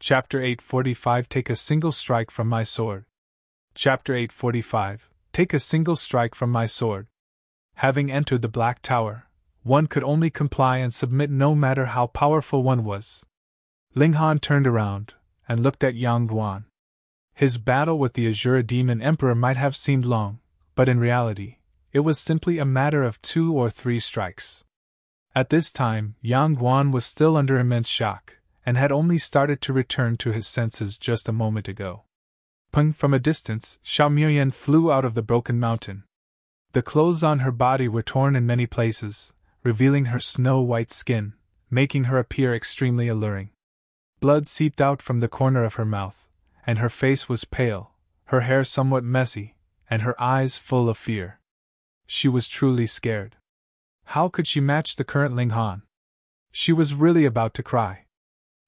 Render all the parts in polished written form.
Chapter 845 Take a single strike from my sword. Chapter 845 Take a single strike from my sword. Having entered the Black Tower, one could only comply and submit no matter how powerful one was. Ling Han turned around and looked at Yang Guan. His battle with the Azure Demon Emperor might have seemed long, but in reality, it was simply a matter of 2 or 3 strikes. At this time, Yang Guan was still under immense shock, and had only started to return to his senses just a moment ago. Pung! From a distance, Xiao Miuyan flew out of the broken mountain. The clothes on her body were torn in many places, revealing her snow-white skin, making her appear extremely alluring. Blood seeped out from the corner of her mouth, and her face was pale, her hair somewhat messy, and her eyes full of fear. She was truly scared. How could she match the current Ling Han? She was really about to cry.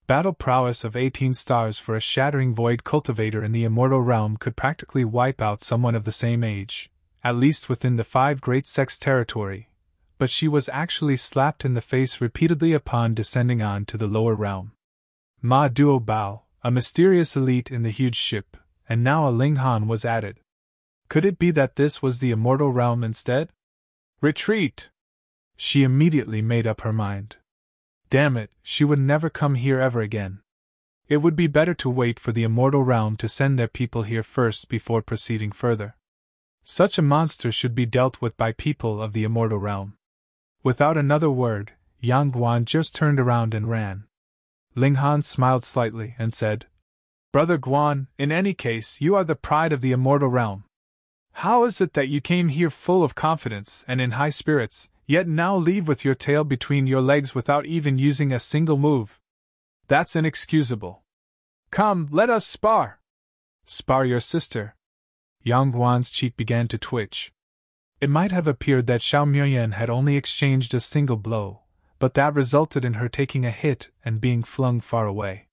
Battle prowess of 18 stars for a shattering void cultivator in the immortal realm could practically wipe out someone of the same age, at least within the 5 Great Sects territory, but she was actually slapped in the face repeatedly upon descending on to the lower realm. Ma Duo Bao, a mysterious elite in the huge ship, and now a Ling Han was added. Could it be that this was the immortal realm instead? Retreat! She immediately made up her mind. Damn it, she would never come here ever again. It would be better to wait for the immortal realm to send their people here first before proceeding further. Such a monster should be dealt with by people of the immortal realm. Without another word, Yang Guan just turned around and ran. Ling Han smiled slightly and said, Brother Guan, in any case, you are the pride of the immortal realm. How is it that you came here full of confidence and in high spirits, yet now leave with your tail between your legs without even using a single move? That's inexcusable. Come, let us spar. Spar your sister. Yang Guan's cheek began to twitch. It might have appeared that Xiao Miuyan had only exchanged a single blow, but that resulted in her taking a hit and being flung far away.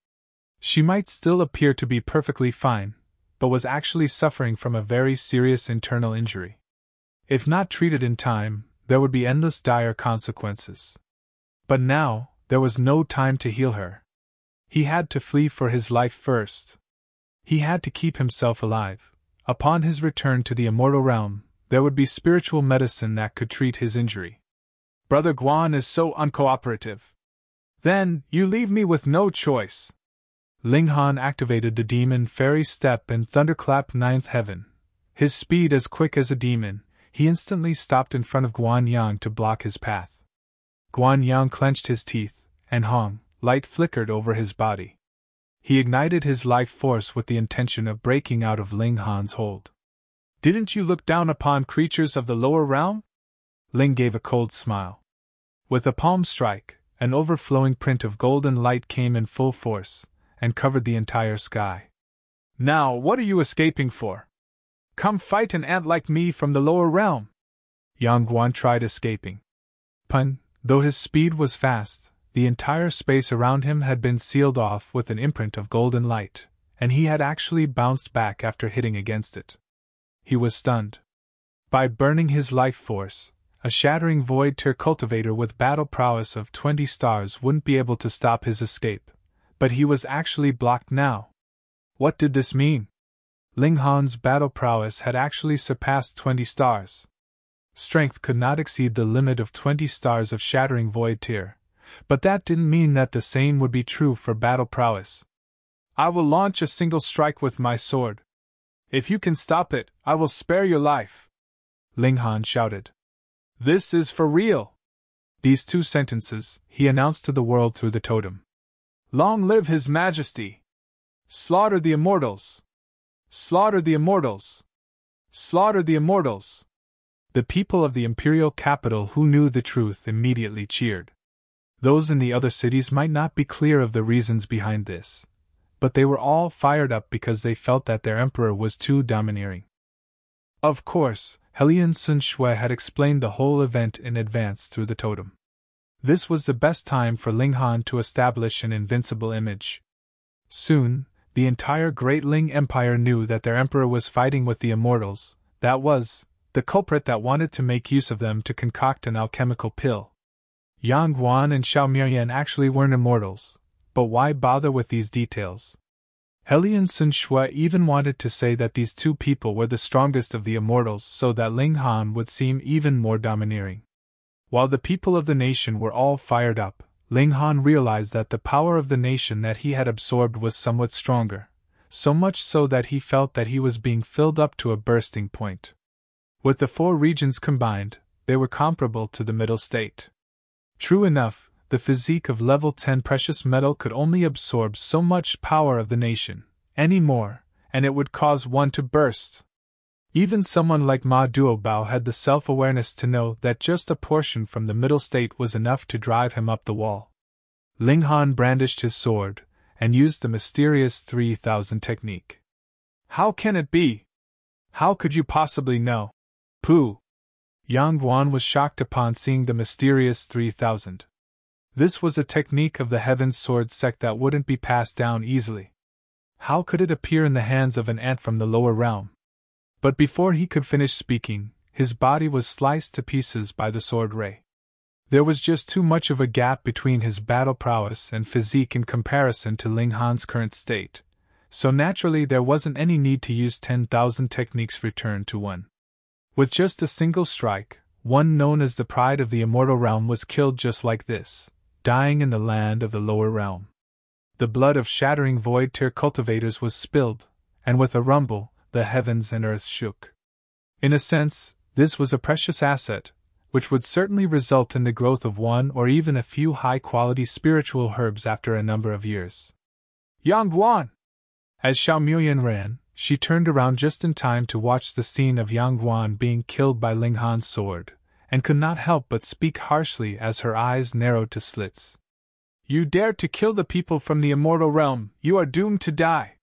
She might still appear to be perfectly fine, but was actually suffering from a very serious internal injury. If not treated in time, there would be endless dire consequences. But now, there was no time to heal her. He had to flee for his life first. He had to keep himself alive. Upon his return to the immortal realm, there would be spiritual medicine that could treat his injury. Brother Guan is so uncooperative. Then, you leave me with no choice. Ling Han activated the demon fairy step and thunderclap 9th heaven. His speed as quick as a demon, he instantly stopped in front of Guan Yang to block his path. Guan Yang clenched his teeth, and Hong, light flickered over his body. He ignited his life force with the intention of breaking out of Ling Han's hold. Didn't you look down upon creatures of the lower realm? Ling gave a cold smile. With a palm strike, an overflowing print of golden light came in full force, and covered the entire sky. Now, what are you escaping for? Come fight an ant like me from the lower realm. Yang Guan tried escaping. Pun, though his speed was fast, the entire space around him had been sealed off with an imprint of golden light, and he had actually bounced back after hitting against it. He was stunned. By burning his life force, a shattering void tier cultivator with battle prowess of 20 stars wouldn't be able to stop his escape, but he was actually blocked now. What did this mean? Ling Han's battle prowess had actually surpassed 20 stars. Strength could not exceed the limit of 20 stars of shattering void tier, but that didn't mean that the same would be true for battle prowess. I will launch a single strike with my sword. If you can stop it, I will spare your life. Ling Han shouted. This is for real. These 2 sentences, he announced to the world through the totem. Long live His Majesty! Slaughter the immortals! Slaughter the immortals! Slaughter the immortals! The people of the imperial capital who knew the truth immediately cheered. Those in the other cities might not be clear of the reasons behind this, but they were all fired up because they felt that their emperor was too domineering. Of course, Helian Sun Shui had explained the whole event in advance through the totem. This was the best time for Ling Han to establish an invincible image. Soon, the entire Great Ling Empire knew that their emperor was fighting with the immortals, that was, the culprit that wanted to make use of them to concoct an alchemical pill. Yang Guan and Xiao Miuyan actually weren't immortals, but why bother with these details? Hellion Sun Shui even wanted to say that these two people were the strongest of the immortals so that Ling Han would seem even more domineering. While the people of the nation were all fired up, Ling Han realized that the power of the nation that he had absorbed was somewhat stronger, so much so that he felt that he was being filled up to a bursting point. With the four regions combined, they were comparable to the middle state. True enough, the physique of level 10 precious metal could only absorb so much power of the nation, any more, and it would cause one to burst. Even someone like Ma Duobao had the self-awareness to know that just a portion from the middle state was enough to drive him up the wall. Ling Han brandished his sword, and used the mysterious 3000 technique. How can it be? How could you possibly know? Pooh! Yang Guan was shocked upon seeing the mysterious 3000. This was a technique of the Heaven's Sword sect that wouldn't be passed down easily. How could it appear in the hands of an ant from the lower realm? But before he could finish speaking, his body was sliced to pieces by the sword ray. There was just too much of a gap between his battle prowess and physique in comparison to Ling Han's current state, so naturally there wasn't any need to use 10,000 techniques returned to one. With just a single strike, one known as the Pride of the Immortal Realm was killed just like this, dying in the land of the lower realm. The blood of shattering void tier cultivators was spilled, and with a rumble, the heavens and earth shook. In a sense, this was a precious asset, which would certainly result in the growth of one or even a few high-quality spiritual herbs after a number of years. Yang Guan! As Xiao Muyan ran, she turned around just in time to watch the scene of Yang Guan being killed by Ling Han's sword, and could not help but speak harshly as her eyes narrowed to slits. You dared to kill the people from the immortal realm, you are doomed to die.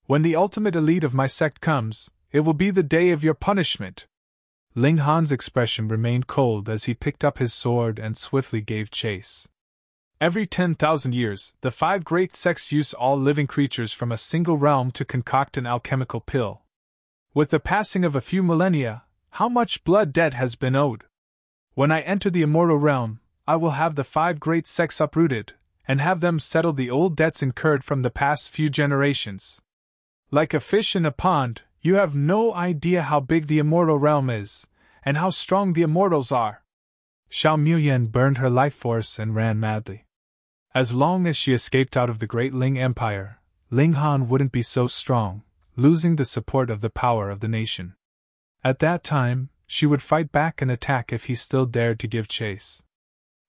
When the ultimate elite of my sect comes, it will be the day of your punishment. Ling Han's expression remained cold as he picked up his sword and swiftly gave chase. Every 10,000 years, the 5 great sects use all living creatures from a single realm to concoct an alchemical pill. With the passing of a few millennia, how much blood debt has been owed? When I enter the immortal realm, I will have the 5 great sects uprooted, and have them settle the old debts incurred from the past few generations. Like a fish in a pond, you have no idea how big the immortal realm is, and how strong the immortals are. Xiao Muyan burned her life force and ran madly. As long as she escaped out of the great Ling Empire, Ling Han wouldn't be so strong, losing the support of the power of the nation. At that time, she would fight back and attack if he still dared to give chase.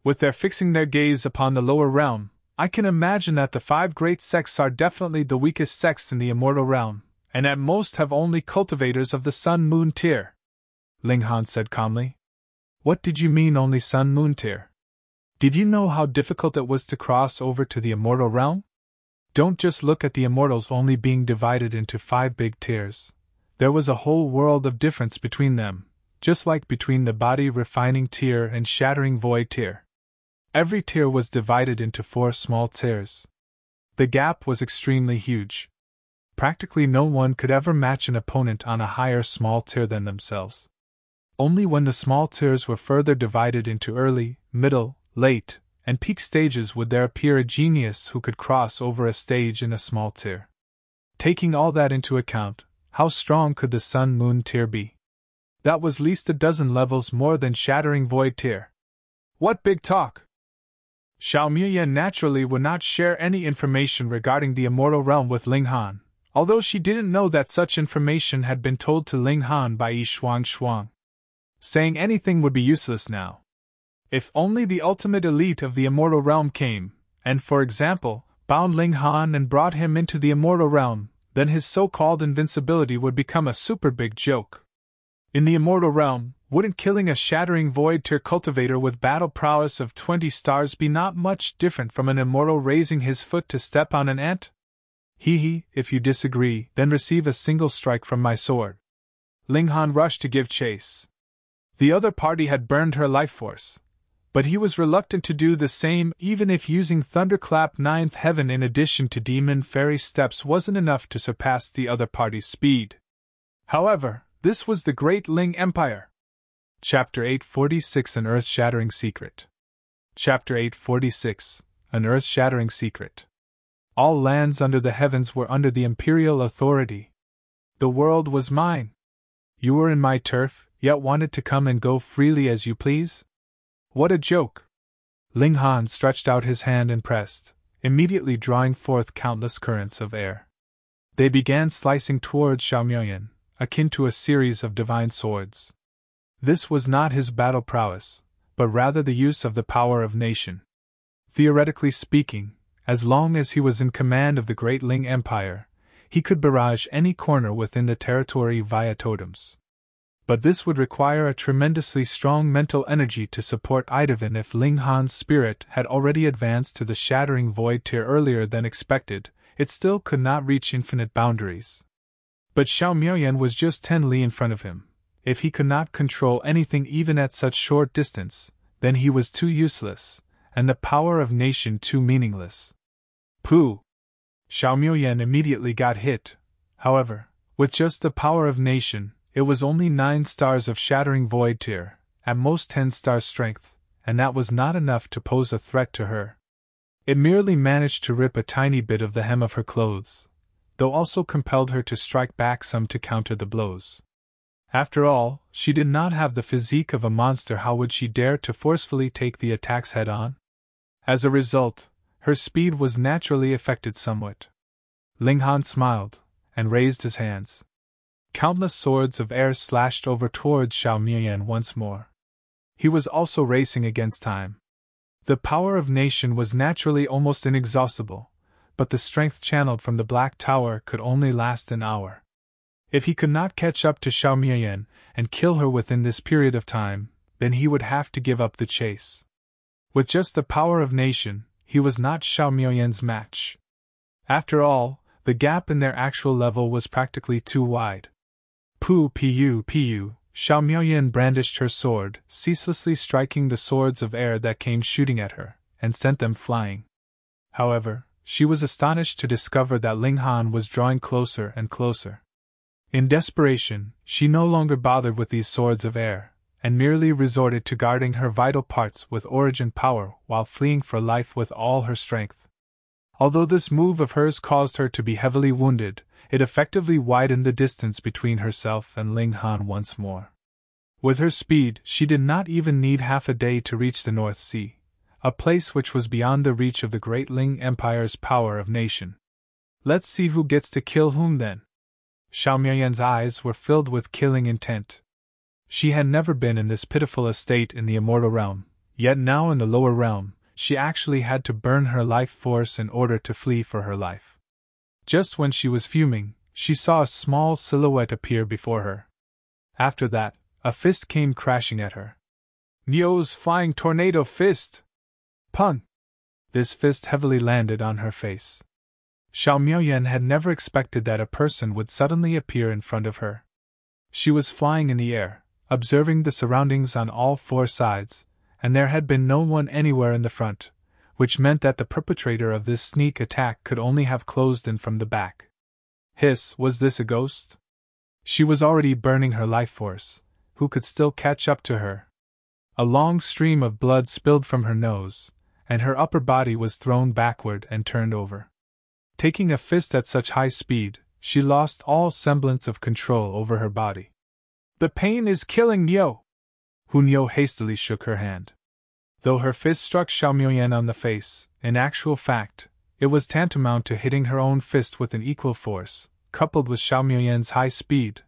With their fixing their gaze upon the lower realm, I can imagine that the 5 great sects are definitely the weakest sects in the immortal realm, and at most have only cultivators of the Sun-Moon tier. Ling Han said calmly. What did you mean only Sun-Moon tier? Did you know how difficult it was to cross over to the immortal realm? Don't just look at the immortals only being divided into 5 big tiers. There was a whole world of difference between them, just like between the body refining tier and shattering void tier. Every tier was divided into 4 small tiers. The gap was extremely huge. Practically no one could ever match an opponent on a higher small tier than themselves. Only when the small tiers were further divided into early, middle, late, and peak stages would there appear a genius who could cross over a stage in a small tier. Taking all that into account, how strong could the Sun-Moon tier be? That was least a dozen levels more than Shattering Void tier. What big talk! Xiao Muyan naturally would not share any information regarding the immortal realm with Ling Han, although she didn't know that such information had been told to Ling Han by Yi Shuang. Saying anything would be useless now. If only the ultimate elite of the immortal realm came, and for example, bound Ling Han and brought him into the immortal realm, then his so-called invincibility would become a super big joke. In the immortal realm, wouldn't killing a shattering void tier cultivator with battle prowess of 20 stars be not much different from an immortal raising his foot to step on an ant? If you disagree, then receive a single strike from my sword. Ling Han rushed to give chase. The other party had burned her life force, but he was reluctant to do the same even if using Thunderclap 9th Heaven in addition to Demon Fairy Steps wasn't enough to surpass the other party's speed. However, this was the Great Ling Empire. Chapter 846 An Earth-Shattering Secret. Chapter 846 An Earth-Shattering Secret. All lands under the heavens were under the imperial authority. The world was mine. You were in my turf, yet wanted to come and go freely as you please? What a joke! Ling Han stretched out his hand and pressed, immediately drawing forth countless currents of air. They began slicing towards Xiaomian, akin to a series of divine swords. This was not his battle prowess, but rather the use of the power of nation. Theoretically speaking, as long as he was in command of the great Ling Empire, he could barrage any corner within the territory via totems. But this would require a tremendously strong mental energy to support even if Ling Han's spirit had already advanced to the shattering void tier earlier than expected, it still could not reach infinite boundaries. But Xiao Miaoyan was just 10 li in front of him. If he could not control anything even at such short distance, then he was too useless, and the power of nation too meaningless. Pooh! Xiao Miaoyan immediately got hit. However, with just the power of nation, it was only 9 stars of shattering void tier, at most 10 stars strength, and that was not enough to pose a threat to her. It merely managed to rip a tiny bit of the hem of her clothes, though also compelled her to strike back some to counter the blows. After all, she did not have the physique of a monster. How would she dare to forcefully take the attacks head-on? As a result, her speed was naturally affected somewhat. Ling Han smiled, and raised his hands. Countless swords of air slashed over towards Xiao Miaoyan once more. He was also racing against time. The power of nation was naturally almost inexhaustible, but the strength channeled from the Black Tower could only last an hour. If he could not catch up to Xiao Miaoyan and kill her within this period of time, then he would have to give up the chase. With just the power of nation, he was not Xiao Miaoyan's match. After all, the gap in their actual level was practically too wide. Pu, Xiao Miaoyan brandished her sword, ceaselessly striking the swords of air that came shooting at her, and sent them flying. However, she was astonished to discover that Ling Han was drawing closer and closer. In desperation, she no longer bothered with these swords of air, and merely resorted to guarding her vital parts with origin power while fleeing for life with all her strength. Although this move of hers caused her to be heavily wounded, it effectively widened the distance between herself and Ling Han once more. With her speed, she did not even need half a day to reach the North Sea, a place which was beyond the reach of the great Ling Empire's power of nation. Let's see who gets to kill whom then. Xiao Miaoyan's eyes were filled with killing intent. She had never been in this pitiful estate in the immortal realm, yet now in the lower realm, she actually had to burn her life force in order to flee for her life. Just when she was fuming, she saw a small silhouette appear before her. After that, a fist came crashing at her. Nio's flying tornado fist! Pun! This fist heavily landed on her face. Xiao Miaoyan had never expected that a person would suddenly appear in front of her. She was flying in the air, observing the surroundings on all 4 sides, and there had been no one anywhere in the front, which meant that the perpetrator of this sneak attack could only have closed in from the back. Hiss, was this a ghost? She was already burning her life force. Who could still catch up to her? A long stream of blood spilled from her nose, and her upper body was thrown backward and turned over. Taking a fist at such high speed, she lost all semblance of control over her body. The pain is killing Nio! Nio hastily shook her hand. Though her fist struck Xiao Miaoyan on the face, in actual fact, it was tantamount to hitting her own fist with an equal force. Coupled with Xiao Miaoyan's high speed,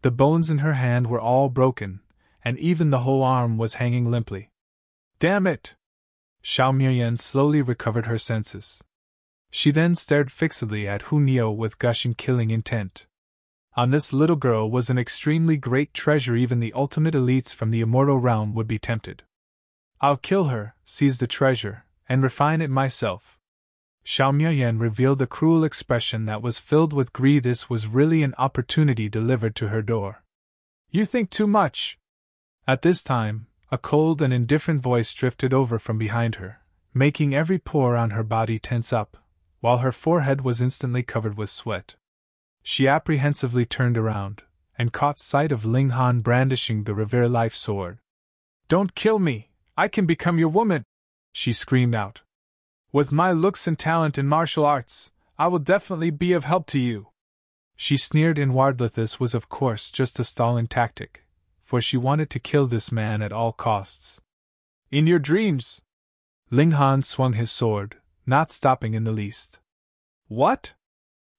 the bones in her hand were all broken, and even the whole arm was hanging limply. Damn it! Xiao Miaoyan slowly recovered her senses. She then stared fixedly at Nio with gushing killing intent. On this little girl was an extremely great treasure. Even the ultimate elites from the immortal realm would be tempted. I'll kill her, seize the treasure, and refine it myself. Xiao Miaoyan revealed a cruel expression that was filled with greed. This was really an opportunity delivered to her door. You think too much. At this time, a cold and indifferent voice drifted over from behind her, making every pore on her body tense up, while her forehead was instantly covered with sweat. She apprehensively turned around, and caught sight of Ling Han brandishing the Revere Life sword. Don't kill me! I can become your woman! She screamed out. With my looks and talent in martial arts, I will definitely be of help to you. She sneered inwardly. This was of course just a stalling tactic, for she wanted to kill this man at all costs. In your dreams! Ling Han swung his sword, not stopping in the least. What?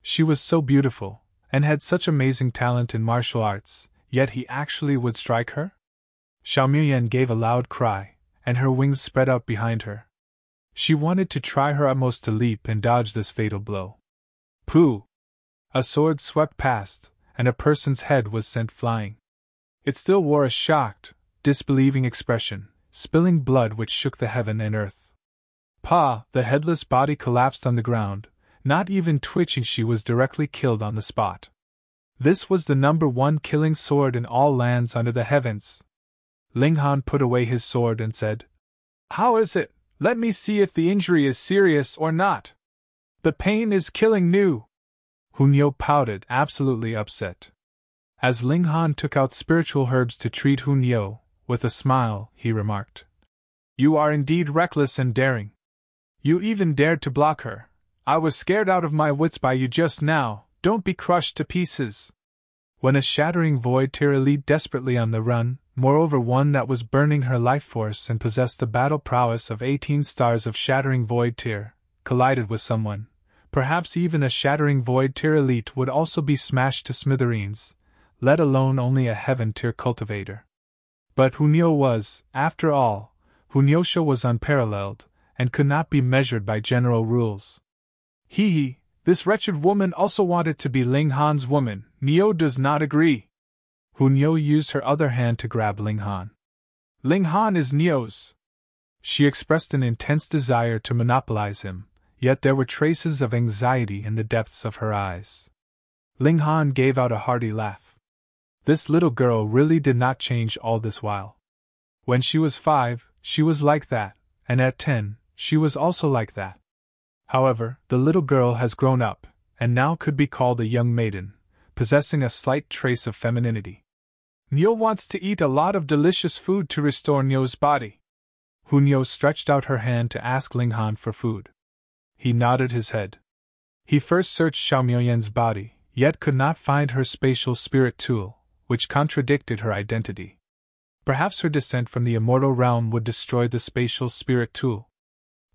She was so beautiful, and had such amazing talent in martial arts, yet he actually would strike her? Xiao Miuyan gave a loud cry, and her wings spread out behind her. She wanted to try her utmost to leap and dodge this fatal blow. Pooh! A sword swept past, and a person's head was sent flying. It still wore a shocked, disbelieving expression, spilling blood which shook the heaven and earth. Pa! The headless body collapsed on the ground, not even twitching. She was directly killed on the spot. This was the #1 killing sword in all lands under the heavens. Ling Han put away his sword and said, How is it? Let me see if the injury is serious or not. The pain is killing new. Hunyao pouted, absolutely upset. As Ling Han took out spiritual herbs to treat Hunyao, with a smile, he remarked, You are indeed reckless and daring. You even dared to block her. I was scared out of my wits by you just now. Don't be crushed to pieces. When a shattering void tear elite desperately on the run, moreover one that was burning her life force and possessed the battle prowess of 18 stars of shattering void tear, collided with someone, perhaps even a shattering void tear elite would also be smashed to smithereens, let alone only a heaven tier cultivator. But Hunyao was, after all, Hunyosha was unparalleled, and could not be measured by general rules. Hee, this wretched woman also wanted to be Ling Han's woman. Neo does not agree. Hunyao used her other hand to grab Ling Han. Ling Han is Neo's. She expressed an intense desire to monopolize him, yet there were traces of anxiety in the depths of her eyes. Ling Han gave out a hearty laugh. This little girl really did not change all this while. When she was 5, she was like that, and at 10, she was also like that. However, the little girl has grown up, and now could be called a young maiden, possessing a slight trace of femininity. Neo wants to eat a lot of delicious food to restore Neo's body. Hunyao stretched out her hand to ask Ling Han for food. He nodded his head. He first searched Xiao Miuyan's body, yet could not find her spatial spirit tool, which contradicted her identity. Perhaps her descent from the immortal realm would destroy the spatial spirit tool.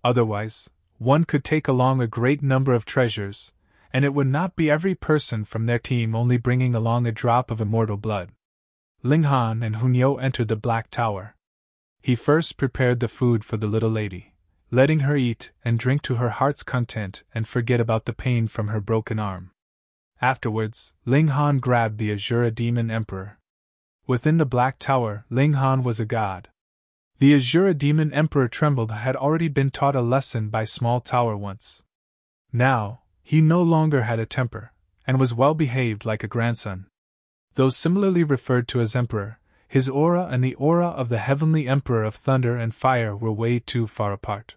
Otherwise, one could take along a great number of treasures, and it would not be every person from their team only bringing along a drop of immortal blood. Ling Han and Hunyao entered the Black Tower. He first prepared the food for the little lady, letting her eat and drink to her heart's content and forget about the pain from her broken arm. Afterwards, Ling Han grabbed the Azura Demon Emperor. Within the Black Tower, Ling Han was a god. The Azura Demon Emperor trembled had already been taught a lesson by Small Tower once. Now, he no longer had a temper, and was well behaved like a grandson. Though similarly referred to as Emperor, his aura and the aura of the Heavenly Emperor of Thunder and Fire were way too far apart.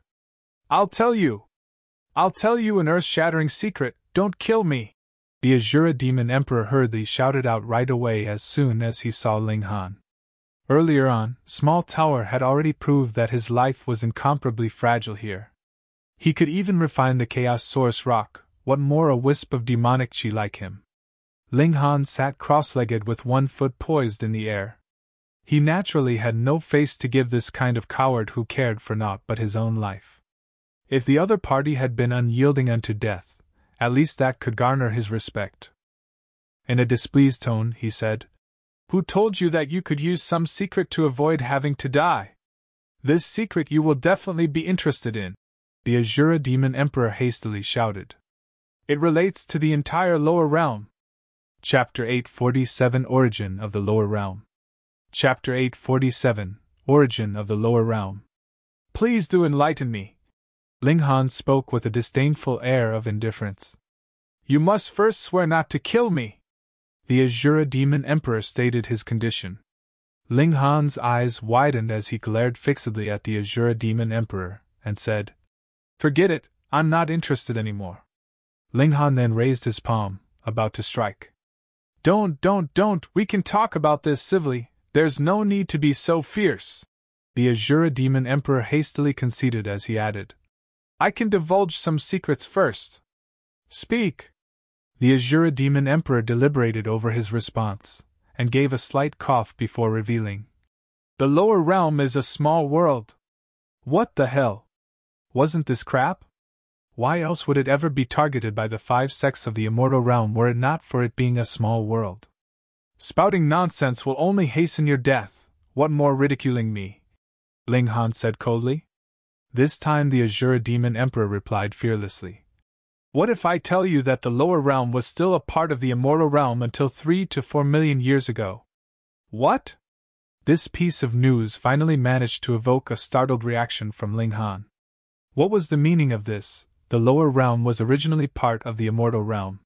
I'll tell you an earth-shattering secret, don't kill me! The Azura Demon Emperor hurriedly shouted out right away as soon as he saw Ling Han. Earlier on, Small Tower had already proved that his life was incomparably fragile here. He could even refine the Chaos Source Rock, what more a wisp of demonic chi like him. Ling Han sat cross-legged with one foot poised in the air. He naturally had no face to give this kind of coward who cared for naught but his own life. If the other party had been unyielding unto death, at least that could garner his respect. In a displeased tone, he said, Who told you that you could use some secret to avoid having to die? This secret you will definitely be interested in, the Azura Demon Emperor hastily shouted. It relates to the entire lower realm. Chapter 847 Origin of the Lower Realm. Chapter 847 Origin of the Lower Realm. Please do enlighten me. Ling Han spoke with a disdainful air of indifference. You must first swear not to kill me. The Azura Demon Emperor stated his condition. Ling Han's eyes widened as he glared fixedly at the Azura Demon Emperor, and said, Forget it, I'm not interested anymore. Ling Han then raised his palm, about to strike. Don't, we can talk about this civilly, there's no need to be so fierce. The Azura Demon Emperor hastily conceded as he added, I can divulge some secrets first. Speak! The Azura Demon Emperor deliberated over his response, and gave a slight cough before revealing. The lower realm is a small world. What the hell? Wasn't this crap? Why else would it ever be targeted by the 5 sects of the immortal realm were it not for it being a small world? Spouting nonsense will only hasten your death. What more ridiculing me? Ling Han said coldly. This time the Azura Demon Emperor replied fearlessly. What if I tell you that the lower realm was still a part of the immortal realm until 3 to 4 million years ago? What? This piece of news finally managed to evoke a startled reaction from Ling Han. What was the meaning of this? The lower realm was originally part of the immortal realm.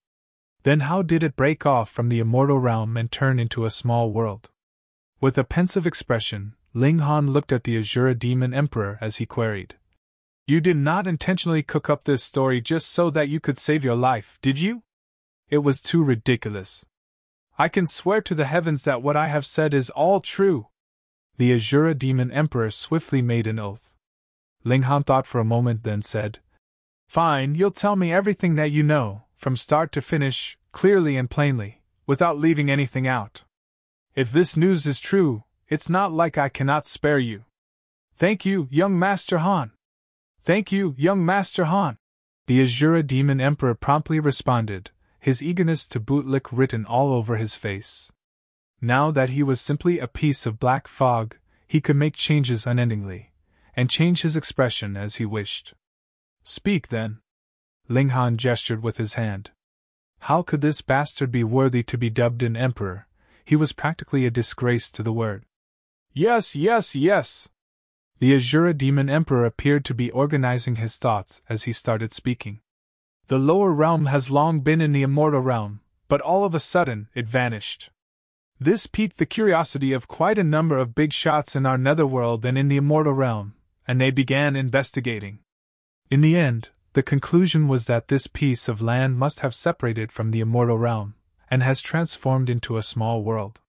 Then how did it break off from the immortal realm and turn into a small world? With a pensive expression, Ling Han looked at the Azura Demon Emperor as he queried. You did not intentionally cook up this story just so that you could save your life, did you? It was too ridiculous. I can swear to the heavens that what I have said is all true. The Azura Demon Emperor swiftly made an oath. Ling Han thought for a moment, then said, Fine, you'll tell me everything that you know, from start to finish, clearly and plainly, without leaving anything out. If this news is true, it's not like I cannot spare you. Thank you, young Master Han. Thank you, young Master Han. The Azura Demon Emperor promptly responded, his eagerness to bootlick written all over his face. Now that he was simply a piece of black fog, he could make changes unendingly, and change his expression as he wished. Speak then. Ling Han gestured with his hand. How could this bastard be worthy to be dubbed an emperor? He was practically a disgrace to the word. Yes, yes, yes! The Azura Demon Emperor appeared to be organizing his thoughts as he started speaking. The lower realm has long been in the immortal realm, but all of a sudden it vanished. This piqued the curiosity of quite a number of big shots in our netherworld and in the immortal realm, and they began investigating. In the end, the conclusion was that this piece of land must have separated from the immortal realm, and has transformed into a small world.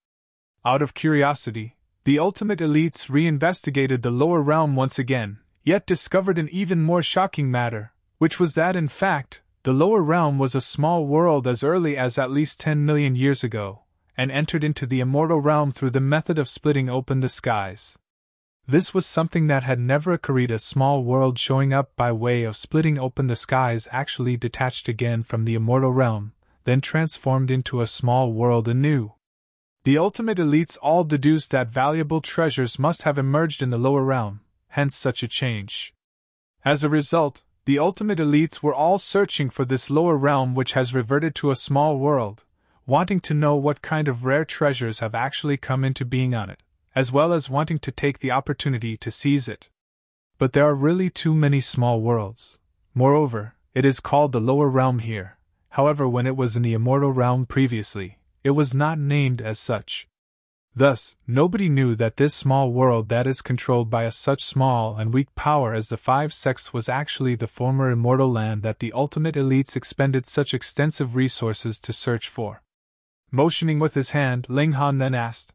Out of curiosity, the ultimate elites reinvestigated the lower realm once again, yet discovered an even more shocking matter, which was that in fact, the lower realm was a small world as early as at least 10 million years ago, and entered into the immortal realm through the method of splitting open the skies. This was something that had never occurred, a small world showing up by way of splitting open the skies actually detached again from the immortal realm, then transformed into a small world anew. The ultimate elites all deduced that valuable treasures must have emerged in the lower realm, hence such a change. As a result, the ultimate elites were all searching for this lower realm which has reverted to a small world, wanting to know what kind of rare treasures have actually come into being on it, as well as wanting to take the opportunity to seize it. But there are really too many small worlds. Moreover, it is called the lower realm here. However, when it was in the immortal realm previously, it was not named as such. Thus, nobody knew that this small world that is controlled by a such small and weak power as the 5 sects was actually the former immortal land that the ultimate elites expended such extensive resources to search for. Motioning with his hand, Ling Han then asked,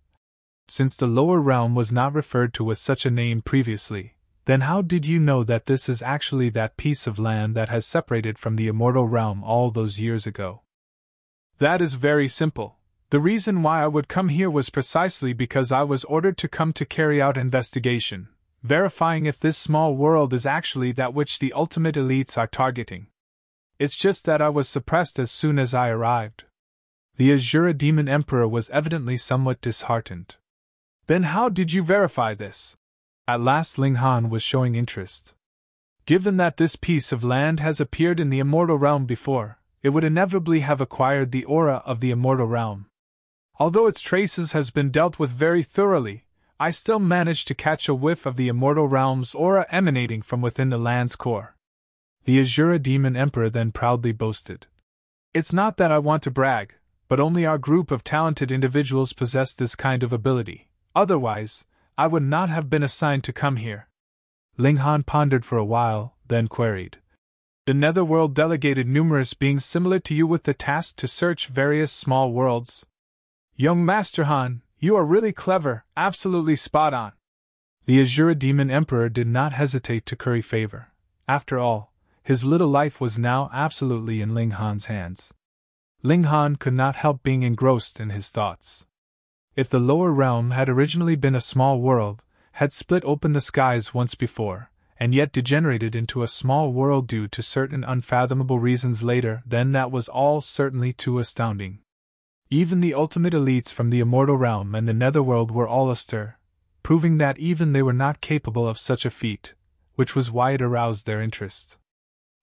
Since the lower realm was not referred to with such a name previously, then how did you know that this is actually that piece of land that has separated from the immortal realm all those years ago? That is very simple. The reason why I would come here was precisely because I was ordered to come to carry out investigation, verifying if this small world is actually that which the ultimate elites are targeting. It's just that I was suppressed as soon as I arrived. The Azura Demon Emperor was evidently somewhat disheartened. Then how did you verify this? At last Ling Han was showing interest. Given that this piece of land has appeared in the immortal realm before, it would inevitably have acquired the aura of the immortal realm. Although its traces has been dealt with very thoroughly, I still managed to catch a whiff of the immortal realm's aura emanating from within the land's core. The Azura Demon Emperor then proudly boasted. It's not that I want to brag, but only our group of talented individuals possess this kind of ability. Otherwise, I would not have been assigned to come here. Ling Han pondered for a while, then queried. The netherworld delegated numerous beings similar to you with the task to search various small worlds. Young Master Han, you are really clever, absolutely spot on. The Azura Demon Emperor did not hesitate to curry favor. After all, His little life was now absolutely in Ling Han's hands. Ling Han could not help being engrossed in his thoughts. If the lower realm had originally been a small world, had split open the skies once before, and yet degenerated into a small world due to certain unfathomable reasons later, then that was all certainly too astounding. Even the ultimate elites from the immortal realm and the netherworld were all astir, proving that even they were not capable of such a feat, which was why it aroused their interest.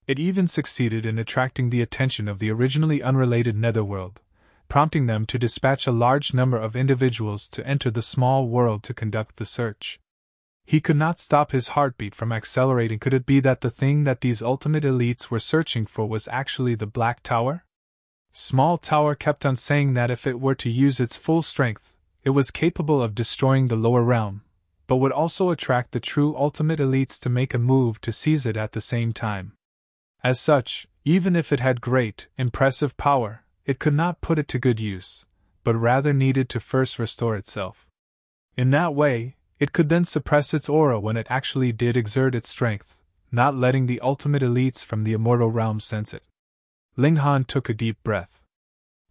It even succeeded in attracting the attention of the originally unrelated netherworld, prompting them to dispatch a large number of individuals to enter the small world to conduct the search. He could not stop his heartbeat from accelerating. Could it be that the thing that these ultimate elites were searching for was actually the Black Tower? Small Tower kept on saying that if it were to use its full strength, it was capable of destroying the lower realm, but would also attract the true ultimate elites to make a move to seize it at the same time. As such, even if it had great, impressive power, it could not put it to good use, but rather needed to first restore itself. In that way, it could then suppress its aura when it actually did exert its strength, not letting the ultimate elites from the immortal realm sense it. Ling Han took a deep breath.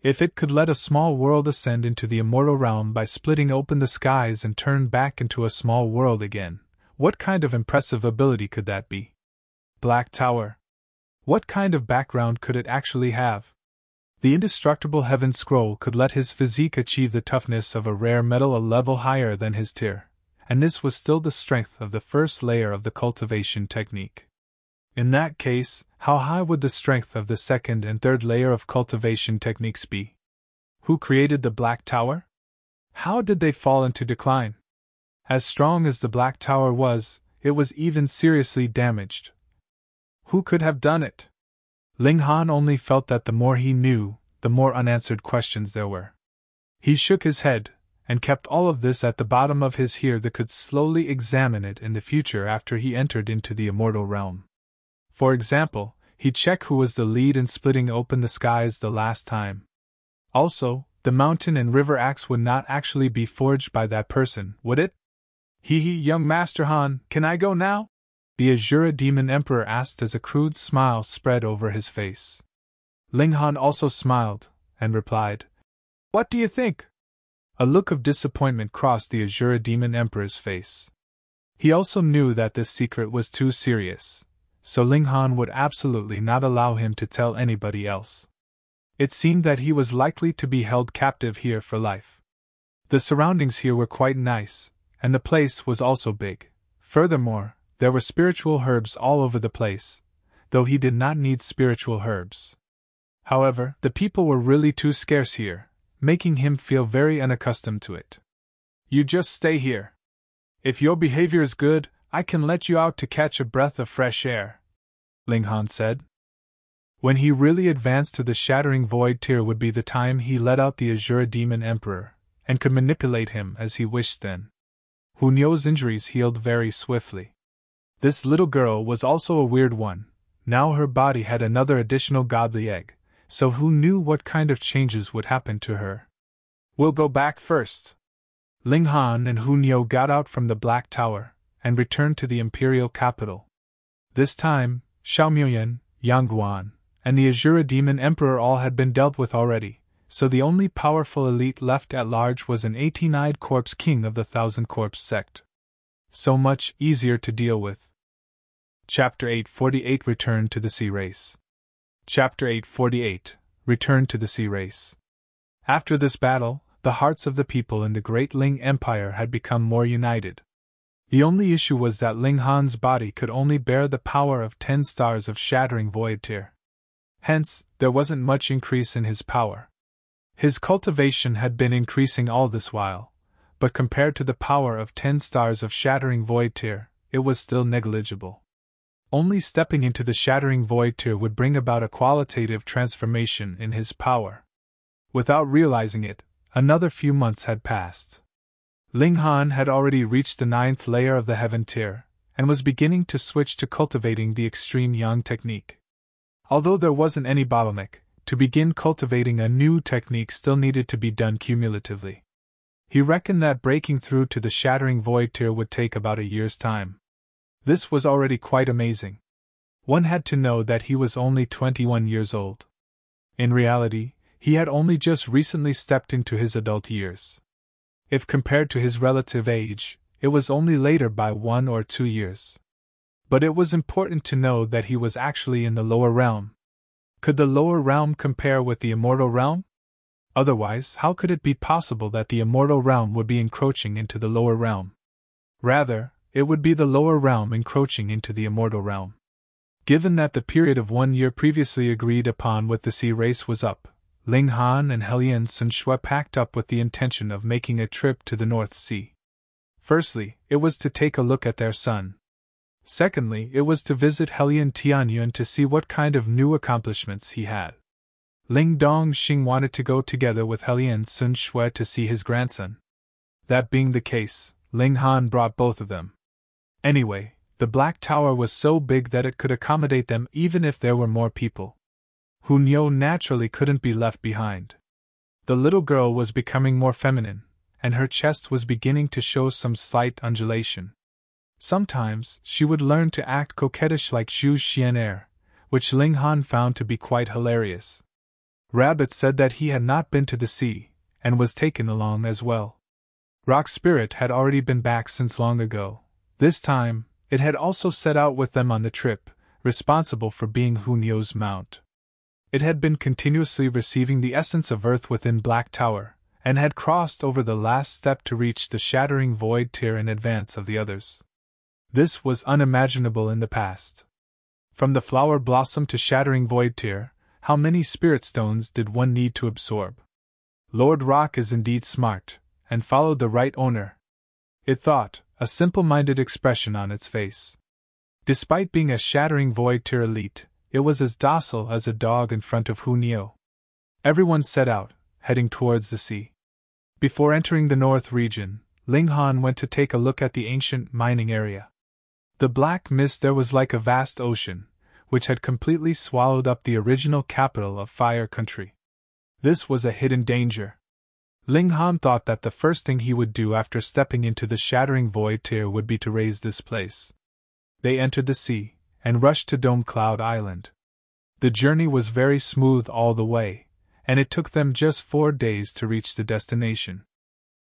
If it could let a small world ascend into the immortal realm by splitting open the skies and turn back into a small world again, what kind of impressive ability could that be? Black Tower. What kind of background could it actually have? The indestructible Heaven Scroll could let his physique achieve the toughness of a rare metal a level higher than his tier, and this was still the strength of the first layer of the cultivation technique. In that case, how high would the strength of the second and third layer of cultivation techniques be? Who created the Black Tower? How did they fall into decline? As strong as the Black Tower was, it was even seriously damaged. Who could have done it? Ling Han only felt that the more he knew, the more unanswered questions there were. He shook his head, and kept all of this at the bottom of his ear that could slowly examine it in the future after he entered into the immortal realm. For example, he'd check who was the lead in splitting open the skies the last time. Also, the mountain and river axe would not actually be forged by that person, would it? Young Master Han, can I go now? The Azura Demon Emperor asked as a crude smile spread over his face. Ling Han also smiled, and replied, "What do you think?" A look of disappointment crossed the Azura Demon Emperor's face. He also knew that this secret was too serious, so Ling Han would absolutely not allow him to tell anybody else. It seemed that he was likely to be held captive here for life. The surroundings here were quite nice, and the place was also big. Furthermore, there were spiritual herbs all over the place, though he did not need spiritual herbs. However, the people were really too scarce here, making him feel very unaccustomed to it. "You just stay here. If your behavior is good, I can let you out to catch a breath of fresh air," Ling Han said. When he really advanced to the Shattering Void tier would be the time he let out the Azura Demon Emperor, and could manipulate him as he wished then. Hunyo's injuries healed very swiftly. This little girl was also a weird one. Now her body had another additional godly egg, so who knew what kind of changes would happen to her? "We'll go back first." Ling Han and Hunyo got out from the Black Tower, and returned to the imperial capital. This time, Xiaomyuan, Yang Guan, and the Azura Demon Emperor all had been dealt with already, so the only powerful elite left at large was an 18-eyed corpse king of the Thousand Corpse sect. So much easier to deal with. Chapter 848 Return to the Sea Race. Chapter 848 Return to the Sea Race. After this battle, the hearts of the people in the Great Ling Empire had become more united. The only issue was that Ling Han's body could only bear the power of 10 stars of Shattering Void tier. Hence, there wasn't much increase in his power. His cultivation had been increasing all this while, but compared to the power of 10 stars of Shattering Void tier, it was still negligible. Only stepping into the Shattering Void tier would bring about a qualitative transformation in his power. Without realizing it, another few months had passed. Ling Han had already reached the 9th layer of the Heaven tier, and was beginning to switch to cultivating the Extreme Yang technique. Although there wasn't any bottleneck, to begin cultivating a new technique still needed to be done cumulatively. He reckoned that breaking through to the Shattering Void tier would take about a year's time. This was already quite amazing. One had to know that he was only 21 years old. In reality, he had only just recently stepped into his adult years. If compared to his relative age, it was only later by 1 or 2 years. But it was important to know that he was actually in the lower realm. Could the lower realm compare with the immortal realm? Otherwise, how could it be possible that the immortal realm would be encroaching into the lower realm? Rather, it would be the lower realm encroaching into the immortal realm. Given that the period of 1 year previously agreed upon with the sea race was up, Ling Han and Hellion Sunshue packed up with the intention of making a trip to the North Sea. Firstly, it was to take a look at their son. Secondly, it was to visit Hellion Tianyuan to see what kind of new accomplishments he had. Ling Dongxing wanted to go together with Hellion Sunshue to see his grandson. That being the case, Ling Han brought both of them. Anyway, the Black Tower was so big that it could accommodate them even if there were more people. Hunyo naturally couldn't be left behind. The little girl was becoming more feminine, and her chest was beginning to show some slight undulation. Sometimes, she would learn to act coquettish like Zhu Xian'er, which Ling Han found to be quite hilarious. Rabbit said that he had not been to the sea, and was taken along as well. Rock Spirit had already been back since long ago. This time, it had also set out with them on the trip, responsible for being Hunyo's mount. It had been continuously receiving the essence of Earth within Black Tower, and had crossed over the last step to reach the Shattering Void tier in advance of the others. This was unimaginable in the past. From the Flower Blossom to Shattering Void tier, how many Spirit Stones did one need to absorb? Lord Rock is indeed smart, and followed the right owner. It thought, a simple-minded expression on its face. Despite being a Shattering Void tier elite, it was as docile as a dog in front of Hunyo. Everyone set out, heading towards the sea. Before entering the north region, Ling Han went to take a look at the ancient mining area. The black mist there was like a vast ocean, which had completely swallowed up the original capital of Fire Country. This was a hidden danger. Ling Han thought that the first thing he would do after stepping into the Shattering Void tier would be to raise this place. They entered the sea, and rushed to Dome Cloud Island. The journey was very smooth all the way, and it took them just 4 days to reach the destination.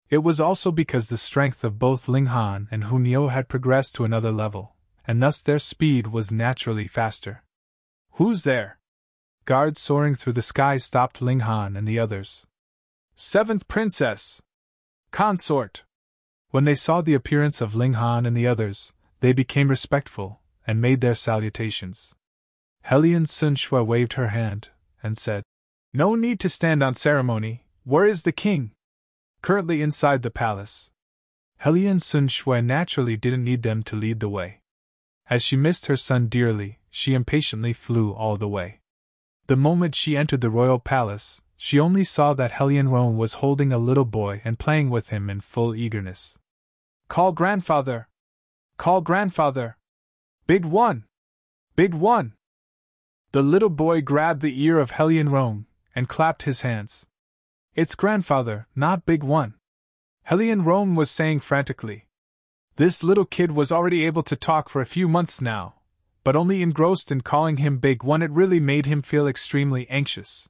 It was also because the strength of both Ling Han and Hunyo had progressed to another level, and thus their speed was naturally faster. "Who's there?" Guards soaring through the sky stopped Ling Han and the others. "Seventh Princess! Consort!" When they saw the appearance of Ling Han and the others, they became respectful, and made their salutations. Hellion Sunshue waved her hand, and said, "No need to stand on ceremony, where is the king?" "Currently inside the palace." Hellion Sunshue naturally didn't need them to lead the way. As she missed her son dearly, she impatiently flew all the way. The moment she entered the royal palace, she only saw that Hellion Roan was holding a little boy and playing with him in full eagerness. "Call grandfather! Call grandfather! Big one! Big one!" The little boy grabbed the ear of Hellion Roan, and clapped his hands. "It's grandfather, not Big One," Hellion Roan was saying frantically. This little kid was already able to talk for a few months now, but only engrossed in calling him Big One it really made him feel extremely anxious.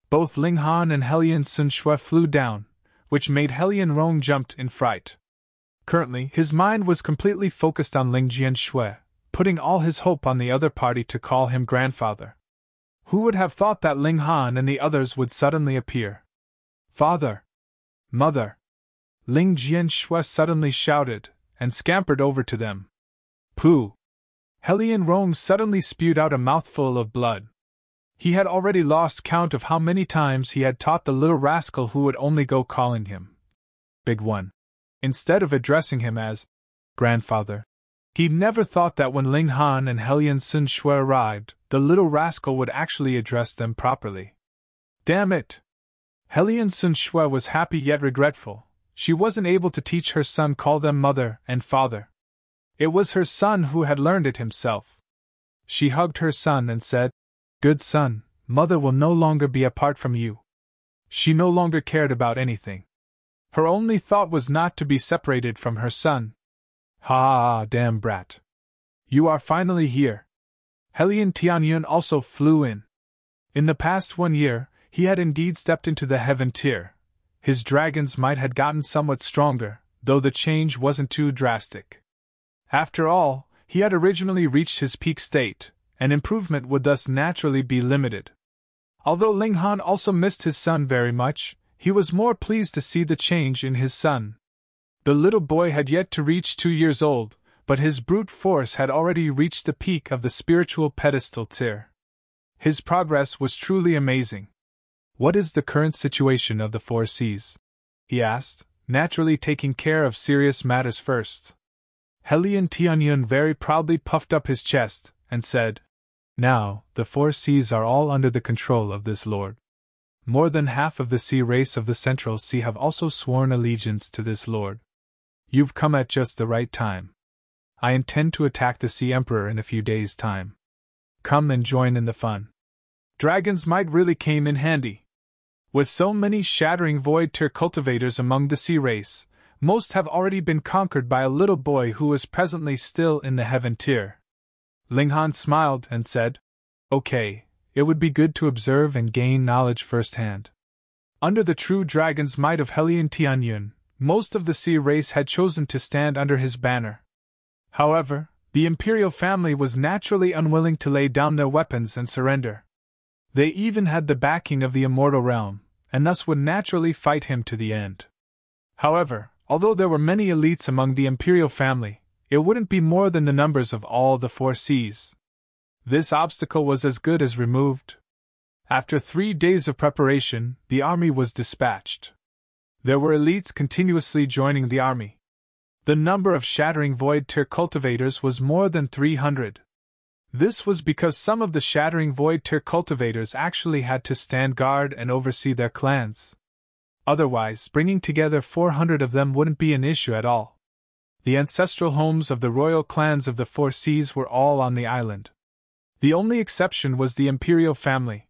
Both Ling Han and Hellion Sunshue flew down, which made Hellion Roan jumped in fright. Currently, his mind was completely focused on Ling Jianxue, putting all his hope on the other party to call him grandfather. Who would have thought that Ling Han and the others would suddenly appear? "Father! Mother!" Ling Jianxue suddenly shouted, and scampered over to them. "Pooh!" Hellion Roan suddenly spewed out a mouthful of blood. He had already lost count of how many times he had taught the little rascal who would only go calling him Big One, instead of addressing him as grandfather. He never thought that when Ling Han and Hellion Sunshue arrived, the little rascal would actually address them properly. Damn it! Hellion Sunshue was happy yet regretful. She wasn't able to teach her son call them mother and father. It was her son who had learned it himself. She hugged her son and said, "Good son, mother will no longer be apart from you." She no longer cared about anything. Her only thought was not to be separated from her son. "Ha, damn brat. You are finally here." Helion Tianyun also flew in. In the past 1 year, he had indeed stepped into the heaven tier. His dragon's might had gotten somewhat stronger, though the change wasn't too drastic. After all, he had originally reached his peak state, and improvement would thus naturally be limited. Although Ling Han also missed his son very much, he was more pleased to see the change in his son. The little boy had yet to reach 2 years old, but his brute force had already reached the peak of the spiritual pedestal tier. His progress was truly amazing. "What is the current situation of the 4 Cs?" he asked, naturally taking care of serious matters first. Helion Tianyun very proudly puffed up his chest, and said, "Now, the 4 Cs are all under the control of this lord. More than half of the sea race of the Central Sea have also sworn allegiance to this lord. You've come at just the right time. I intend to attack the Sea Emperor in a few days' time. Come and join in the fun." Dragon's might really came in handy. With so many shattering void tier cultivators among the sea race, most have already been conquered by a little boy who was presently still in the heaven tier. Ling Han smiled and said, "Okay, it would be good to observe and gain knowledge firsthand." Under the true dragon's might of Helion Tianyun, most of the sea race had chosen to stand under his banner. However, the imperial family was naturally unwilling to lay down their weapons and surrender. They even had the backing of the immortal realm, and thus would naturally fight him to the end. However, although there were many elites among the imperial family, it wouldn't be more than the numbers of all the 4 Cs. This obstacle was as good as removed. After 3 days of preparation, the army was dispatched. There were elites continuously joining the army. The number of shattering void tier cultivators was more than 300. This was because some of the shattering void tier cultivators actually had to stand guard and oversee their clans. Otherwise, bringing together 400 of them wouldn't be an issue at all. The ancestral homes of the royal clans of the 4 Cs were all on the island. The only exception was the imperial family.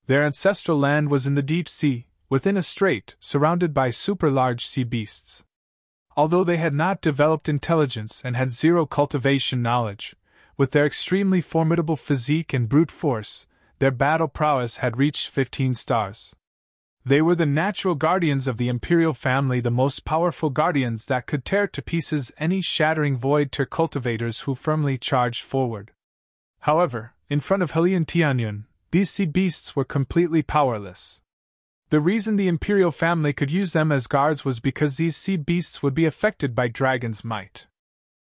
Their ancestral land was in the deep sea, within a strait, surrounded by super-large sea beasts. Although they had not developed intelligence and had zero cultivation knowledge, with their extremely formidable physique and brute force, their battle prowess had reached 15 stars. They were the natural guardians of the imperial family, the most powerful guardians that could tear to pieces any shattering void tier cultivators who firmly charged forward. However, in front of Helion Tianyun, these sea beasts were completely powerless. The reason the imperial family could use them as guards was because these sea beasts would be affected by dragon's might.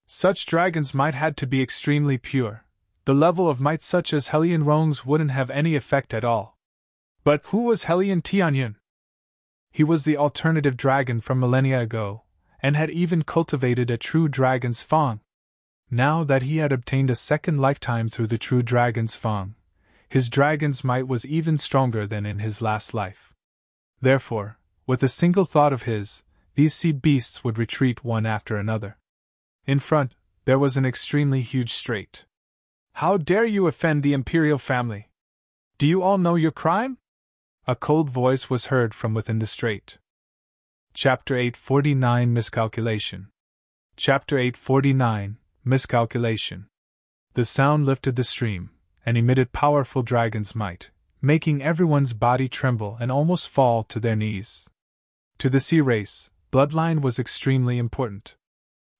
Such dragon's might had to be extremely pure. The level of might such as Helion Rong's wouldn't have any effect at all. But who was Helion Tianyun? He was the alternative dragon from millennia ago, and had even cultivated a true dragon's fang. Now that he had obtained a second lifetime through the true dragon's fang, his dragon's might was even stronger than in his last life. Therefore, with a single thought of his, these sea beasts would retreat one after another. In front, there was an extremely huge strait. "How dare you offend the imperial family? Do you all know your crime?" A cold voice was heard from within the strait. Chapter 849 Miscalculation. Chapter 849 Miscalculation. The sound lifted the stream, and emitted powerful dragon's might, making everyone's body tremble and almost fall to their knees. To the sea race, bloodline was extremely important.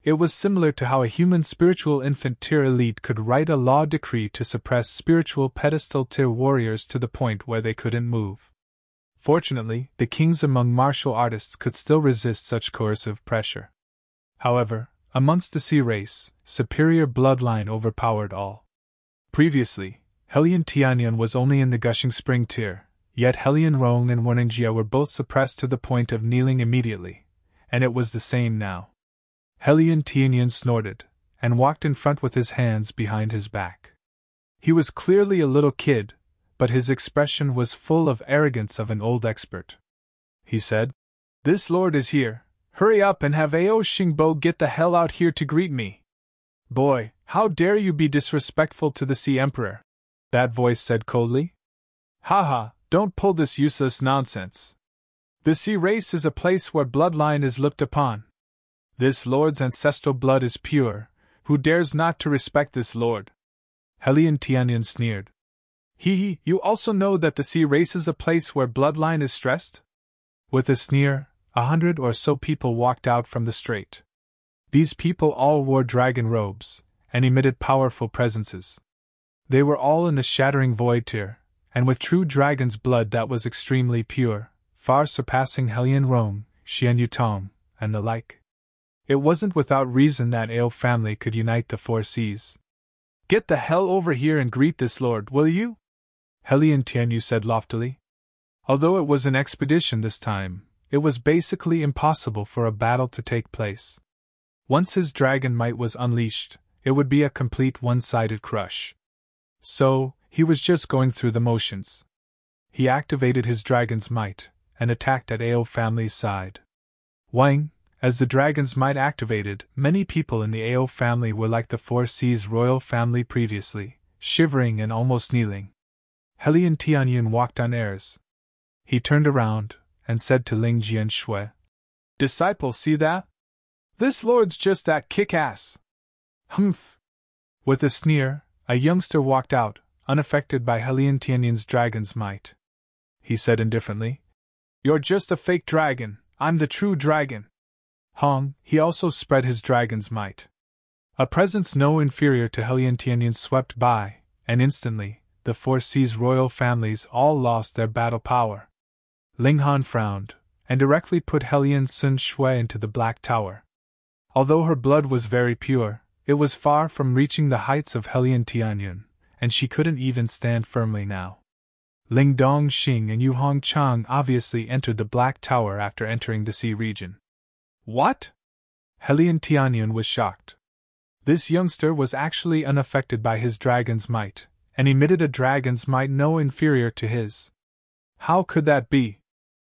It was similar to how a human spiritual infant tier elite could write a law decree to suppress spiritual pedestal tier warriors to the point where they couldn't move. Fortunately, the kings among martial artists could still resist such coercive pressure. However, amongst the sea race, superior bloodline overpowered all. Previously, Helion Tianyun was only in the Gushing Spring tier, yet Helion Rong and Warningjia were both suppressed to the point of kneeling immediately, and it was the same now. Helion Tianyun snorted, and walked in front with his hands behind his back. He was clearly a little kid, but his expression was full of arrogance of an old expert. He said, "This lord is here. Hurry up and have Ao Xingbo get the hell out here to greet me." "Boy, how dare you be disrespectful to the Sea Emperor?" that voice said coldly. "Haha, don't pull this useless nonsense. The sea race is a place where bloodline is looked upon. This lord's ancestral blood is pure. Who dares not to respect this lord?" Helian Tianyan sneered. You also know that the sea race is a place where bloodline is stressed? With a sneer, 100 or so people walked out from the strait. These people all wore dragon robes, and emitted powerful presences. They were all in the Shattering Void tier, and with true dragon's blood that was extremely pure, far surpassing Helian Rome, Xian Yutong, and the like. It wasn't without reason that Ale family could unite the four seas. Get the hell over here and greet this lord, will you? Helian Tianyu said loftily. Although it was an expedition this time, it was basically impossible for a battle to take place. Once his dragon might was unleashed, it would be a complete one-sided crush. So, he was just going through the motions. He activated his dragon's might, and attacked at Ao family's side. Wang, as the dragon's might activated, many people in the Ao family were like the Four Seas royal family previously, shivering and almost kneeling. Helian Tianyun walked on airs. He turned around, and said to Ling Jian Shui, Disciple, see that? This lord's just that kick-ass. Humph. With a sneer, a youngster walked out, unaffected by Helian Tianyun's dragon's might. He said indifferently, You're just a fake dragon, I'm the true dragon. Hong, he also spread his dragon's might. A presence no inferior to Helian Tianyun swept by, and instantly, the Four Seas royal families all lost their battle power. Ling Han frowned, and directly put Helian Sun Shui into the Black Tower. Although her blood was very pure, it was far from reaching the heights of Helian Tianyun, and she couldn't even stand firmly now. Ling Dongxing and Yu Hongchang obviously entered the Black Tower after entering the sea region. What? Helian Tianyun was shocked. This youngster was actually unaffected by his dragon's might, and emitted a dragon's might no inferior to his. How could that be?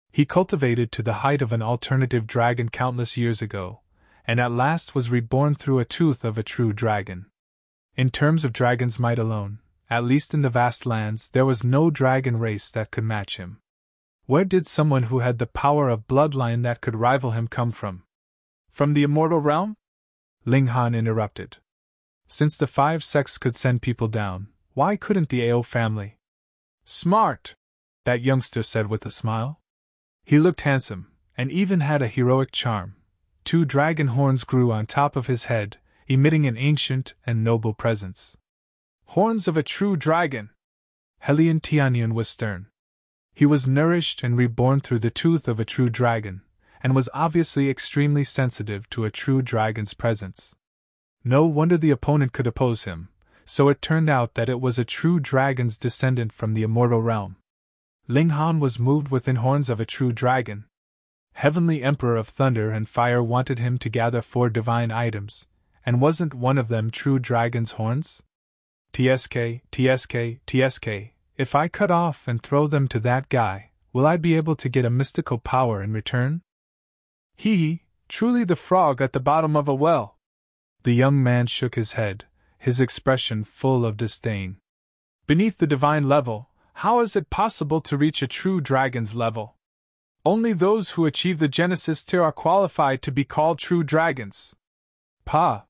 He cultivated to the height of an alternative dragon countless years ago, and at last was reborn through a tooth of a true dragon. In terms of dragon's might alone, at least in the vast lands, there was no dragon race that could match him. Where did someone who had the power of bloodline that could rival him come from? From the immortal realm? Ling Han interrupted. Since the five sects could send people down, why couldn't the Ao family? Smart, that youngster said with a smile. He looked handsome, and even had a heroic charm. 2 dragon horns grew on top of his head, emitting an ancient and noble presence. Horns of a true dragon! Helian Tianyun was stern. He was nourished and reborn through the tooth of a true dragon, and was obviously extremely sensitive to a true dragon's presence. No wonder the opponent could oppose him, so it turned out that it was a true dragon's descendant from the immortal realm. Ling Han was moved within horns of a true dragon. Heavenly Emperor of Thunder and Fire wanted him to gather 4 divine items, and wasn't one of them true dragon's horns? TSK, if I cut off and throw them to that guy, will I be able to get a mystical power in return? Truly the frog at the bottom of a well. The young man shook his head, his expression full of disdain. Beneath the divine level, how is it possible to reach a true dragon's level? Only those who achieve the Genesis tier are qualified to be called true dragons. Pa!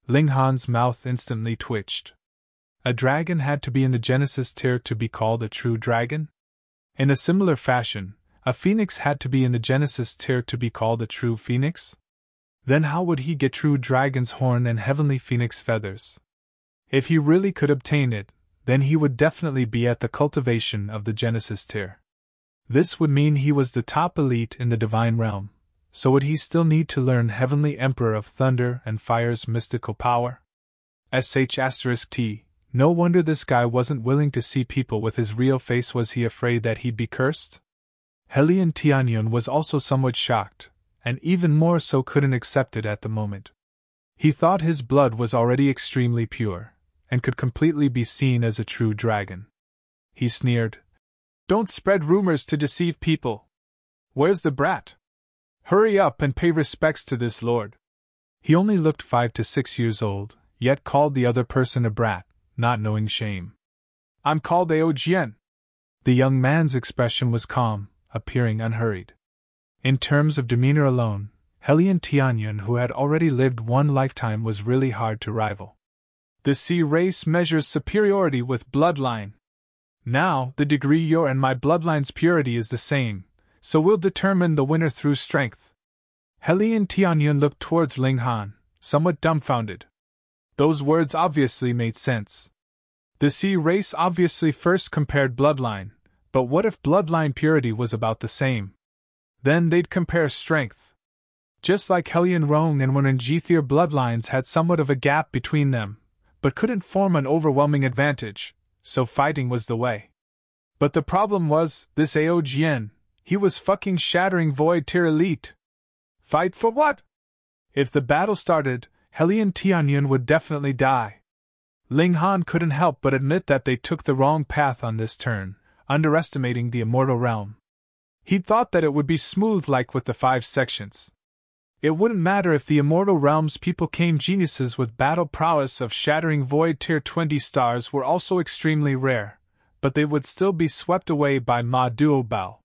Ling Han's mouth instantly twitched. A dragon had to be in the Genesis tier to be called a true dragon? In a similar fashion, a phoenix had to be in the Genesis tier to be called a true phoenix? Then how would he get true dragon's horn and heavenly phoenix feathers? If he really could obtain it, then he would definitely be at the cultivation of the Genesis tier. This would mean he was the top elite in the divine realm, so would he still need to learn Heavenly Emperor of Thunder and Fire's mystical power? *T. No wonder this guy wasn't willing to see people with his real face. Was he afraid that he'd be cursed? Helian Tianyun was also somewhat shocked, and even more so couldn't accept it at the moment. He thought his blood was already extremely pure, and could completely be seen as a true dragon. He sneered, Don't spread rumors to deceive people. Where's the brat? Hurry up and pay respects to this lord. He only looked 5 to 6 years old, yet called the other person a brat, not knowing shame. I'm called Ao Jian. The young man's expression was calm, appearing unhurried. In terms of demeanor alone, Helian Tianyun, who had already lived one lifetime, was really hard to rival. The C race measures superiority with bloodline. Now, the degree your and my bloodline's purity is the same, so we'll determine the winner through strength. Hellion Tianyun looked towards Ling Han, somewhat dumbfounded. Those words obviously made sense. The C race obviously first compared bloodline, but what if bloodline purity was about the same? Then they'd compare strength. Just like Hellion Rong and Wenjithir bloodlines had somewhat of a gap between them, but couldn't form an overwhelming advantage, so fighting was the way. But the problem was, this Aogn, he was fucking Shattering Void Tier Elite. Fight for what? If the battle started, Hellion Tianyun would definitely die. Ling Han couldn't help but admit that they took the wrong path on this turn, underestimating the immortal realm. He'd thought that it would be smooth like with the 5 sections. It wouldn't matter if the immortal realm's people came geniuses with battle prowess of Shattering Void Tier 20 stars were also extremely rare, but they would still be swept away by Ma Duo Bao.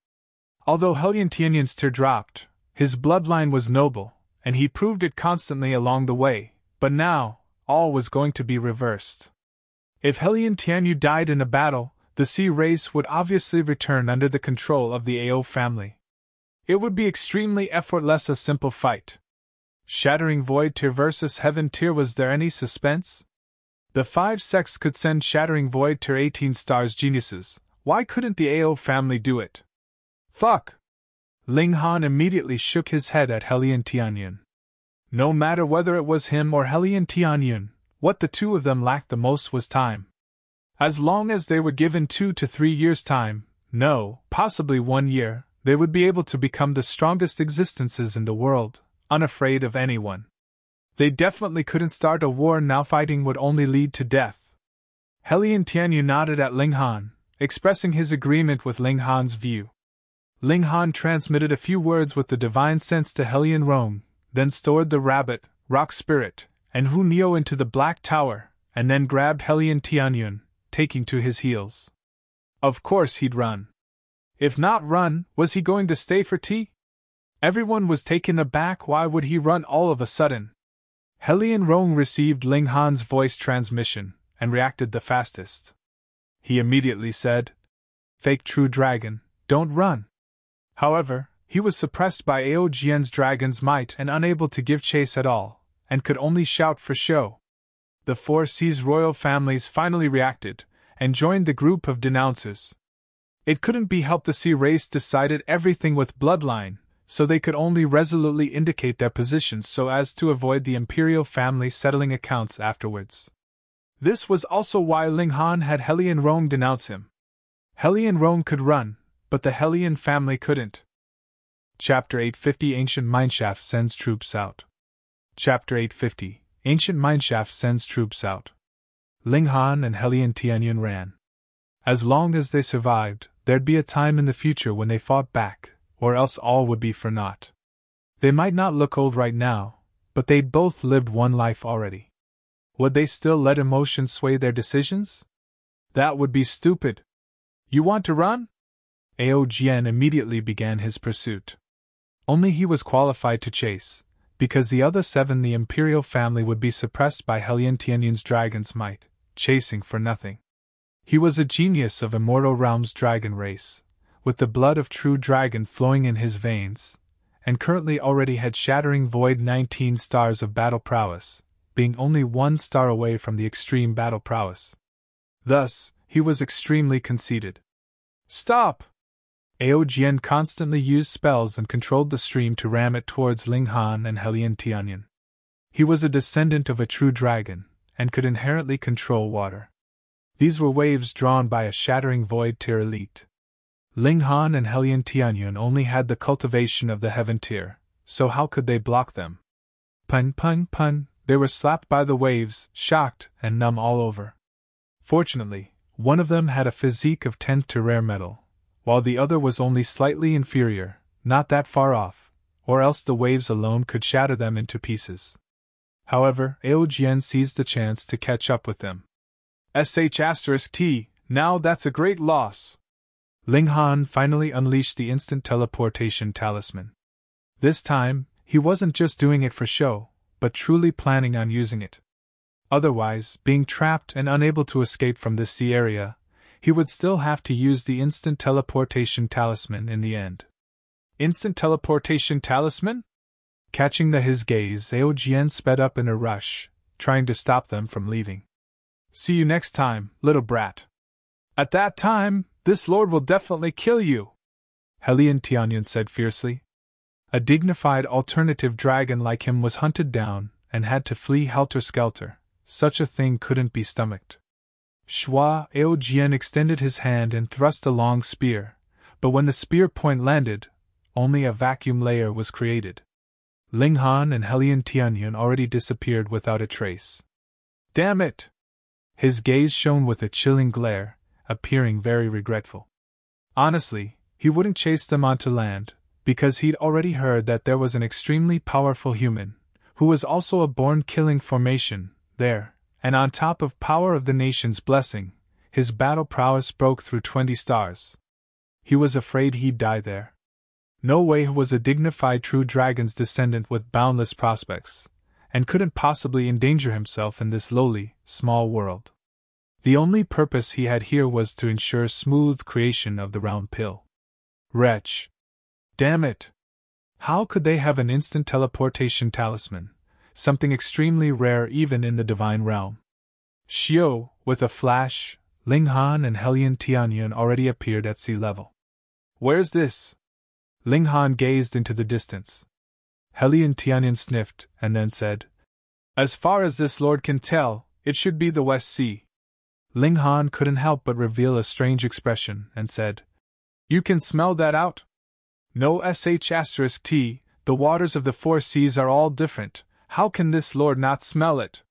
Although Hellion Tianyun's tier dropped, his bloodline was noble, and he proved it constantly along the way, but now, all was going to be reversed. If Hellion Tianyu died in a battle, the C race would obviously return under the control of the AO family. It would be extremely effortless, a simple fight. Shattering Void Tier versus Heaven Tier, was there any suspense? The 5 sects could send Shattering Void Tier 18 stars geniuses, why couldn't the AO family do it? Fuck! Ling Han immediately shook his head at Hellion Tianyun. No matter whether it was him or Hellion Tianyun, what the two of them lacked the most was time. As long as they were given 2 to 3 years' time, no, possibly 1 year, they would be able to become the strongest existences in the world, unafraid of anyone. They definitely couldn't start a war now. Fighting would only lead to death. Hellion Tianyu nodded at Ling Han, expressing his agreement with Ling Han's view. Ling Han transmitted a few words with the divine sense to Hellion Rong, then stored the rabbit, rock spirit, and Hu Neo into the Black Tower, and then grabbed Hellion Tianyun, taking to his heels. Of course he'd run. If not run, was he going to stay for tea? Everyone was taken aback. Why would he run all of a sudden? Hellion Rong received Ling Han's voice transmission, and reacted the fastest. He immediately said, "Fake true dragon, don't run." However, he was suppressed by Aogn's dragon's might and unable to give chase at all, and could only shout for show. The 4 C's royal families finally reacted, and joined the group of denouncers. It couldn't be helped, the C race decided everything with bloodline, so they could only resolutely indicate their positions so as to avoid the imperial family settling accounts afterwards. This was also why Ling Han had Hellion Rong denounce him. Hellion Rong could run, but the Hellion family couldn't. Chapter 850 Ancient Mineshaft sends troops out. Chapter 850 Ancient Mineshaft sends troops out. Ling Han and Hellion Tianyun ran. As long as they survived, there'd be a time in the future when they fought back, or else all would be for naught. They might not look old right now, but they'd both lived one life already. Would they still let emotions sway their decisions? That would be stupid. You want to run? Aogn immediately began his pursuit. Only he was qualified to chase, because the other 7, the imperial family, would be suppressed by Hellion Tianyun's dragon's might, chasing for nothing. He was a genius of Immortal Realm's dragon race, with the blood of true dragon flowing in his veins, and currently already had Shattering Void 19 stars of battle prowess, being only 1 star away from the extreme battle prowess. Thus, he was extremely conceited. Stop! Aogn constantly used spells and controlled the stream to ram it towards Ling Han and Hellion Tianyun. He was a descendant of a true dragon, and could inherently control water. These were waves drawn by a Shattering Void Tier elite. Ling Han and Hellion Tianyun only had the cultivation of the Heaven Tier, so how could they block them? Pun pun pun, they were slapped by the waves, shocked and numb all over. Fortunately, one of them had a physique of 10th to rare metal, while the other was only slightly inferior, not that far off, or else the waves alone could shatter them into pieces. However, Aogn seized the chance to catch up with them. *T, now that's a great loss. Ling Han finally unleashed the instant teleportation talisman. This time, he wasn't just doing it for show, but truly planning on using it. Otherwise, being trapped and unable to escape from this sea area, he would still have to use the instant teleportation talisman in the end. Instant teleportation talisman? Catching his gaze, Aojian sped up in a rush, trying to stop them from leaving. See you next time, little brat. At that time, this lord will definitely kill you, Helian Tianyan said fiercely. A dignified alternative dragon like him was hunted down and had to flee helter-skelter. Such a thing couldn't be stomached. Shua Aojian extended his hand and thrust a long spear, but when the spear point landed, only a vacuum layer was created. Ling Han and Helian Tianyan already disappeared without a trace. Damn it! His gaze shone with a chilling glare, appearing very regretful. Honestly, he wouldn't chase them onto land, because he'd already heard that there was an extremely powerful human, who was also a born-killing formation, there, and on top of power of the nation's blessing, his battle prowess broke through 20 stars. He was afraid he'd die there. No way he was a dignified true dragon's descendant with boundless prospects, and couldn't possibly endanger himself in this lowly, small world. The only purpose he had here was to ensure smooth creation of the round pill. Wretch! Damn it! How could they have an instant teleportation talisman, something extremely rare even in the divine realm? Xiao, with a flash, Ling Han and Helian Tianyan already appeared at sea level. Where's this? Ling Han gazed into the distance. Helian Tianyan sniffed and then said, As far as this lord can tell, it should be the West Sea. Ling Han couldn't help but reveal a strange expression and said, You can smell that out? No sh*t, the waters of the four seas are all different, how can this lord not smell it?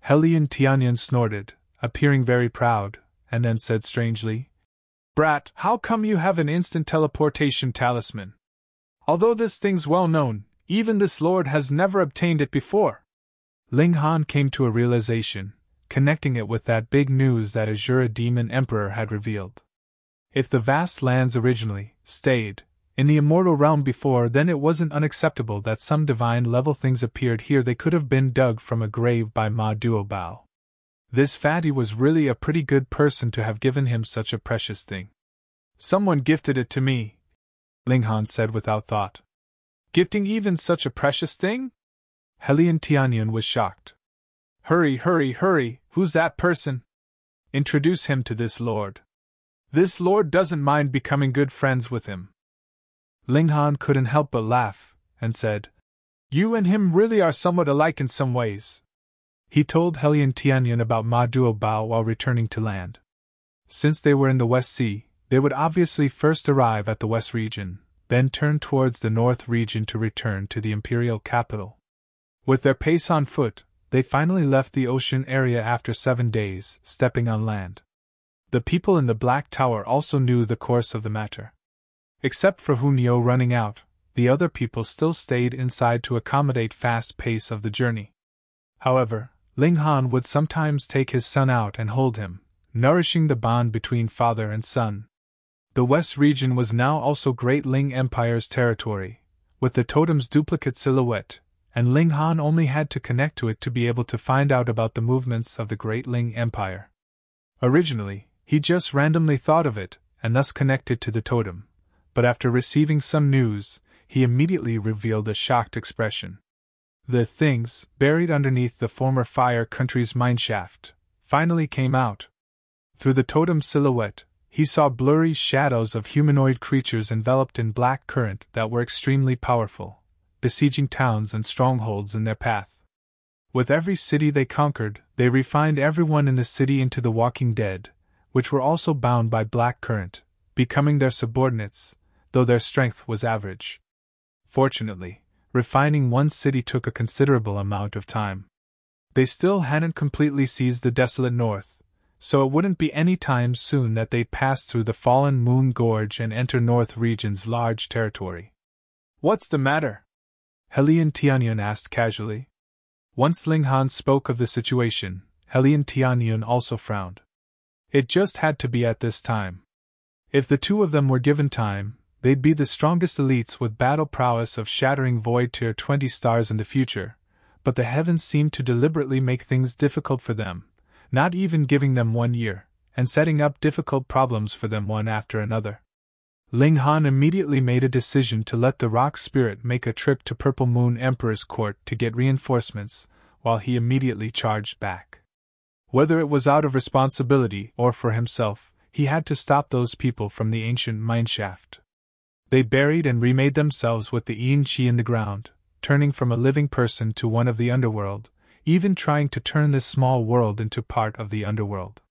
Helian Tianyan snorted, appearing very proud, and then said strangely, Brat, how come you have an instant teleportation talisman? Although this thing's well known, even this lord has never obtained it before. Ling Han came to a realization, connecting it with that big news that Azura Demon Emperor had revealed. If the vast lands originally stayed in the immortal realm before, then it wasn't unacceptable that some divine-level things appeared here. They could have been dug from a grave by Ma Duobao. This fatty was really a pretty good person to have given him such a precious thing. Someone gifted it to me, Ling Han said without thought. Gifting even such a precious thing? Helian Tianyan was shocked. Hurry, hurry, hurry, who's that person? Introduce him to this lord. This lord doesn't mind becoming good friends with him. Ling Han couldn't help but laugh, and said, You and him really are somewhat alike in some ways. He told Helian Tianyan about Ma Duobao while returning to land. Since they were in the West Sea, they would obviously first arrive at the West region, then turn towards the North region to return to the imperial capital. With their pace on foot, they finally left the ocean area after 7 days, stepping on land. The people in the Black Tower also knew the course of the matter. Except for Hunyo running out, the other people still stayed inside to accommodate fast pace of the journey. However, Ling Han would sometimes take his son out and hold him, nourishing the bond between father and son. The West region was now also Great Ling Empire's territory, with the totem's duplicate silhouette, and Ling Han only had to connect to it to be able to find out about the movements of the Great Ling Empire. Originally, he just randomly thought of it, and thus connected to the totem, but after receiving some news, he immediately revealed a shocked expression. The things, buried underneath the former Fire Country's Mineshaft, finally came out. Through the totem silhouette, he saw blurry shadows of humanoid creatures enveloped in black current that were extremely powerful, besieging towns and strongholds in their path. With every city they conquered, they refined everyone in the city into the walking dead, which were also bound by black current, becoming their subordinates, though their strength was average. Fortunately, refining one city took a considerable amount of time. They still hadn't completely seized the desolate north, so it wouldn't be any time soon that they'd pass through the fallen Moon Gorge and enter North Region's large territory. What's the matter? Helian Tianyan asked casually. Once Ling Han spoke of the situation, Helian Tianyan also frowned. It just had to be at this time. If the two of them were given time, they'd be the strongest elites with battle prowess of shattering void tier 20 stars in the future, but the heavens seemed to deliberately make things difficult for them, not even giving them 1 year, and setting up difficult problems for them one after another. Ling Han immediately made a decision to let the rock spirit make a trip to Purple Moon Emperor's court to get reinforcements, while he immediately charged back. Whether it was out of responsibility or for himself, he had to stop those people from the ancient Mineshaft. They buried and remade themselves with the Yin Qi in the ground, turning from a living person to one of the underworld, even trying to turn this small world into part of the underworld.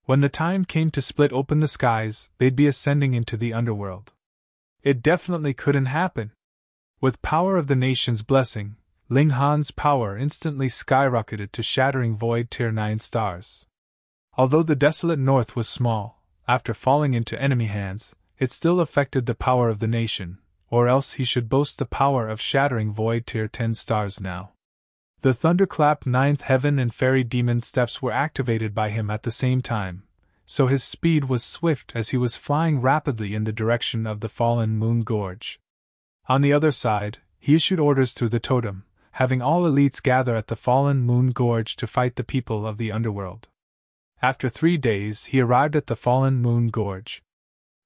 When the time came to split open the skies, they'd be ascending into the underworld. It definitely couldn't happen. With power of the nation's blessing, Ling Han's power instantly skyrocketed to shattering void tier 9 stars. Although the desolate north was small, after falling into enemy hands, it still affected the power of the nation, or else he should boast the power of shattering void tier 10 stars now. The thunderclap 9th heaven and fairy demon steps were activated by him at the same time, so his speed was swift as he was flying rapidly in the direction of the fallen moon gorge. On the other side, he issued orders through the totem, having all elites gather at the fallen moon gorge to fight the people of the underworld. After 3 days, he arrived at the fallen moon gorge.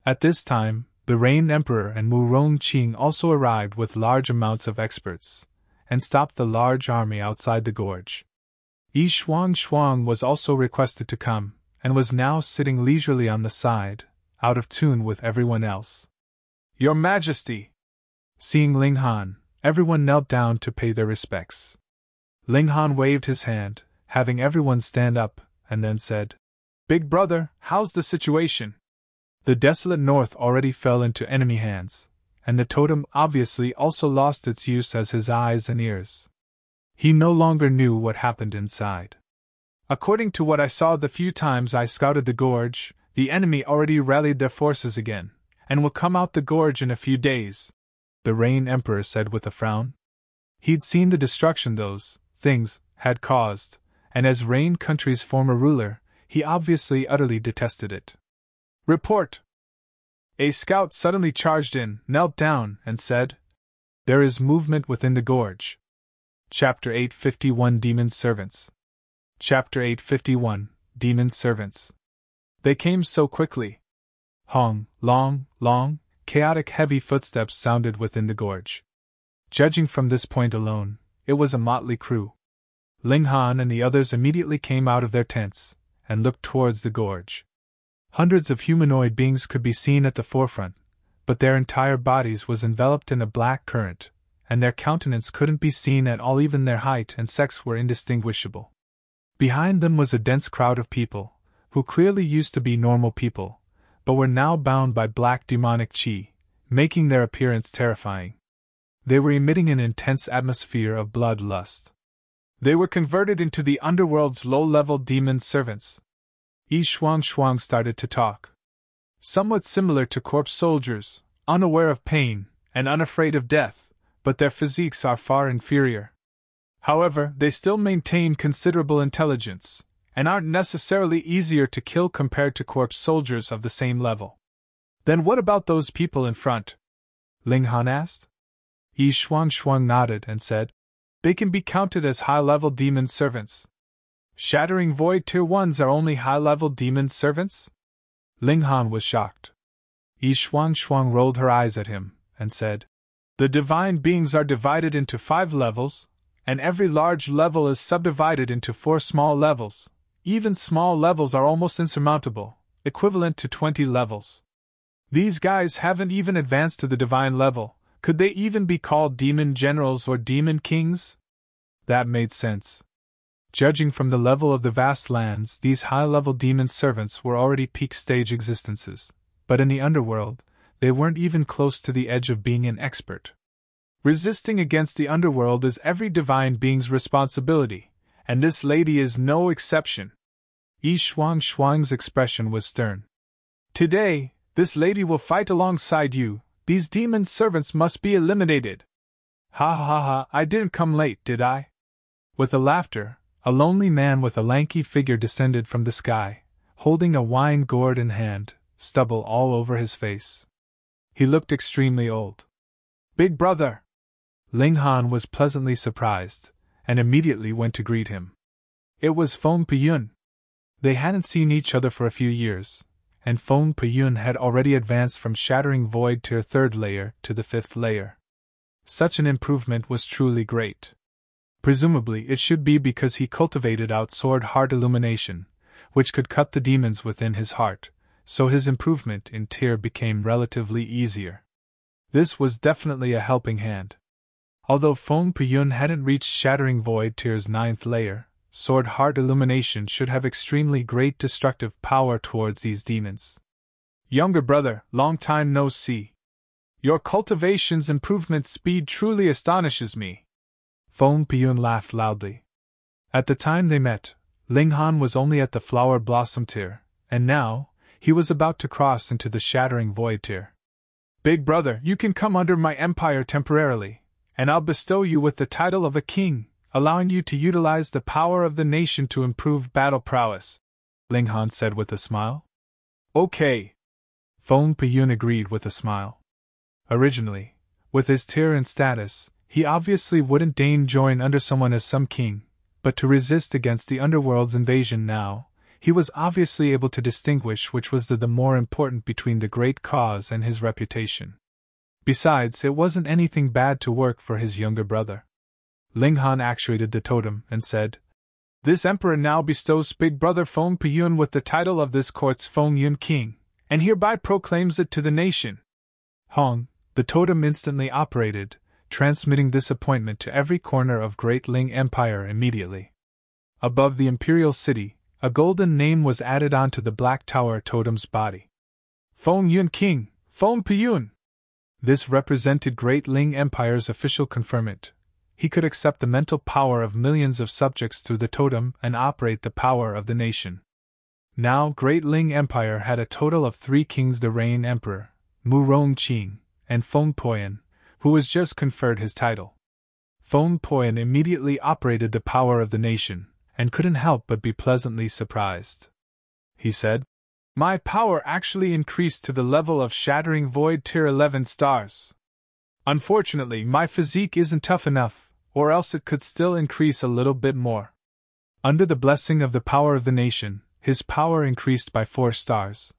At this time, the Rain Emperor and Mu Rongqing also arrived with large amounts of experts, and stopped the large army outside the gorge. Yi Shuang was also requested to come, and was now sitting leisurely on the side, out of tune with everyone else. "Your Majesty!" Seeing Ling Han, everyone knelt down to pay their respects. Ling Han waved his hand, having everyone stand up, and then said, "Big brother, how's the situation?" The desolate north already fell into enemy hands, and the totem obviously also lost its use as his eyes and ears. He no longer knew what happened inside. "According to what I saw the few times I scouted the gorge, the enemy already rallied their forces again, and will come out the gorge in a few days," the Rain Emperor said with a frown. He'd seen the destruction those things had caused, and as Rain Country's former ruler, he obviously utterly detested it. "Report!" A scout suddenly charged in, knelt down, and said, "There is movement within the gorge." Chapter 851 Demon's Servants. Chapter 851 Demon's Servants. They came so quickly. Long, chaotic heavy footsteps sounded within the gorge. Judging from this point alone, it was a motley crew. Ling Han and the others immediately came out of their tents, and looked towards the gorge. Hundreds of humanoid beings could be seen at the forefront, but their entire bodies was enveloped in a black current, and their countenance couldn't be seen at all. Even their height and sex were indistinguishable. Behind them was a dense crowd of people, who clearly used to be normal people, but were now bound by black demonic chi, making their appearance terrifying. They were emitting an intense atmosphere of bloodlust. They were converted into the underworld's low-level demon servants. Yi Shuang started to talk. Somewhat similar to corpse soldiers, unaware of pain, and unafraid of death, but their physiques are far inferior. However, they still maintain considerable intelligence, and aren't necessarily easier to kill compared to corpse soldiers of the same level. "Then what about those people in front?" Ling Han asked. Yi Shuang nodded and said, "They can be counted as high-level demon servants." "Shattering Void Tier 1s are only high-level demon servants?" Ling Han was shocked. Yi Shuang rolled her eyes at him, and said, "The divine beings are divided into 5 levels, and every large level is subdivided into 4 small levels. Even small levels are almost insurmountable, equivalent to 20 levels. These guys haven't even advanced to the divine level. Could they even be called demon generals or demon kings?" That made sense. Judging from the level of the vast lands, these high-level demon servants were already peak-stage existences, but in the underworld, they weren't even close to the edge of being an expert. Resisting against the underworld is every divine being's responsibility, and this lady is no exception. Yi Shuang's expression was stern. "Today, this lady will fight alongside you. These demon servants must be eliminated." Ha, I didn't come late, did I?" With a laughter, a lonely man with a lanky figure descended from the sky, holding a wine gourd in hand, stubble all over his face. He looked extremely old. "Big brother!" Ling Han was pleasantly surprised, and immediately went to greet him. It was Feng Piyun. They hadn't seen each other for a few years, and Feng Piyun had already advanced from Shattering Void Tier 3rd layer to the 5th layer. Such an improvement was truly great. Presumably it should be because he cultivated outsword heart illumination, which could cut the demons within his heart, so his improvement in tier became relatively easier. This was definitely a helping hand. Although Feng Piyun hadn't reached Shattering Void Tier's 9th layer, Sword Heart Illumination should have extremely great destructive power towards these demons. Younger brother, long time no see. Your cultivation's improvement speed truly astonishes me. Feng Piyun laughed loudly. At the time they met, Ling Han was only at the Flower Blossom tier, and now, he was about to cross into the Shattering Void tier. Big brother, you can come under my empire temporarily, and I'll bestow you with the title of a king, allowing you to utilize the power of the nation to improve battle prowess, Ling Han said with a smile. Okay. Feng Piyun agreed with a smile. Originally, with his tier and status, he obviously wouldn't deign join under someone as some king, but to resist against the underworld's invasion now, he was obviously able to distinguish which was the more important between the great cause and his reputation. Besides, it wasn't anything bad to work for his younger brother. Ling Han actuated the totem and said, This emperor now bestows big brother Feng Piyun with the title of this court's Feng Yun King, and hereby proclaims it to the nation. Hong, the totem instantly operated, transmitting this appointment to every corner of Great Ling Empire immediately. Above the imperial city, a golden name was added onto the Black Tower totem's body. Feng Yun King, Feng Piyun. This represented Great Ling Empire's official conferment. He could accept the mental power of millions of subjects through the totem and operate the power of the nation. Now Great Ling Empire had a total of 3 kings: the Reign Emperor, Mu Rongqing, and Feng Poyan, who was just conferred his title. Feng Poyan immediately operated the power of the nation, and couldn't help but be pleasantly surprised. He said, My power actually increased to the level of Shattering Void Tier 11 stars. Unfortunately, my physique isn't tough enough, or else it could still increase a little bit more. Under the blessing of the power of the nation, his power increased by 4 stars,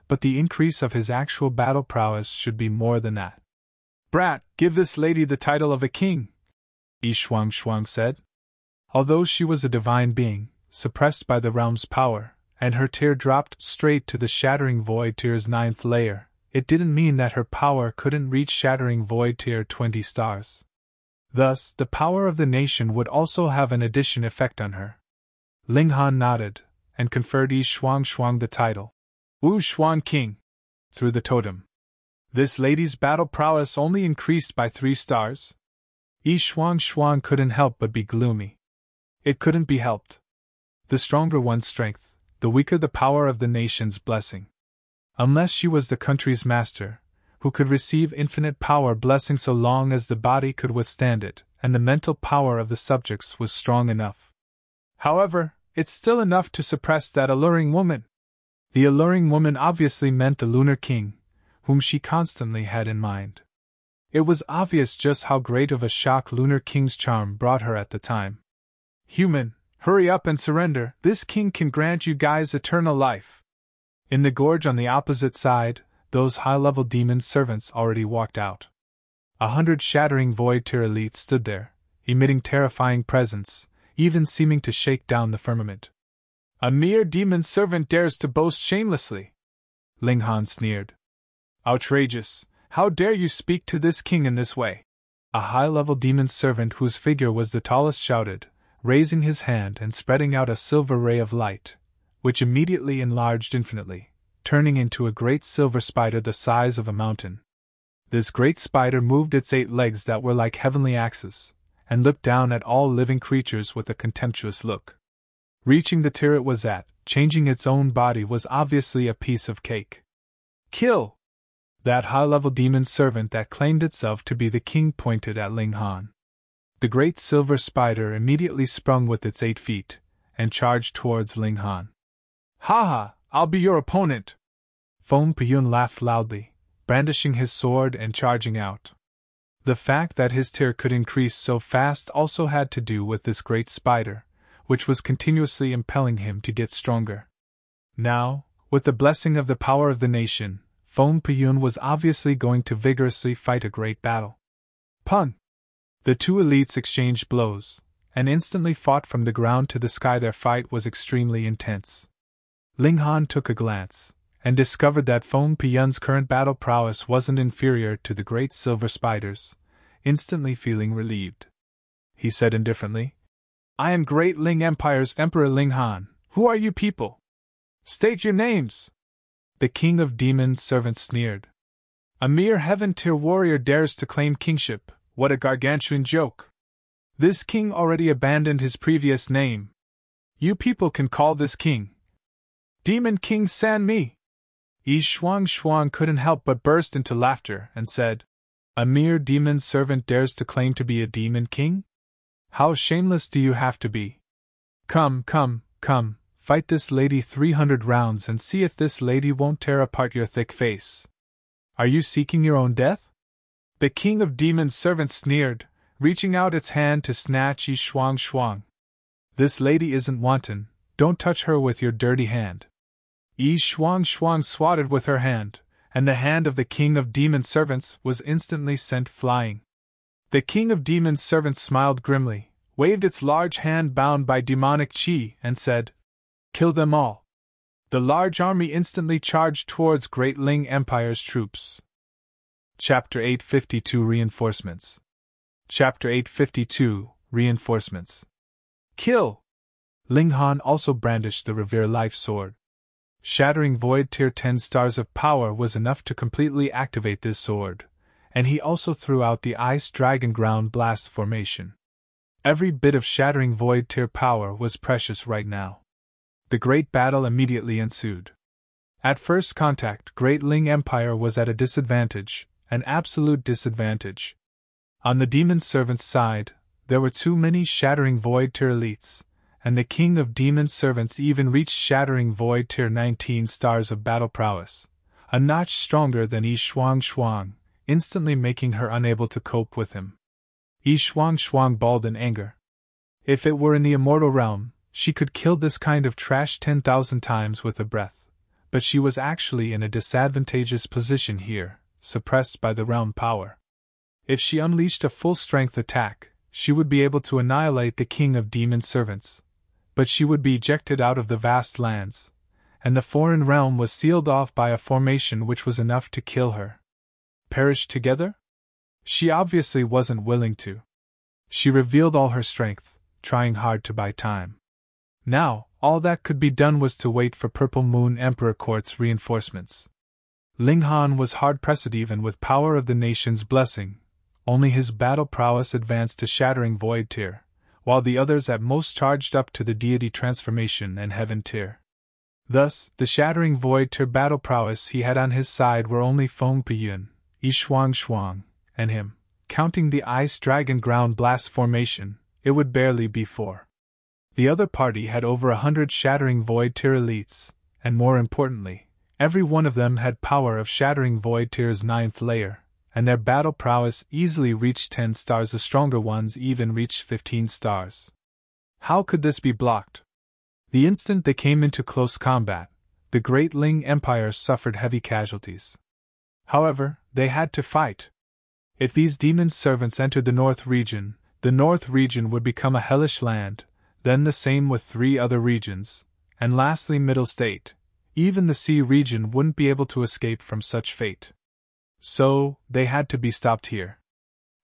but the increase of his actual battle prowess should be more than that. Brat, give this lady the title of a king, Yi Shuang said. Although she was a divine being, suppressed by the realm's power, and her tier dropped straight to the Shattering Void Tier's 9th layer, it didn't mean that her power couldn't reach Shattering Void Tier 20 stars. Thus, the power of the nation would also have an addition effect on her. Ling Han nodded, and conferred Yi Shuang the title, Wu Xuan King, through the totem. This lady's battle prowess only increased by 3 stars? Yi Shuang couldn't help but be gloomy. It couldn't be helped. The stronger one's strength, the weaker the power of the nation's blessing. Unless she was the country's master, who could receive infinite power blessing so long as the body could withstand it, and the mental power of the subjects was strong enough. However, it's still enough to suppress that alluring woman. The alluring woman obviously meant the Lunar King, whom she constantly had in mind. It was obvious just how great of a shock Lunar King's charm brought her at the time. Human, hurry up and surrender, this king can grant you guys eternal life. In the gorge on the opposite side, those high-level demon servants already walked out. 100 Shattering Void Tier elites stood there, emitting terrifying presence, even seeming to shake down the firmament. A mere demon servant dares to boast shamelessly, Ling Han sneered. Outrageous, how dare you speak to this king in this way? A high-level demon servant whose figure was the tallest shouted, raising his hand and spreading out a silver ray of light, which immediately enlarged infinitely, turning into a great silver spider the size of a mountain. This great spider moved its 8 legs that were like heavenly axes, and looked down at all living creatures with a contemptuous look. Reaching the tier it was at, changing its own body was obviously a piece of cake. Kill! That high-level demon servant that claimed itself to be the king pointed at Ling Han. The great silver spider immediately sprung with its 8 feet, and charged towards Ling Han. Ha! I'll be your opponent! Feng Piyun laughed loudly, brandishing his sword and charging out. The fact that his tier could increase so fast also had to do with this great spider, which was continuously impelling him to get stronger. Now, with the blessing of the power of the nation, Phong Piyun was obviously going to vigorously fight a great battle. Pun! The two elites exchanged blows, and instantly fought from the ground to the sky. Their fight was extremely intense. Ling Han took a glance, and discovered that Phong Piyun's current battle prowess wasn't inferior to the great silver spider's, instantly feeling relieved. He said indifferently, "I am Great Ling Empire's Emperor Ling Han. Who are you people? State your names!" The King of Demons' servant sneered. "A mere heaven-tier warrior dares to claim kingship. What a gargantuan joke! This king already abandoned his previous name. You people can call this king Demon King San Mi." Yi Shuang couldn't help but burst into laughter and said, "A mere demon servant dares to claim to be a demon king? How shameless do you have to be? Come, fight this lady 300 rounds and see if this lady won't tear apart your thick face. Are you seeking your own death?" The King of Demons' servant sneered, reaching out its hand to snatch Yi Shuang. "This lady isn't wanton, don't touch her with your dirty hand." Yi Shuang swatted with her hand, and the hand of the King of Demons' servants was instantly sent flying. The King of Demons' servants smiled grimly, waved its large hand bound by demonic chi, and said, "Kill them all." The large army instantly charged towards Great Ling Empire's troops. Chapter 852 Reinforcements. Chapter 852 Reinforcements. Kill! Ling Han also brandished the Revere Life Sword. Shattering Void Tier 10 stars of power was enough to completely activate this sword, and he also threw out the Ice Dragon Ground Blast formation. Every bit of Shattering Void Tier power was precious right now. The great battle immediately ensued. At first contact, Great Ling Empire was at a disadvantage, an absolute disadvantage. On the demon servant's side, there were too many Shattering Void Tier elites, and the King of Demon servants even reached Shattering Void Tier 19 stars of battle prowess, a notch stronger than Yi Shuang, instantly making her unable to cope with him. Yi Shuang bawled in anger. If it were in the immortal realm, she could kill this kind of trash 10,000 times with a breath, but she was actually in a disadvantageous position here, suppressed by the realm power. If she unleashed a full-strength attack, she would be able to annihilate the King of Demon servants, but she would be ejected out of the vast lands, and the foreign realm was sealed off by a formation which was enough to kill her. Perish together? She obviously wasn't willing to. She revealed all her strength, trying hard to buy time. Now, all that could be done was to wait for Purple Moon Emperor Court's reinforcements. Ling Han was hard-pressed even with power of the nation's blessing. Only his battle prowess advanced to Shattering Void Tier, while the others at most charged up to the Deity Transformation and Heaven Tier. Thus, the Shattering Void Tier battle prowess he had on his side were only Phong Piyun, Yi Shuang, and him. Counting the Ice Dragon Ground Blast formation, it would barely be 4. The other party had over 100 Shattering Void Tier elites, and more importantly, every one of them had power of Shattering Void Tier's 9th layer, and their battle prowess easily reached 10 stars. The stronger ones even reached 15 stars. How could this be blocked? The instant they came into close combat, the Great Ling Empire suffered heavy casualties. However, they had to fight. If these demon servants entered the North region would become a hellish land, then the same with 3 other regions, and lastly Middle State. Even the Sea region wouldn't be able to escape from such fate. So, they had to be stopped here.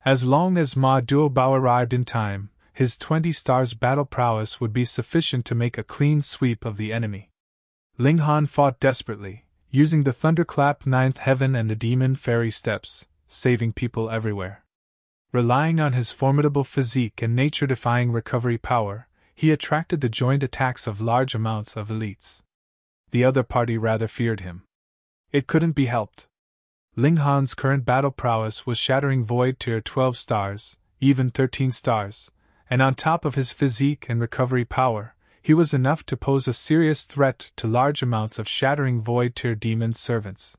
As long as Ma Duobao arrived in time, his 20 stars battle prowess would be sufficient to make a clean sweep of the enemy. Ling Han fought desperately, using the Thunderclap 9th Heaven and the Demon Fairy Steps, saving people everywhere. Relying on his formidable physique and nature-defying recovery power, he attracted the joint attacks of large amounts of elites. The other party rather feared him. It couldn't be helped. Ling Han's current battle prowess was Shattering Void Tier 12 stars, even 13 stars, and on top of his physique and recovery power, he was enough to pose a serious threat to large amounts of Shattering Void Tier demon servants.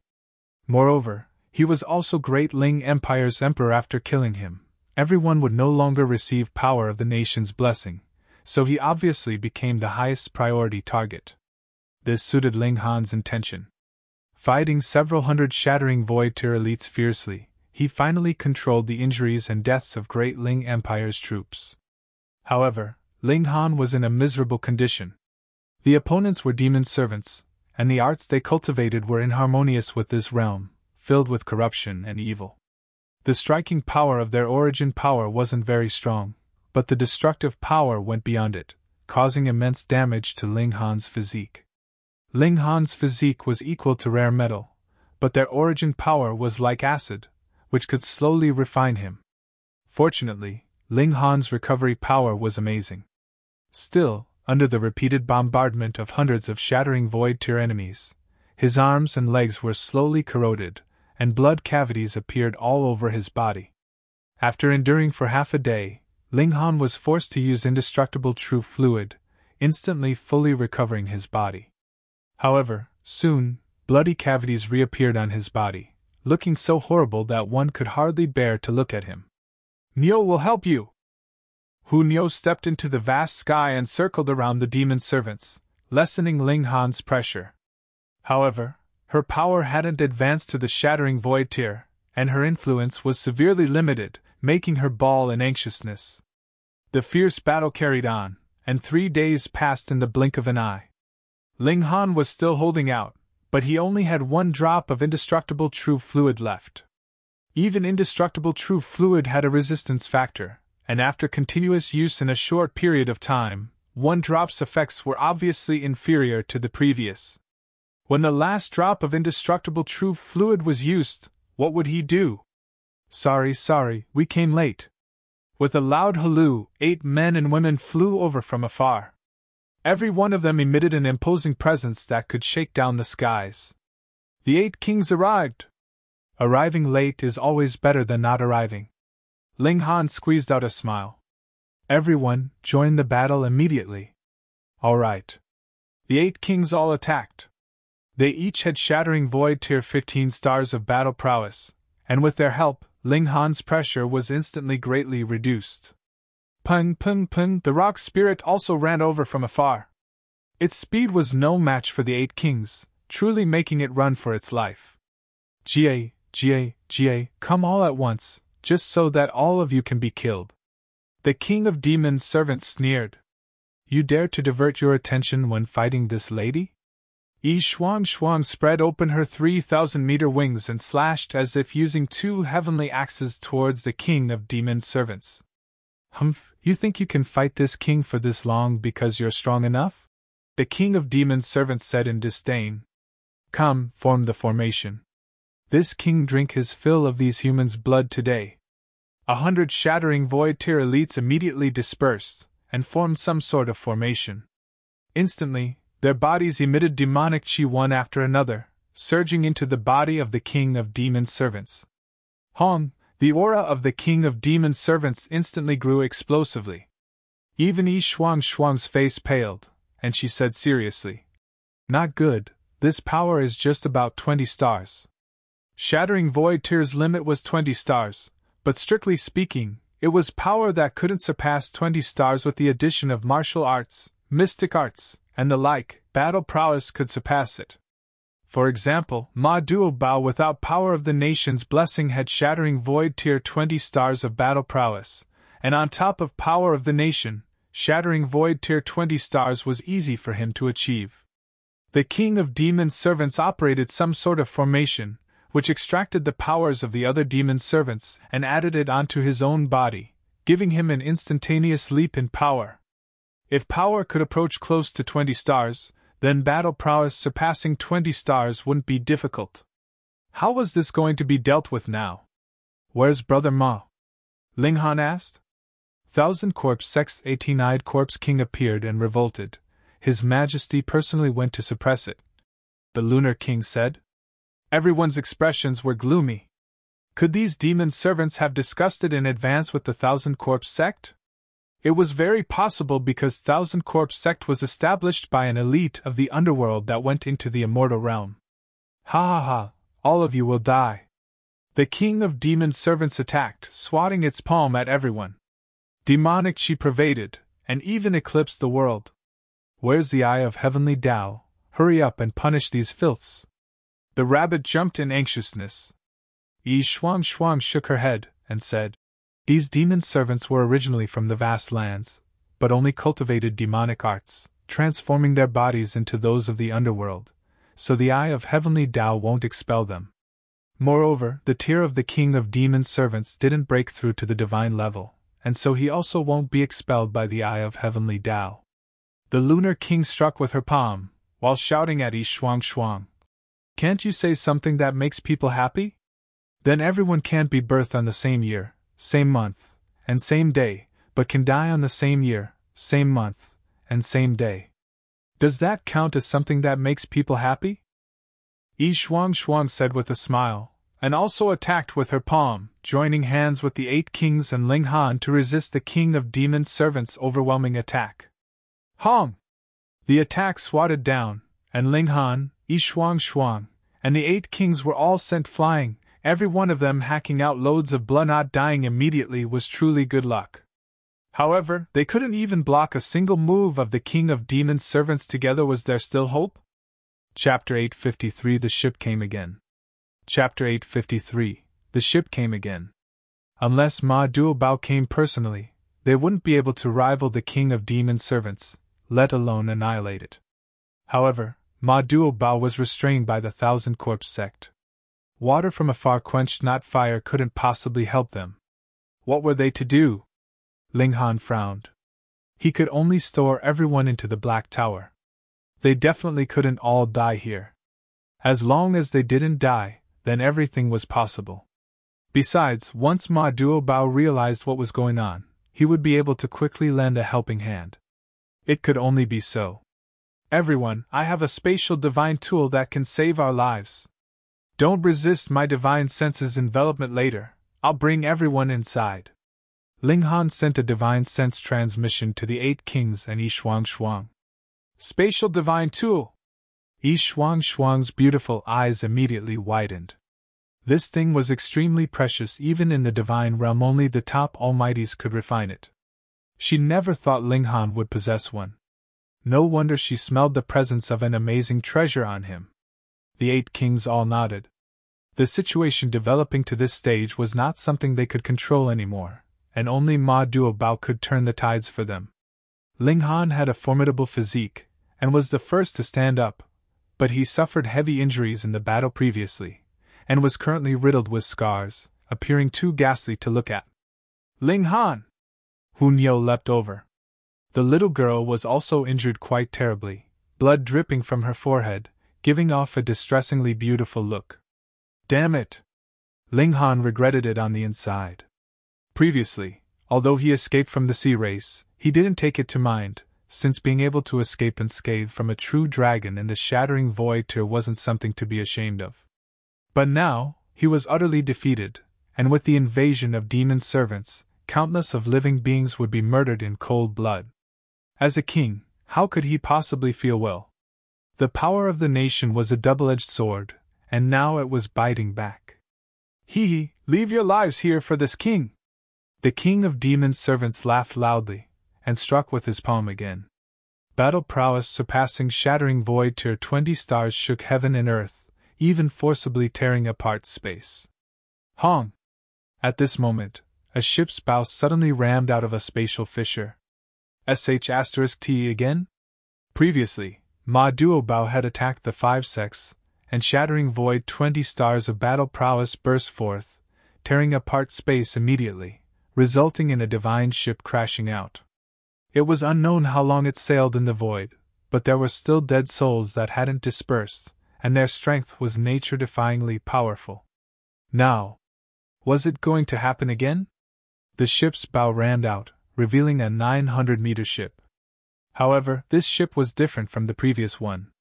Moreover, He was also Great Ling Empire's emperor. After killing him, everyone would no longer receive power of the nation's blessing, so he obviously became the highest priority target. This suited Ling Han's intention. Fighting several hundred Shattering Void Tier elites fiercely, he finally controlled the injuries and deaths of Great Ling Empire's troops. However, Ling Han was in a miserable condition. The opponents were demon servants, and the arts they cultivated were inharmonious with this realm, filled with corruption and evil. The striking power of their origin power wasn't very strong, but the destructive power went beyond it, causing immense damage to Ling Han's physique. Ling Han's physique was equal to rare metal, but their origin power was like acid, which could slowly refine him. Fortunately, Ling Han's recovery power was amazing. Still, under the repeated bombardment of hundreds of Shattering Void Tier enemies, his arms and legs were slowly corroded, and blood cavities appeared all over his body. After enduring for half a day, Ling Han was forced to use indestructible true fluid, instantly fully recovering his body. However, soon, bloody cavities reappeared on his body, looking so horrible that one could hardly bear to look at him. "Nio will help you!" Hu Nio stepped into the vast sky and circled around the demon servants, lessening Ling Han's pressure. However, her power hadn't advanced to the Shattering Void Tier, and her influence was severely limited, making her bawl in anxiousness. The fierce battle carried on, and 3 days passed in the blink of an eye. Ling Han was still holding out, but he only had 1 drop of indestructible true fluid left. Even indestructible true fluid had a resistance factor, and after continuous use in a short period of time, 1 drop's effects were obviously inferior to the previous. When the last drop of indestructible true fluid was used, what would he do? Sorry, we came late." With a loud halloo, 8 men and women flew over from afar. Every one of them emitted an imposing presence that could shake down the skies. The 8 kings arrived! Arriving late is always better than not arriving. Ling Han squeezed out a smile. Everyone, join the battle immediately. All right. The 8 kings all attacked. They each had Shattering Void Tier 15 stars of battle prowess, and with their help, Ling Han's pressure was instantly greatly reduced. Pun, the rock spirit also ran over from afar. Its speed was no match for the 8 kings, truly making it run for its life. Ga, come all at once, just so that all of you can be killed. The king of demons' servants sneered. You dare to divert your attention when fighting this lady? Yi Shuang spread open her 3,000-meter wings and slashed as if using 2 heavenly axes towards the king of demons' servants. Humph, you think you can fight this king for this long because you're strong enough? The king of demons' servants said in disdain. Come, form the formation. This king drink his fill of these humans' blood today. 100 Shattering Void Tier elites immediately dispersed, and formed some sort of formation. Instantly, their bodies emitted demonic chi one after another, surging into the body of the king of demons' servants. Hong! The aura of the king of demons' servants instantly grew explosively. Even Yi Shuang's face paled, and she said seriously, Not good, this power is just about 20 stars. Shattering Void Tier's limit was 20 stars, but strictly speaking, it was power that couldn't surpass 20 stars with the addition of martial arts, mystic arts, and the like. Battle prowess could surpass it. For example, Ma Duo Bao without power of the nation's blessing had Shattering Void Tier 20 stars of battle prowess, and on top of power of the nation, Shattering Void Tier 20 stars was easy for him to achieve. The king of demons' servants operated some sort of formation, which extracted the powers of the other demon servants and added it onto his own body, giving him an instantaneous leap in power. If power could approach close to 20 stars, then battle prowess surpassing 20 stars wouldn't be difficult. How was this going to be dealt with now? Where's Brother Ma? Ling Han asked. Thousand Corpse Sect's 18-eyed Corpse King appeared and revolted. His Majesty personally went to suppress it. The Lunar King said. Everyone's expressions were gloomy. Could these demon servants have discussed it in advance with the Thousand Corpse Sect? It was very possible because Thousand Corpse Sect was established by an elite of the underworld that went into the immortal realm. Ha, all of you will die. The king of demon servants attacked, swatting its palm at everyone. Demonic she pervaded, and even eclipsed the world. Where's the eye of heavenly Tao? Hurry up and punish these filths. The rabbit jumped in anxiousness. Yi Shuang shook her head, and said, These demon servants were originally from the vast lands, but only cultivated demonic arts, transforming their bodies into those of the underworld, so the eye of heavenly Tao won't expel them. Moreover, the tear of the king of demon servants didn't break through to the divine level, and so he also won't be expelled by the eye of heavenly Tao. The lunar king struck with her palm, while shouting at Yi Shuang. Can't you say something that makes people happy? Then everyone can't be birthed on the same year, same month, and same day, but can die on the same year, same month, and same day. Does that count as something that makes people happy? Yi Shuang said with a smile, and also attacked with her palm, joining hands with the 8 kings and Ling Han to resist the king of demon servants' overwhelming attack. Hong! The attack swatted down, and Ling Han, Yi Shuang, and the 8 kings were all sent flying, every one of them hacking out loads of blood. Not dying immediately was truly good luck. However, they couldn't even block a single move of the king of demon servants. Together was there still hope? Chapter 853 The ship came again. Chapter 853 The ship came again. Unless Ma Duobao came personally, they wouldn't be able to rival the king of demon servants, let alone annihilate it. However, Ma Duobao was restrained by the Thousand Corpse sect. Water from afar quenched not fire couldn't possibly help them. What were they to do? Ling Han frowned. He could only store everyone into the Black Tower. They definitely couldn't all die here. As long as they didn't die, then everything was possible. Besides, once Ma Duobao realized what was going on, he would be able to quickly lend a helping hand. It could only be so. Everyone, I have a spatial divine tool that can save our lives. Don't resist my divine senses envelopment later, I'll bring everyone inside. Ling Han sent a divine sense transmission to the 8 kings and Yi Shuang. Spatial divine tool! Yi Shuang's beautiful eyes immediately widened. This thing was extremely precious. Even in the divine realm only the top almighties could refine it. She never thought Ling Han would possess one. No wonder she smelled the presence of an amazing treasure on him. The 8 kings all nodded. The situation developing to this stage was not something they could control anymore, and only Ma Duobao could turn the tides for them. Ling Han had a formidable physique, and was the first to stand up, but he suffered heavy injuries in the battle previously, and was currently riddled with scars, appearing too ghastly to look at. Ling Han! Hunyo leapt over. The little girl was also injured quite terribly, blood dripping from her forehead, giving off a distressingly beautiful look. Damn it! Ling Han regretted it on the inside. Previously, although he escaped from the sea race, he didn't take it to mind, since being able to escape unscathed from a true dragon in the shattering void tier wasn't something to be ashamed of. But now, he was utterly defeated, and with the invasion of demon servants, countless of living beings would be murdered in cold blood. As a king, how could he possibly feel well? The power of the nation was a double-edged sword, and now it was biting back. Hee, leave your lives here for this king! The king of demon servants laughed loudly, and struck with his palm again. Battle prowess surpassing shattering void tier 20 stars shook heaven and earth, even forcibly tearing apart space. Hong! At this moment, a ship's bow suddenly rammed out of a spatial fissure. *T again? Previously, Ma Duobao had attacked the 5 sects, and shattering void 20 stars of battle prowess burst forth, tearing apart space immediately, resulting in a divine ship crashing out. It was unknown how long it sailed in the void, but there were still dead souls that hadn't dispersed, and their strength was nature-defyingly powerful. Now, was it going to happen again? The ship's bow rammed out, revealing a 900-meter ship. However, this ship was different from the previous one.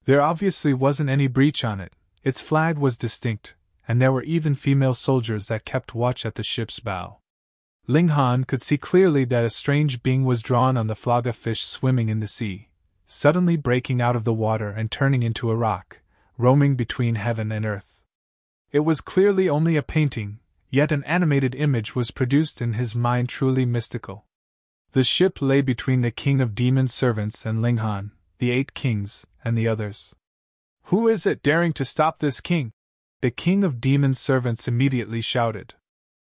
There obviously wasn't any breach on it, its flag was distinct, and there were even female soldiers that kept watch at the ship's bow. Ling Han could see clearly that a strange being was drawn on the flaga fish swimming in the sea, suddenly breaking out of the water and turning into a rock, roaming between heaven and earth. It was clearly only a painting, yet an animated image was produced in his mind, truly mystical. The ship lay between the king of demons' servants and Ling Han, the 8 kings, and the others. "Who is it daring to stop this king?" the king of demons' servants immediately shouted.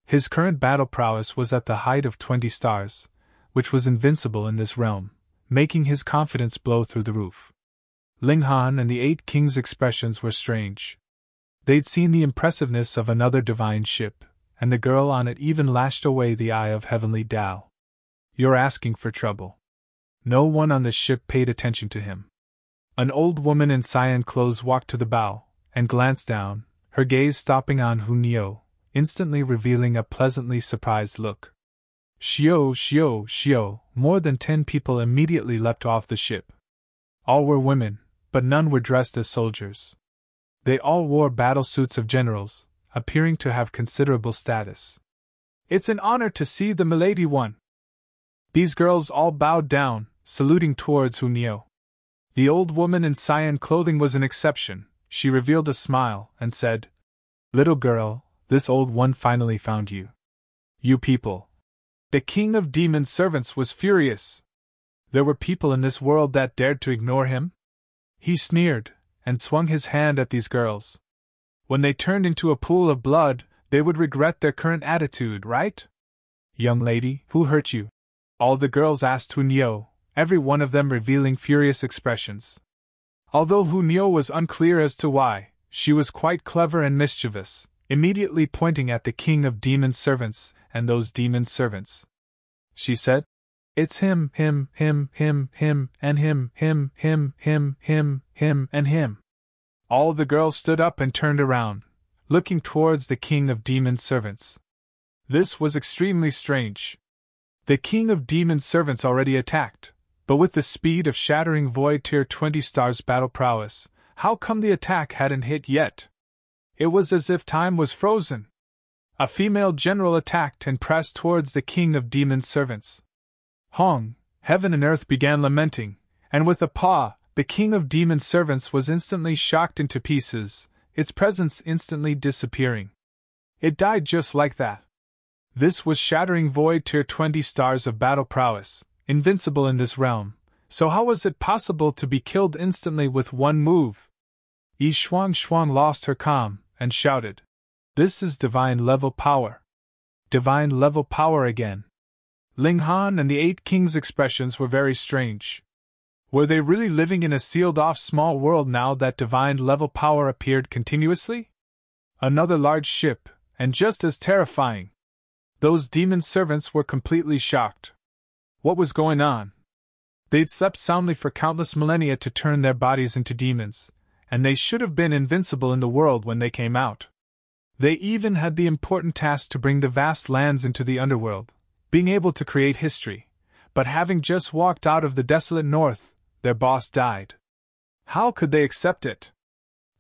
His current battle prowess was at the height of 20 stars, which was invincible in this realm, making his confidence blow through the roof. Ling Han and the 8 kings' expressions were strange. They'd seen the impressiveness of another divine ship, and the girl on it even lashed away the eye of heavenly Tao. "You're asking for trouble." No one on the ship paid attention to him. An old woman in cyan clothes walked to the bow, and glanced down, her gaze stopping on Hu Nio, instantly revealing a pleasantly surprised look. "Shio, shio, shio!" More than 10 people immediately leapt off the ship. All were women, but none were dressed as soldiers. They all wore battle suits of generals, appearing to have considerable status. "It's an honor to see the milady one." These girls all bowed down, saluting towards Hu Nio. The old woman in cyan clothing was an exception. She revealed a smile, and said, "Little girl, this old one finally found you. You people." The king of demons' servants was furious. There were people in this world that dared to ignore him? He sneered, and swung his hand at these girls. When they turned into a pool of blood, they would regret their current attitude, right? "Young lady, who hurt you?" all the girls asked Hu Nio, every one of them revealing furious expressions. Although Hu Nio was unclear as to why, she was quite clever and mischievous, immediately pointing at the king of demons' servants and those demons' servants. She said, "It's him, and him, and him." All the girls stood up and turned around, looking towards the king of demons' servants. This was extremely strange. The king of demons' servants already attacked, but with the speed of shattering void tier 20 stars battle prowess, how come the attack hadn't hit yet? It was as if time was frozen. A female general attacked and pressed towards the king of demons' servants. Hong, heaven and earth began lamenting, and with a paw, the king of demons' servants was instantly shocked into pieces, its presence instantly disappearing. It died just like that. This was shattering void tier 20 stars of battle prowess, invincible in this realm, so how was it possible to be killed instantly with one move? Yi Shuang lost her calm, and shouted, "This is divine level power. Divine level power again." Ling Han and the 8 kings' expressions were very strange. Were they really living in a sealed-off small world now that divine level power appeared continuously? Another large ship, and just as terrifying. Those demon servants were completely shocked. What was going on? They'd slept soundly for countless millennia to turn their bodies into demons, and they should have been invincible in the world when they came out. They even had the important task to bring the vast lands into the underworld, being able to create history, but having just walked out of the desolate north, their boss died. How could they accept it?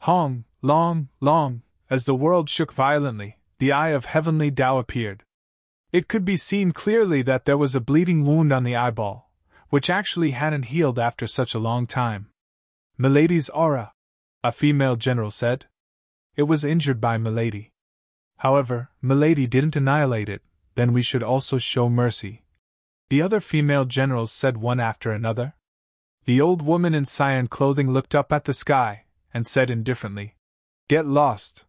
Hong, long, as the world shook violently, the eye of heavenly Tao appeared. It could be seen clearly that there was a bleeding wound on the eyeball, which actually hadn't healed after such a long time. "Milady's aura," a female general said. "It was injured by Milady. However, Milady didn't annihilate it, then we should also show mercy," the other female generals said one after another. The old woman in cyan clothing looked up at the sky, and said indifferently, "Get lost."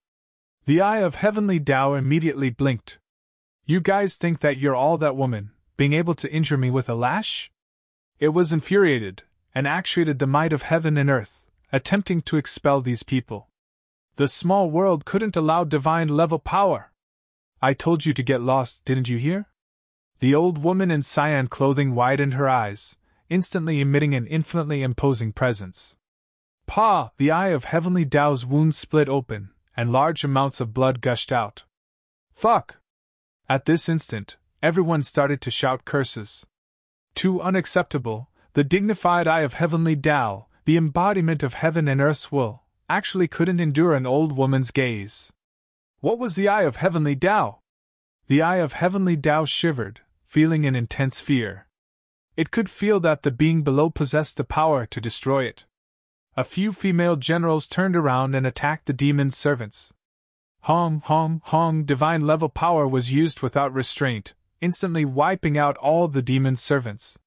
The eye of heavenly Tao immediately blinked. "You guys think that you're all that woman, being able to injure me with a lash?" It was infuriated, and actuated the might of heaven and earth, attempting to expel these people. The small world couldn't allow divine level power. "I told you to get lost, didn't you hear?" The old woman in cyan clothing widened her eyes, instantly emitting an infinitely imposing presence. "Pa!" The eye of heavenly Tao's wound split open, and large amounts of blood gushed out. "Fuck!" At this instant, everyone started to shout curses. Too unacceptable, the dignified eye of heavenly Tao, the embodiment of heaven and earth's will, actually couldn't endure an old woman's gaze. What was the eye of heavenly Tao? The eye of heavenly Tao shivered, feeling an intense fear. It could feel that the being below possessed the power to destroy it. A few female generals turned around and attacked the demon's servants. Hong, hong, hong, divine level power was used without restraint, instantly wiping out all the demon's servants.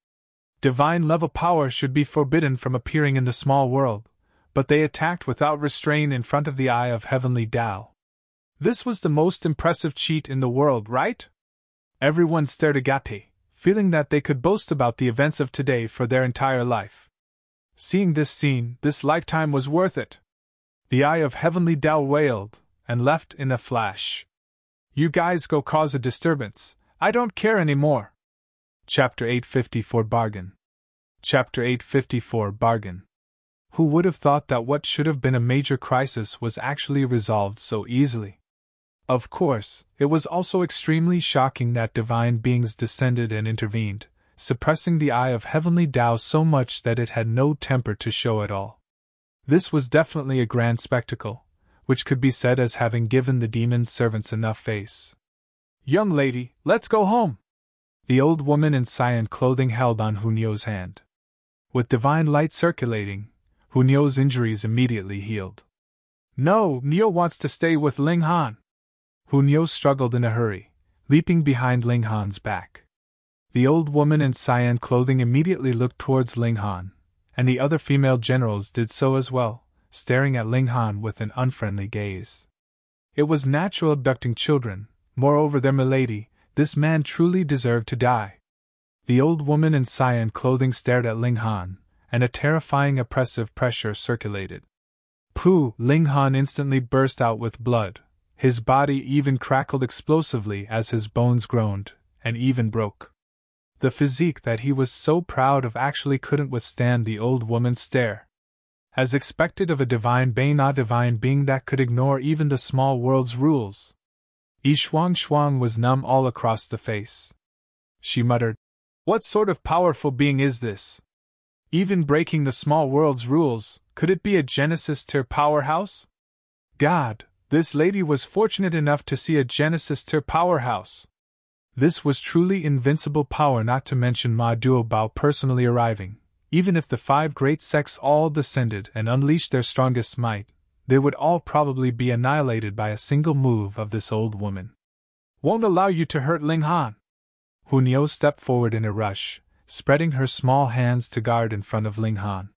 Divine level power should be forbidden from appearing in the small world, but they attacked without restraint in front of the eye of heavenly Tao. This was the most impressive cheat in the world, right? Everyone stared agape, feeling that they could boast about the events of today for their entire life. Seeing this scene, this lifetime was worth it. The eye of heavenly Tao wailed, and left in a flash. You guys go cause a disturbance, I don't care anymore. Chapter 854 Bargain. Chapter 854 Bargain. Who would have thought that what should have been a major crisis was actually resolved so easily? Of course, it was also extremely shocking that divine beings descended and intervened, suppressing the eye of heavenly Tao so much that it had no temper to show at all. This was definitely a grand spectacle, which could be said as having given the demon's servants enough face. Young lady, let's go home! The old woman in cyan clothing held on Hunyo's hand. With divine light circulating, Hunyo's injuries immediately healed. No, Neo wants to stay with Ling Han. Hunyo struggled in a hurry, leaping behind Ling Han's back. The old woman in cyan clothing immediately looked towards Ling Han, and the other female generals did so as well, staring at Ling Han with an unfriendly gaze. It was natural abducting children, moreover their milady, this man truly deserved to die. The old woman in cyan clothing stared at Ling Han, and a terrifying oppressive pressure circulated. Pooh! Ling Han instantly burst out with blood. His body even crackled explosively as his bones groaned, and even broke. The physique that he was so proud of actually couldn't withstand the old woman's stare. As expected of a divine being, a divine being that could ignore even the small world's rules. Yi Shuang was numb all across the face. She muttered, "What sort of powerful being is this? Even breaking the small world's rules, could it be a Genesis tier powerhouse? God! This lady was fortunate enough to see a Genesis tier powerhouse. This was truly invincible power, not to mention Ma Duobao personally arriving. Even if the 5 great sects all descended and unleashed their strongest might, they would all probably be annihilated by a single move of this old woman. Won't allow you to hurt Ling Han." Hunyo stepped forward in a rush, spreading her small hands to guard in front of Ling Han.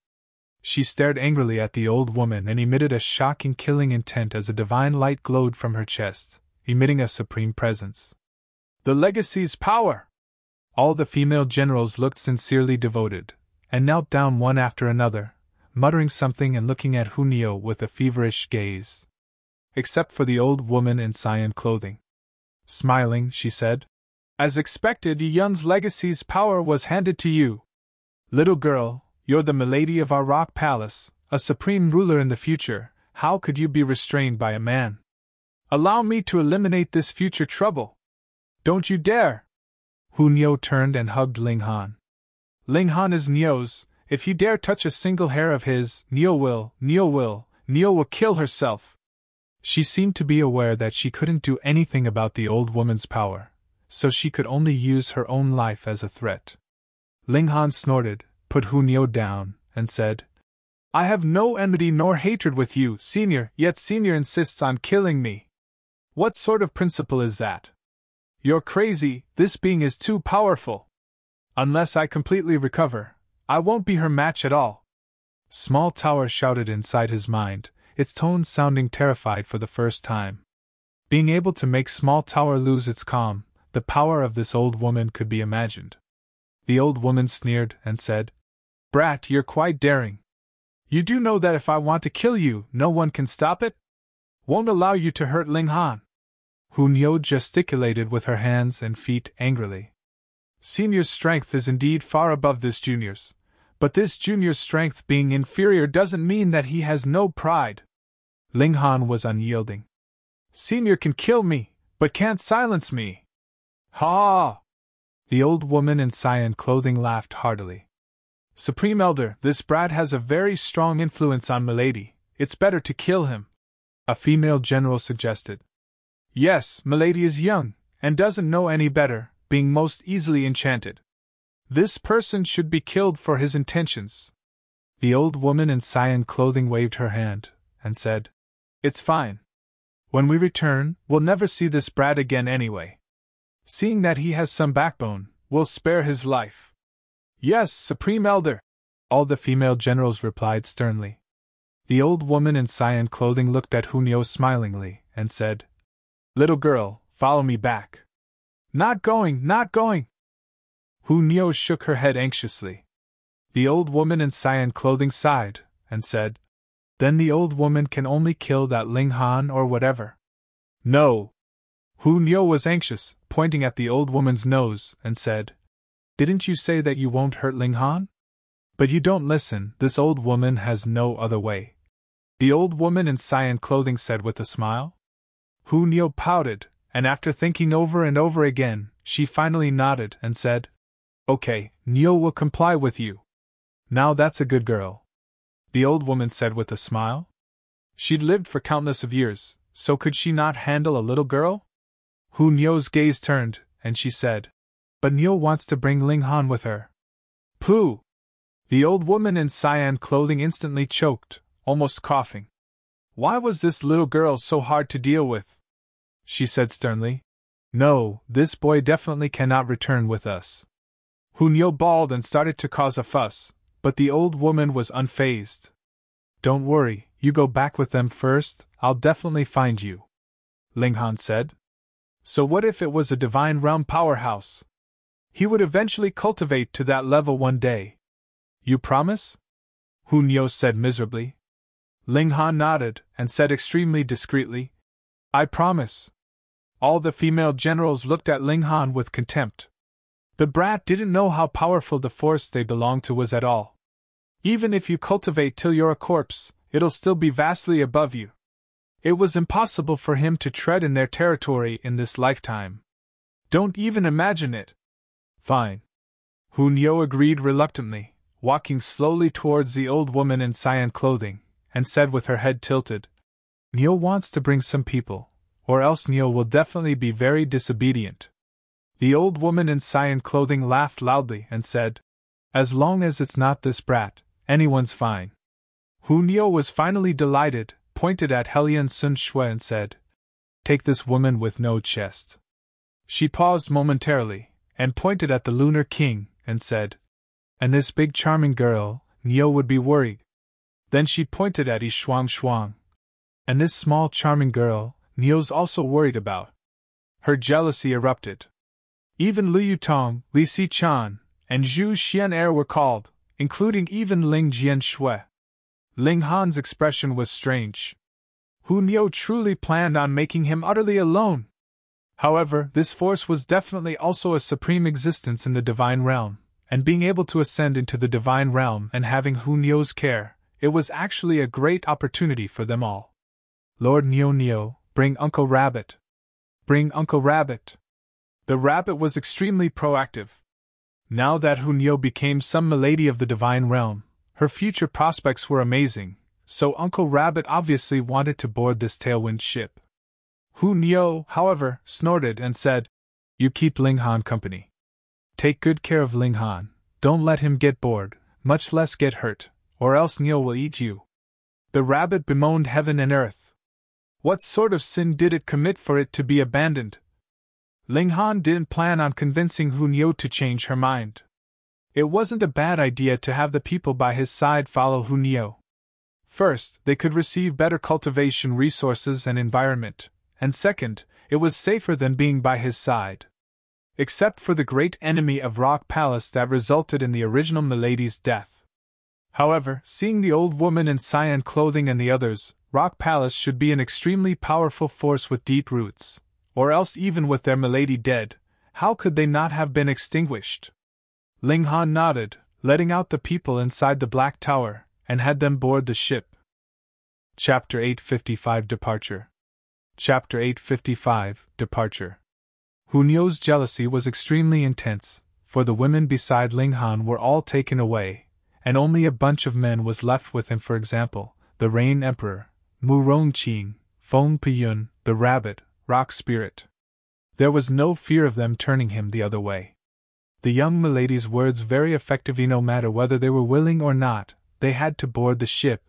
She stared angrily at the old woman and emitted a shocking killing intent as a divine light glowed from her chest, emitting a supreme presence. The legacy's power! All the female generals looked sincerely devoted, and knelt down one after another, muttering something and looking at Hunyo with a feverish gaze. Except for the old woman in cyan clothing. Smiling, she said, "As expected, Yun's legacy's power was handed to you. Little girl, you're the milady of our rock palace, a supreme ruler in the future. How could you be restrained by a man? Allow me to eliminate this future trouble. Don't you dare!" Hunyo turned and hugged Ling Han. "Ling Han is Nio's. If you dare touch a single hair of his, Nio will kill herself." She seemed to be aware that she couldn't do anything about the old woman's power, so she could only use her own life as a threat. Ling Han snorted, put Hunyo down, and said, "I have no enmity nor hatred with you, Senior, yet Senior insists on killing me. What sort of principle is that? You're crazy, this being is too powerful. Unless I completely recover, I won't be her match at all." Small Tower shouted inside his mind, its tone sounding terrified for the first time. Being able to make Small Tower lose its calm, the power of this old woman could be imagined. The old woman sneered and said, "Brat, you're quite daring. You do know that if I want to kill you, no one can stop it? Won't allow you to hurt Ling Han." Hunyo gesticulated with her hands and feet angrily. "Senior's strength is indeed far above this junior's, but this junior's strength being inferior doesn't mean that he has no pride." Ling Han was unyielding. "Senior can kill me, but can't silence me." "Ha!" The old woman in cyan clothing laughed heartily. "Supreme Elder, this brat has a very strong influence on Milady. It's better to kill him," a female general suggested. "Yes, Milady is young, and doesn't know any better, being most easily enchanted. This person should be killed for his intentions." The old woman in cyan clothing waved her hand, and said, "It's fine. When we return, we'll never see this brat again anyway. Seeing that he has some backbone, we'll spare his life. Yes, Supreme Elder, all the female generals replied sternly. The old woman in cyan clothing looked at Hunyo smilingly, and said, Little girl, follow me back. Not going, not going! Hunyo shook her head anxiously. The old woman in cyan clothing sighed, and said, Then the old woman can only kill that Ling Han or whatever. No! Hunyo was anxious, pointing at the old woman's nose, and said, Didn't you say that you won't hurt Ling Han? But you don't listen, this old woman has no other way. The old woman in cyan clothing said with a smile. Hunyo pouted, and after thinking over and over again, she finally nodded and said, Okay, Nyo will comply with you. Now that's a good girl. The old woman said with a smile. She'd lived for countless of years, so could she not handle a little girl? Hunyo's gaze turned, and she said, But Nyo wants to bring Ling Han with her. Pooh! The old woman in cyan clothing instantly choked, almost coughing. Why was this little girl so hard to deal with? She said sternly. No, this boy definitely cannot return with us. Hunyo bawled and started to cause a fuss, but the old woman was unfazed. Don't worry, you go back with them first, I'll definitely find you. Ling Han said. So what if it was a divine realm powerhouse? He would eventually cultivate to that level one day. You promise? Hunyo said miserably. Ling Han nodded and said extremely discreetly, I promise. All the female generals looked at Ling Han with contempt. The brat didn't know how powerful the force they belonged to was at all. Even if you cultivate till you're a corpse, it'll still be vastly above you. It was impossible for him to tread in their territory in this lifetime. Don't even imagine it. Fine. Hunyo agreed reluctantly, walking slowly towards the old woman in cyan clothing, and said with her head tilted, Nyo wants to bring some people, or else Nyo will definitely be very disobedient. The old woman in cyan clothing laughed loudly and said, As long as it's not this brat, anyone's fine. Hunyo was finally delighted, pointed at Hellion Sun Shui and said, Take this woman with no chest. She paused momentarily, and pointed at the Lunar King, and said, And this big charming girl, Nyo would be worried. Then she pointed at Yi Shuang Shuang. And this small charming girl, Nyo's also worried about. Her jealousy erupted. Even Liu Yutong, Li Si Chan, and Zhu Xian were called, including even Ling Jian Shui. Ling Han's expression was strange. Hunyo truly planned on making him utterly alone. However, this force was definitely also a supreme existence in the divine realm, and being able to ascend into the divine realm and having Hunyo's care, it was actually a great opportunity for them all. Lord Nyo, bring Uncle Rabbit. Bring Uncle Rabbit. The rabbit was extremely proactive. Now that Hunyo became some milady of the divine realm, her future prospects were amazing, so Uncle Rabbit obviously wanted to board this tailwind ship. Hunyo, however, snorted and said, You keep Ling Han company. Take good care of Ling Han, don't let him get bored, much less get hurt, or else Nyo will eat you. The rabbit bemoaned heaven and earth. What sort of sin did it commit for it to be abandoned? Ling Han didn't plan on convincing Hunyo to change her mind. It wasn't a bad idea to have the people by his side follow Hunyo. First, they could receive better cultivation resources and environment, and second, it was safer than being by his side. Except for the great enemy of Rock Palace that resulted in the original milady's death. However, seeing the old woman in cyan clothing and the others, Rock Palace should be an extremely powerful force with deep roots, or else even with their milady dead, how could they not have been extinguished? Ling Han nodded, letting out the people inside the Black Tower, and had them board the ship. Chapter 855 Departure. Chapter 855 Departure. Hunyo's jealousy was extremely intense, for the women beside Ling Han were all taken away, and only a bunch of men was left with him, for example, the Rain Emperor, Mu Rongqing, Feng Piyun, the Rabbit, Rock Spirit. There was no fear of them turning him the other way. The young milady's words very effectively, no matter whether they were willing or not, they had to board the ship.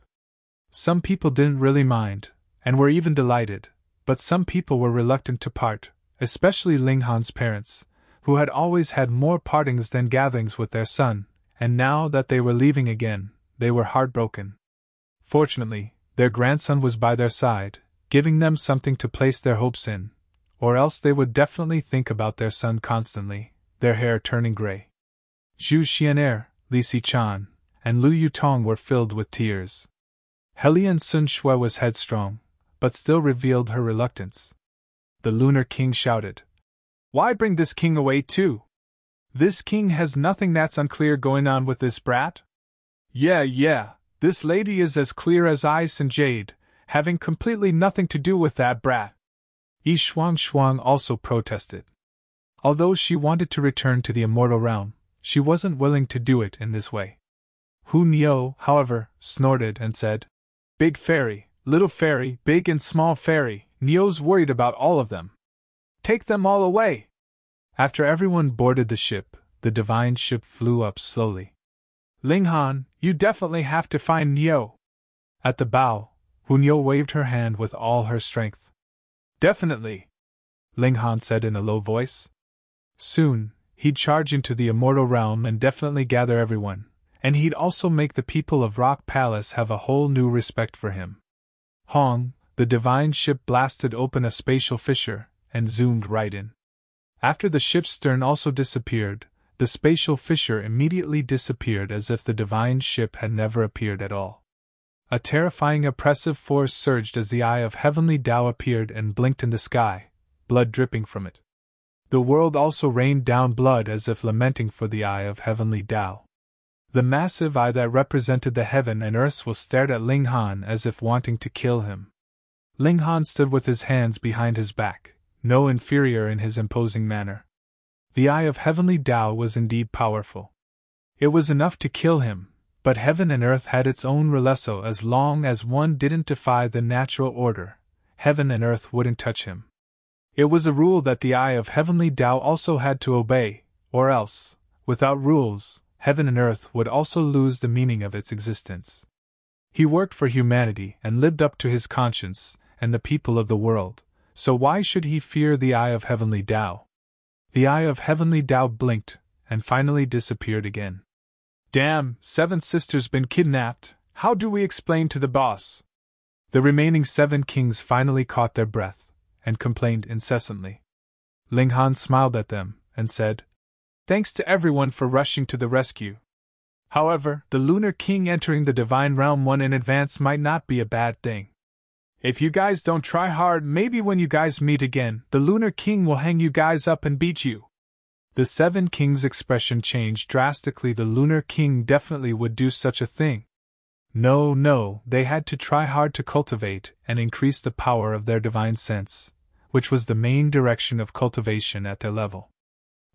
Some people didn't really mind, and were even delighted, But some people were reluctant to part, especially Ling Han's parents, who had always had more partings than gatherings with their son, and now that they were leaving again, they were heartbroken. Fortunately, their grandson was by their side, giving them something to place their hopes in, or else they would definitely think about their son constantly, their hair turning gray. Zhu Xianer, Li Xichan, and Lu Yutong were filled with tears. Helian Sun Shui was headstrong, but still revealed her reluctance. The Lunar King shouted, "Why bring this king away too? This king has nothing that's unclear going on with this brat? Yeah, this lady is as clear as ice and jade, having completely nothing to do with that brat." Yi Shuang also protested. Although she wanted to return to the immortal realm, she wasn't willing to do it in this way. Hu Niu, however, snorted and said, "Big fairy, little fairy, big and small fairy, Niu's worried about all of them. Take them all away!" After everyone boarded the ship, the divine ship flew up slowly. "Ling Han, you definitely have to find Niu." At the bow, Hu Niu waved her hand with all her strength. "Definitely," Ling Han said in a low voice. Soon, he'd charge into the immortal realm and definitely gather everyone, and he'd also make the people of Rock Palace have a whole new respect for him. Hong, the divine ship blasted open a spatial fissure, and zoomed right in. After the ship's stern also disappeared, the spatial fissure immediately disappeared as if the divine ship had never appeared at all. A terrifying oppressive force surged as the eye of heavenly Tao appeared and blinked in the sky, blood dripping from it. The world also rained down blood as if lamenting for the eye of heavenly Tao. The massive eye that represented the heaven and earth was stared at Ling Han as if wanting to kill him. Ling Han stood with his hands behind his back, no inferior in his imposing manner. The eye of heavenly Tao was indeed powerful. It was enough to kill him, but heaven and earth had its own relesso. As long as one didn't defy the natural order, heaven and earth wouldn't touch him. It was a rule that the eye of heavenly Tao also had to obey, or else, without rules, heaven and earth would also lose the meaning of its existence. He worked for humanity and lived up to his conscience and the people of the world, so why should he fear the eye of heavenly Tao? The eye of heavenly Tao blinked, and finally disappeared again. "Damn, 7 sisters been kidnapped, how do we explain to the boss?" The remaining 7 kings finally caught their breath, and complained incessantly. Ling Han smiled at them, and said, "Thanks to everyone for rushing to the rescue. However, the Lunar King entering the Divine Realm 1 in advance might not be a bad thing. If you guys don't try hard, maybe when you guys meet again, the Lunar King will hang you guys up and beat you." The 7 kings' expression changed drastically. The Lunar King definitely would do such a thing. No, they had to try hard to cultivate and increase the power of their divine sense, which was the main direction of cultivation at their level.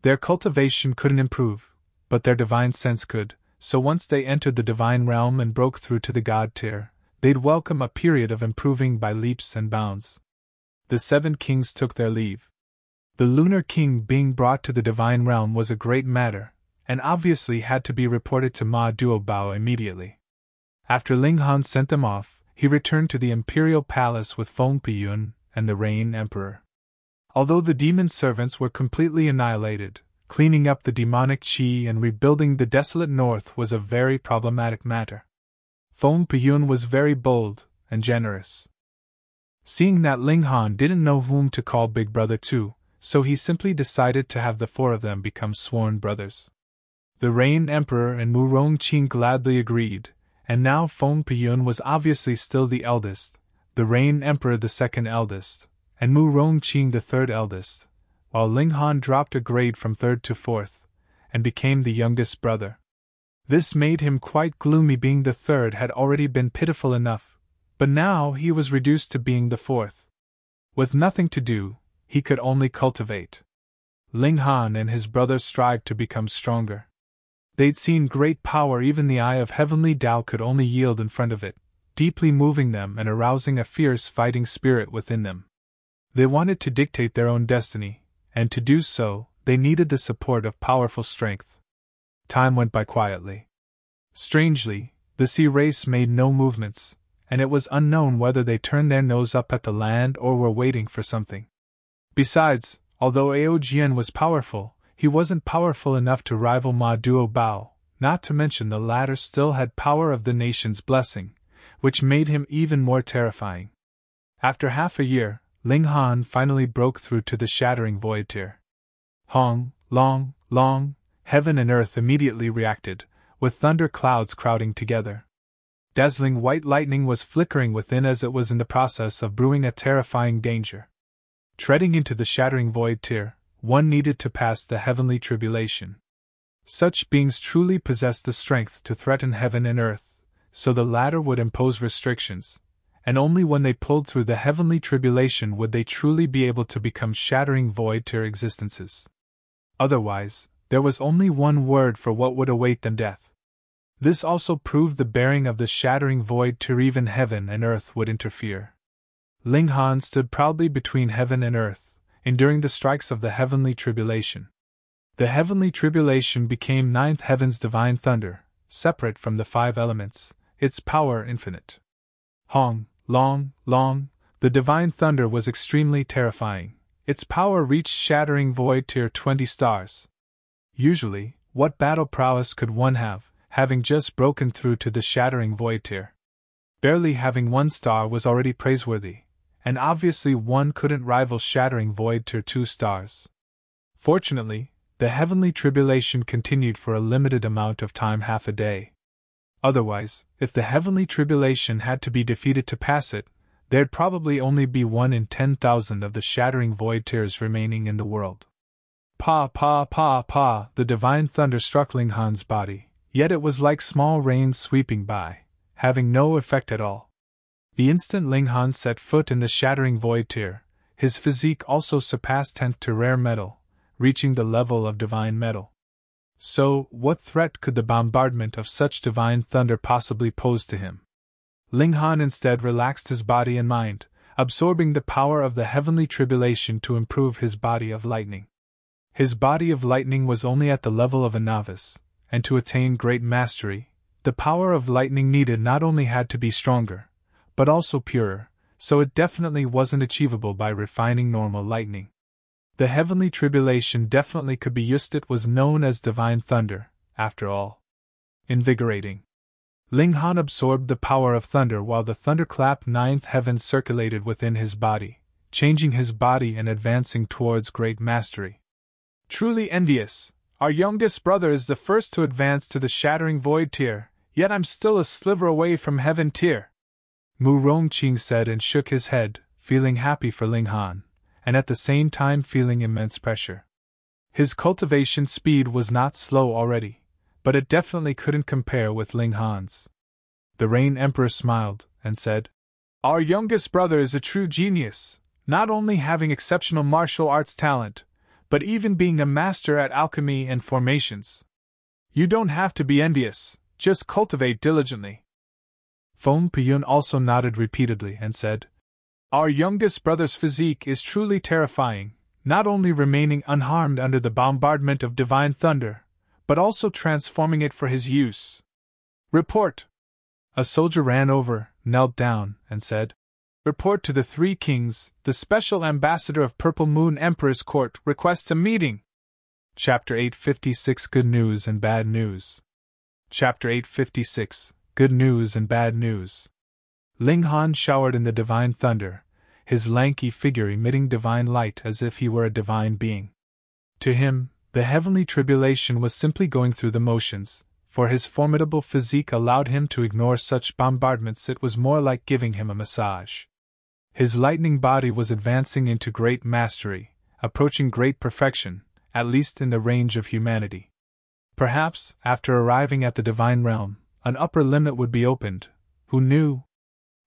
Their cultivation couldn't improve, but their divine sense could, so once they entered the divine realm and broke through to the god tier, they'd welcome a period of improving by leaps and bounds. The 7 kings took their leave. The Lunar King being brought to the divine realm was a great matter, and obviously had to be reported to Ma Duobao immediately. After Ling Han sent them off, he returned to the imperial palace with Feng Piyun and the Rain Emperor. Although the demon servants were completely annihilated, cleaning up the demonic qi and rebuilding the desolate north was a very problematic matter. Feng Piyun was very bold and generous. Seeing that Ling Han didn't know whom to call Big Brother to, so he simply decided to have the 4 of them become sworn brothers. The Rain Emperor and Mu Rongqing gladly agreed, and now Feng Piyun was obviously still the eldest, the Rain Emperor the 2nd eldest, and Mu Rongqing the 3rd eldest, while Ling Han dropped a grade from 3rd to 4th, and became the youngest brother. This made him quite gloomy, being the 3rd had already been pitiful enough, but now he was reduced to being the 4th. With nothing to do, he could only cultivate. Ling Han and his brothers strived to become stronger. They'd seen great power even the eye of heavenly Tao could only yield in front of it, deeply moving them and arousing a fierce fighting spirit within them. They wanted to dictate their own destiny, and to do so, they needed the support of powerful strength. Time went by quietly. Strangely, the sea race made no movements, and it was unknown whether they turned their nose up at the land or were waiting for something. Besides, although Aojian was powerful, he wasn't powerful enough to rival Ma Duo Bao, not to mention the latter still had power of the nation's blessing, which made him even more terrifying. After half a year, Ling Han finally broke through to the shattering void tier. Hong, long, long, heaven and earth immediately reacted, with thunder clouds crowding together. Dazzling white lightning was flickering within as it was in the process of brewing a terrifying danger. Treading into the shattering void tier, one needed to pass the heavenly tribulation. Such beings truly possessed the strength to threaten heaven and earth, so the latter would impose restrictions, and only when they pulled through the heavenly tribulation would they truly be able to become shattering void tier existences. Otherwise, there was only one word for what would await them: death. This also proved the bearing of the shattering void tier. Even heaven and earth would interfere. Ling Han stood proudly between heaven and earth, enduring the strikes of the heavenly tribulation. The heavenly tribulation became ninth heaven's divine thunder, separate from the five elements, its power infinite. Hong, long, long, the divine thunder was extremely terrifying. Its power reached shattering void tier 20 stars. Usually, what battle prowess could one have, having just broken through to the shattering void tier? Barely having 1 star was already praiseworthy, and obviously one couldn't rival shattering void tier 2 stars. Fortunately, the heavenly tribulation continued for a limited amount of time, half a day. Otherwise, if the heavenly tribulation had to be defeated to pass it, there'd probably only be 1 in 10,000 of the shattering void tiers remaining in the world. Pa, pa, pa, pa, the divine thunder struck Ling Han's body, yet it was like small rains sweeping by, having no effect at all. The instant Ling Han set foot in the shattering void tier, his physique also surpassed 10th to rare metal, reaching the level of divine metal. So, what threat could the bombardment of such divine thunder possibly pose to him? Ling Han instead relaxed his body and mind, absorbing the power of the heavenly tribulation to improve his body of lightning. His body of lightning was only at the level of a novice, and to attain great mastery, the power of lightning needed not only had to be stronger, but also purer, so it definitely wasn't achievable by refining normal lightning. The heavenly tribulation definitely could be used. It was known as divine thunder, after all. Invigorating. Ling Han absorbed the power of thunder while the thunderclap ninth heaven circulated within his body, changing his body and advancing towards great mastery. Truly envious, our youngest brother is the first to advance to the shattering void tier, yet I'm still a sliver away from heaven tier. Mu Rongqing said and shook his head, feeling happy for Ling Han, and at the same time feeling immense pressure. His cultivation speed was not slow already, but it definitely couldn't compare with Ling Han's. The Rain Emperor smiled, and said, "Our youngest brother is a true genius, not only having exceptional martial arts talent, but even being a master at alchemy and formations. You don't have to be envious, just cultivate diligently." Feng Piyun also nodded repeatedly and said, "Our youngest brother's physique is truly terrifying, not only remaining unharmed under the bombardment of divine thunder, but also transforming it for his use. Report!" A soldier ran over, knelt down, and said, "Report to the 3 kings, the special ambassador of Purple Moon Emperor's court requests a meeting." Chapter 856 Good News and Bad News. Chapter 856 Good News and Bad News. Ling Han showered in the divine thunder, his lanky figure emitting divine light as if he were a divine being. To him, the heavenly tribulation was simply going through the motions, for his formidable physique allowed him to ignore such bombardments. It was more like giving him a massage. His lightning body was advancing into great mastery, approaching great perfection, at least in the range of humanity. Perhaps, after arriving at the divine realm, an upper limit would be opened, who knew?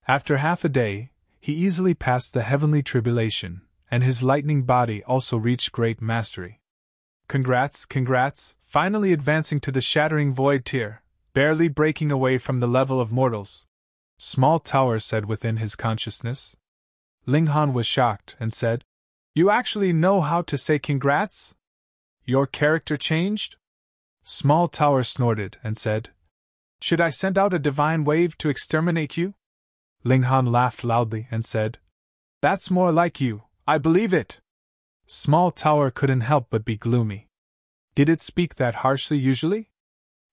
After half a day, he easily passed the heavenly tribulation, and his lightning body also reached great mastery. Congrats, congrats, finally advancing to the shattering void tier, barely breaking away from the level of mortals. Small Tower said within his consciousness. Ling Han was shocked and said, "You actually know how to say congrats? Your character changed?" Small Tower snorted and said, "Should I send out a divine wave to exterminate you?" Ling Han laughed loudly and said, "That's more like you, I believe it." Small Tower couldn't help but be gloomy. Did it speak that harshly usually?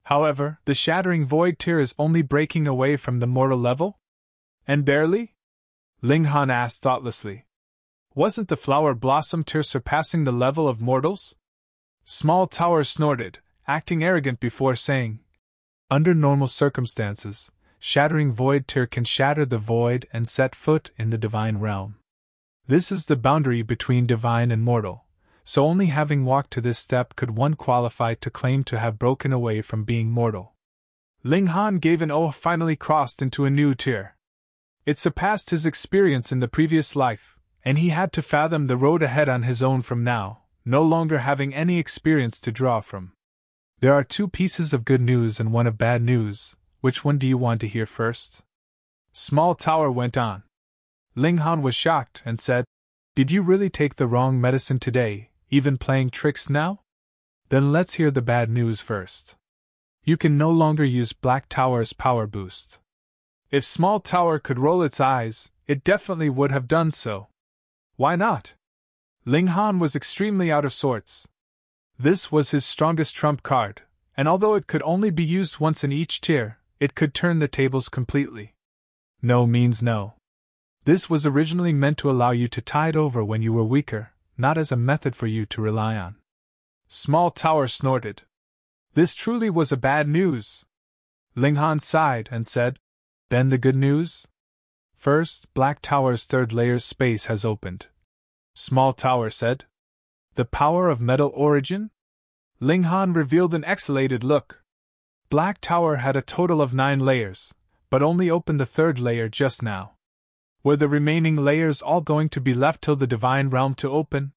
However, the shattering void tier is only breaking away from the mortal level? And barely? Ling Han asked thoughtlessly. Wasn't the flower blossom tier surpassing the level of mortals? Small Tower snorted, acting arrogant before saying, "Under normal circumstances, shattering void tier can shatter the void and set foot in the divine realm. This is the boundary between divine and mortal, so only having walked to this step could one qualify to claim to have broken away from being mortal." Ling Han gave an oath, finally crossed into a new tier. It surpassed his experience in the previous life, and he had to fathom the road ahead on his own from now, no longer having any experience to draw from. There are two pieces of good news and one of bad news. Which one do you want to hear first? Small Tower went on. Ling Han was shocked and said, "Did you really take the wrong medicine today, even playing tricks now? Then let's hear the bad news first. You can no longer use Black Tower's power boost." If Small Tower could roll its eyes, it definitely would have done so. Why not? Ling Han was extremely out of sorts. This was his strongest trump card, and although it could only be used once in each tier, it could turn the tables completely. No means no. This was originally meant to allow you to tide over when you were weaker, not as a method for you to rely on. Small Tower snorted. This truly was a bad news. Ling Han sighed and said, "Then the good news? First, Black Tower's third layer's space has opened." Small Tower said, "The power of metal origin?" Ling Han revealed an exhalated look. Black Tower had a total of 9 layers, but only opened the third layer just now. Were the remaining layers all going to be left till the divine realm to open?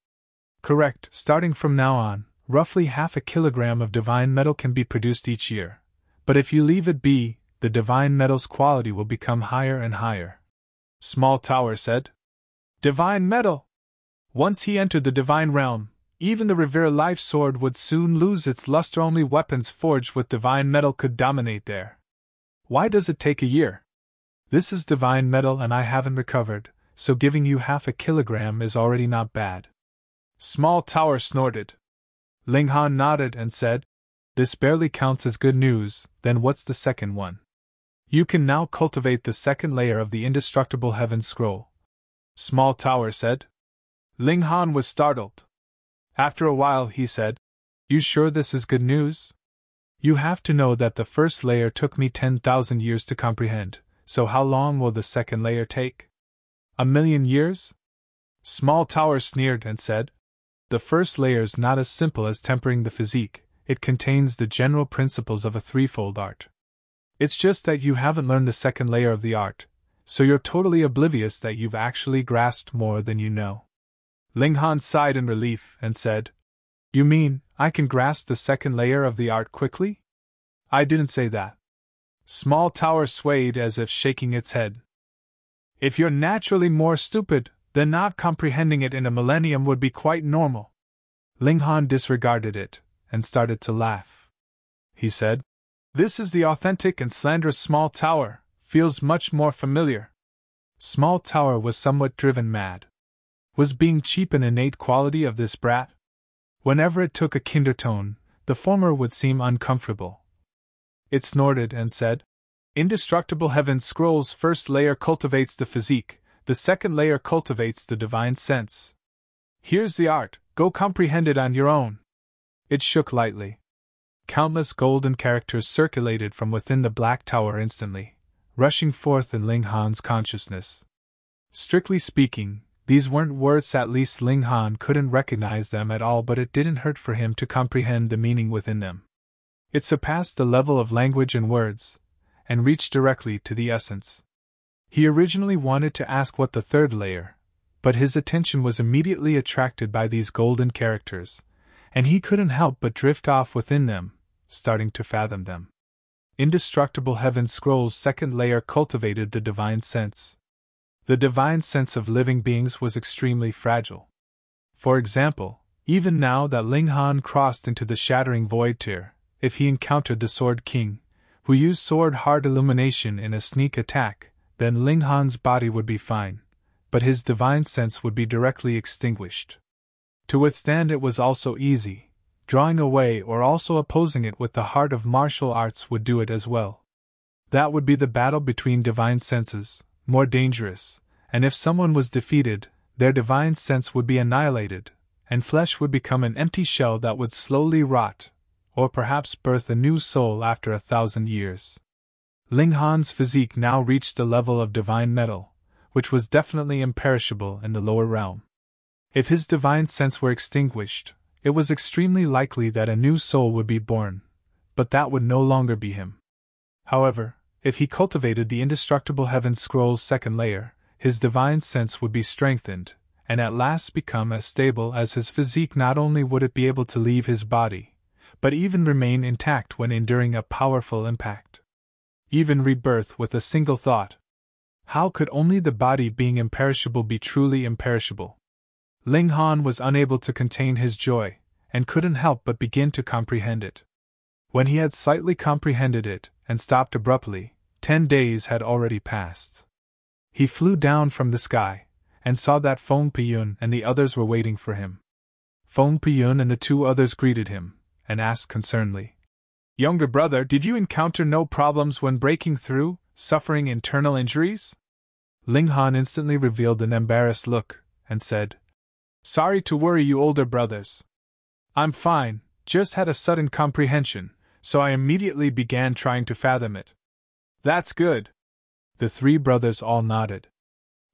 Correct. Starting from now on, roughly half a kilogram of divine metal can be produced each year. But if you leave it be, the divine metal's quality will become higher and higher. Small Tower said. Divine metal! Once he entered the divine realm, even the Revere Life Sword would soon lose its luster. Only weapons forged with divine metal could dominate there. Why does it take a year? This is divine metal and I haven't recovered, so giving you half a kilogram is already not bad. Small Tower snorted. Ling Han nodded and said, "This barely counts as good news, then what's the second one?" "You can now cultivate the second layer of the indestructible Heaven Scroll," Small Tower said. Ling Han was startled. After a while he said, "You sure this is good news? You have to know that the first layer took me 10,000 years to comprehend, so how long will the second layer take? 1,000,000 years? Small Tower sneered and said, "The first layer's not as simple as tempering the physique, it contains the general principles of a threefold art. It's just that you haven't learned the second layer of the art, so you're totally oblivious that you've actually grasped more than you know." Ling Han sighed in relief and said, "You mean, I can grasp the second layer of the art quickly?" "I didn't say that." Small Tower swayed as if shaking its head. "If you're naturally more stupid, then not comprehending it in a millennium would be quite normal." Ling Han disregarded it, and started to laugh. He said, "This is the authentic and slanderous Small Tower, feels much more familiar." Small Tower was somewhat driven mad. Was being cheap an innate quality of this brat? Whenever it took a kindertone, the former would seem uncomfortable. It snorted and said, "Indestructible Heaven Scroll's first layer cultivates the physique, the second layer cultivates the divine sense. Here's the art, go comprehend it on your own." It shook lightly. Countless golden characters circulated from within the Black Tower instantly, rushing forth in Ling Han's consciousness. Strictly speaking, these weren't words, at least Ling Han couldn't recognize them at all, but it didn't hurt for him to comprehend the meaning within them. It surpassed the level of language and words, and reached directly to the essence. He originally wanted to ask what the third layer, but his attention was immediately attracted by these golden characters, and he couldn't help but drift off within them, starting to fathom them. Indestructible Heaven Scroll's second layer cultivated the divine sense. The divine sense of living beings was extremely fragile. For example, even now that Ling Han crossed into the shattering void tier, if he encountered the Sword King, who used sword hard illumination in a sneak attack, then Ling Han's body would be fine, but his divine sense would be directly extinguished. To withstand it was also easy, drawing away or also opposing it with the heart of martial arts would do it as well. That would be the battle between divine senses, more dangerous, and if someone was defeated, their divine sense would be annihilated, and flesh would become an empty shell that would slowly rot, or perhaps birth a new soul after 1,000 years. Ling Han's physique now reached the level of divine metal, which was definitely imperishable in the lower realm. If his divine sense were extinguished, it was extremely likely that a new soul would be born, but that would no longer be him. However, if he cultivated the indestructible Heaven Scroll's second layer, his divine sense would be strengthened, and at last become as stable as his physique. Not only would it be able to leave his body, but even remain intact when enduring a powerful impact. Even rebirth with a single thought. How could only the body being imperishable be truly imperishable? Ling Han was unable to contain his joy, and couldn't help but begin to comprehend it. When he had slightly comprehended it, and stopped abruptly, 10 days had already passed. He flew down from the sky, and saw that Feng Piyun and the others were waiting for him. Feng Piyun and the 2 others greeted him, and asked concernedly, "Younger brother, did you encounter no problems when breaking through, suffering internal injuries?" Ling Han instantly revealed an embarrassed look, and said, "Sorry to worry you older brothers. I'm fine, just had a sudden comprehension, so I immediately began trying to fathom it." "That's good." The 3 brothers all nodded.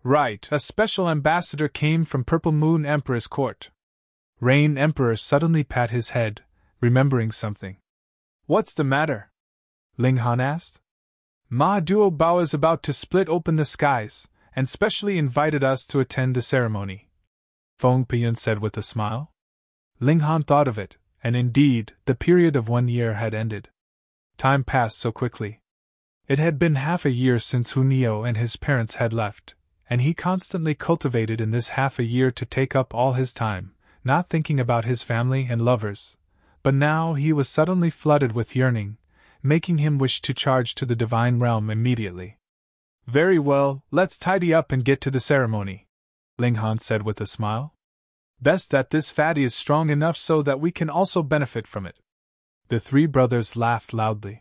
"Right, a special ambassador came from Purple Moon Emperor's court." Rain Emperor suddenly pat his head, remembering something. "What's the matter?" Ling Han asked. "Ma Duo Bao is about to split open the skies, and specially invited us to attend the ceremony," Feng Piyun said with a smile. Ling Han thought of it, and indeed, the period of 1 year had ended. Time passed so quickly. It had been half a year since Hunio and his parents had left, and he constantly cultivated in this half a year to take up all his time, not thinking about his family and lovers. But now he was suddenly flooded with yearning, making him wish to charge to the divine realm immediately. "Very well, let's tidy up and get to the ceremony," Ling Han said with a smile. "Best that this fatty is strong enough so that we can also benefit from it." The 3 brothers laughed loudly.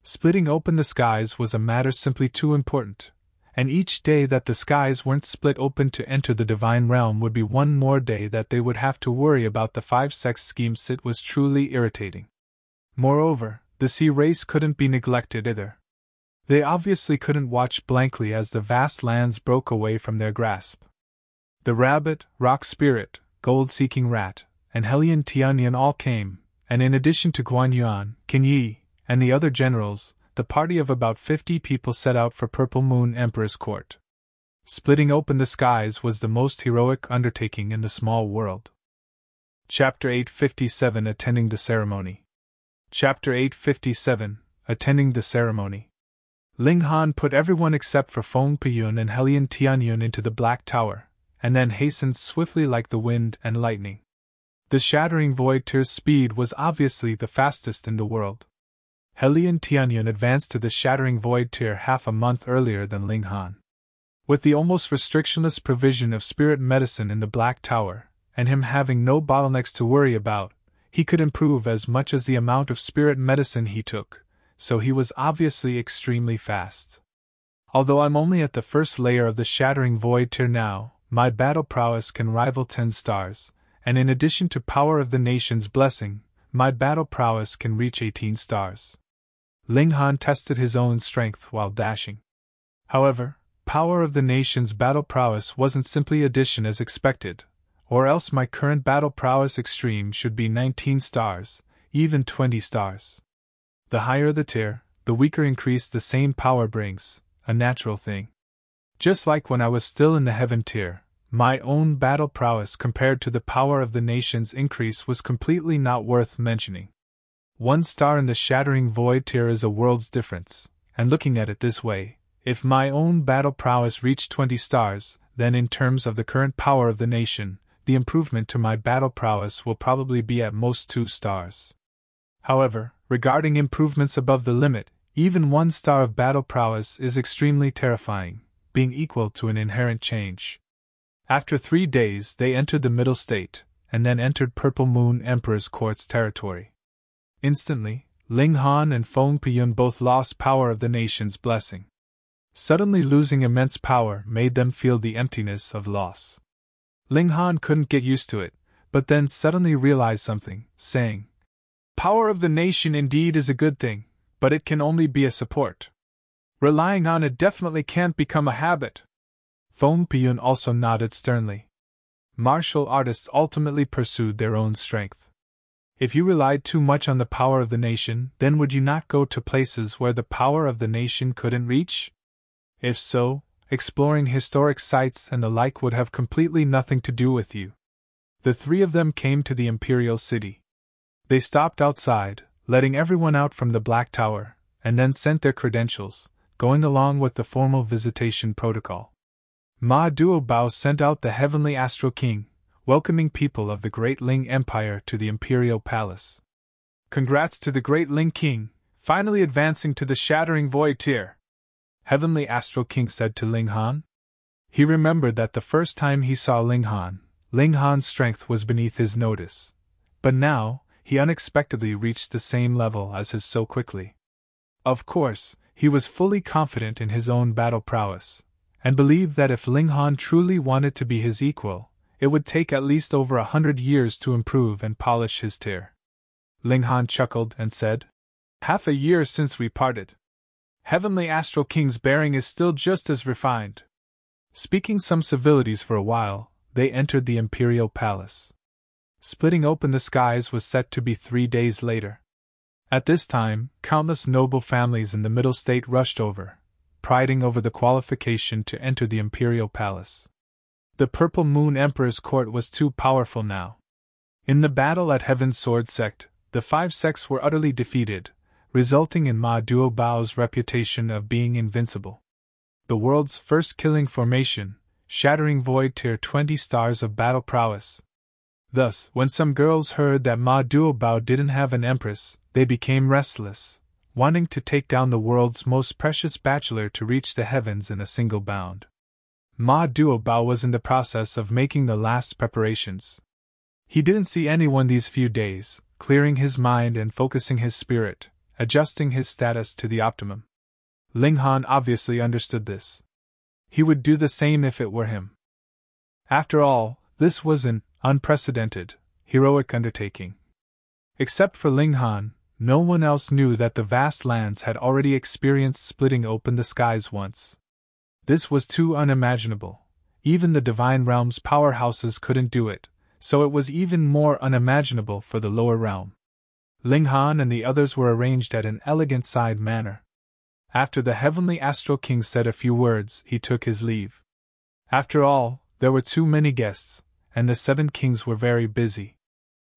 Splitting open the skies was a matter simply too important, and each day that the skies weren't split open to enter the divine realm would be one more day that they would have to worry about the 5-sex scheme. It was truly irritating. Moreover, the sea race couldn't be neglected either. They obviously couldn't watch blankly as the vast lands broke away from their grasp. The rabbit, rock spirit, gold-seeking rat, and Hellion Tianyan all came, and in addition to Guan Yuan, Qin Yi, and the other generals, the party of about 50 people set out for Purple Moon Emperor's court. Splitting open the skies was the most heroic undertaking in the small world. Chapter 857 Attending the Ceremony. Chapter 857 Attending the Ceremony. Ling Han put everyone except for Feng Piyun and Hellion Tianyun into the Black Tower, and then hastened swiftly like the wind and lightning. The Shattering Void Tear's speed was obviously the fastest in the world. Hellion Tianyun advanced to the Shattering Void Tear half a month earlier than Ling Han. With the almost restrictionless provision of spirit medicine in the Black Tower, and him having no bottlenecks to worry about, he could improve as much as the amount of spirit medicine he took, so he was obviously extremely fast. Although I'm only at the first layer of the Shattering Void Tear now, my battle prowess can rival 10 stars, and in addition to Power of the Nation's blessing, my battle prowess can reach 18 stars. Ling Han tested his own strength while dashing. However, Power of the Nation's battle prowess wasn't simply addition as expected, or else my current battle prowess extreme should be 19 stars, even 20 stars. The higher the tier, the weaker increase the same power brings, a natural thing. Just like when I was still in the Heaven tier, my own battle prowess compared to the Power of the Nation's increase was completely not worth mentioning. 1 star in the Shattering Void tier is a world's difference, and looking at it this way, if my own battle prowess reached 20 stars, then in terms of the current Power of the Nation, the improvement to my battle prowess will probably be at most 2 stars. However, regarding improvements above the limit, Even 1 star of battle prowess is extremely terrifying, being equal to an inherent change. After 3 days they entered the middle state, and then entered Purple Moon Emperor's court's territory. Instantly, Ling Han and Feng Piyun both lost power of the nation's blessing. Suddenly losing immense power made them feel the emptiness of loss. Ling Han couldn't get used to it, but then suddenly realized something, saying, "Power of the nation indeed is a good thing, but it can only be a support. Relying on it definitely can't become a habit." Feng Piyun also nodded sternly. Martial artists ultimately pursued their own strength. If you relied too much on the power of the nation, then would you not go to places where the power of the nation couldn't reach? If so, exploring historic sites and the like would have completely nothing to do with you. The 3 of them came to the Imperial City. They stopped outside, letting everyone out from the Black Tower, and then sent their credentials, going along with the formal visitation protocol. Ma Duobao sent out the Heavenly Astral King, welcoming people of the Great Ling Empire to the Imperial Palace. "Congrats to the Great Ling King, finally advancing to the Shattering Void tier," Heavenly Astral King said to Ling Han. He remembered that the first time he saw Ling Han's strength was beneath his notice. But now, he unexpectedly reached the same level as his so quickly. Of course, he was fully confident in his own battle prowess, and believed that if Ling Han truly wanted to be his equal, it would take at least over 100 years to improve and polish his tier. Ling Han chuckled and said, "Half a year since we parted. Heavenly Astral King's bearing is still just as refined." Speaking some civilities for a while, they entered the Imperial Palace. Splitting open the skies was set to be 3 days later. At this time, countless noble families in the Middle State rushed over, priding over the qualification to enter the Imperial Palace. The Purple Moon Emperor's court was too powerful now. In the battle at Heaven's Sword Sect, the 5 sects were utterly defeated, resulting in Ma Duobao's reputation of being invincible. The world's first killing formation, Shattering Void tier 20 stars of battle prowess. Thus, when some girls heard that Ma Duobao didn't have an empress, they became restless, wanting to take down the world's most precious bachelor to reach the heavens in a single bound. Ma Duobao was in the process of making the last preparations. He didn't see anyone these few days, clearing his mind and focusing his spirit, adjusting his status to the optimum. Ling Han obviously understood this. He would do the same if it were him. After all, this was an unprecedented, heroic undertaking. Except for Ling Han, no one else knew that the vast lands had already experienced splitting open the skies once. This was too unimaginable. Even the Divine Realm's powerhouses couldn't do it, so it was even more unimaginable for the lower realm. Ling Han and the others were arranged at an elegant side manner. After the Heavenly Astral King said a few words, he took his leave. After all, there were too many guests, and the 7 kings were very busy.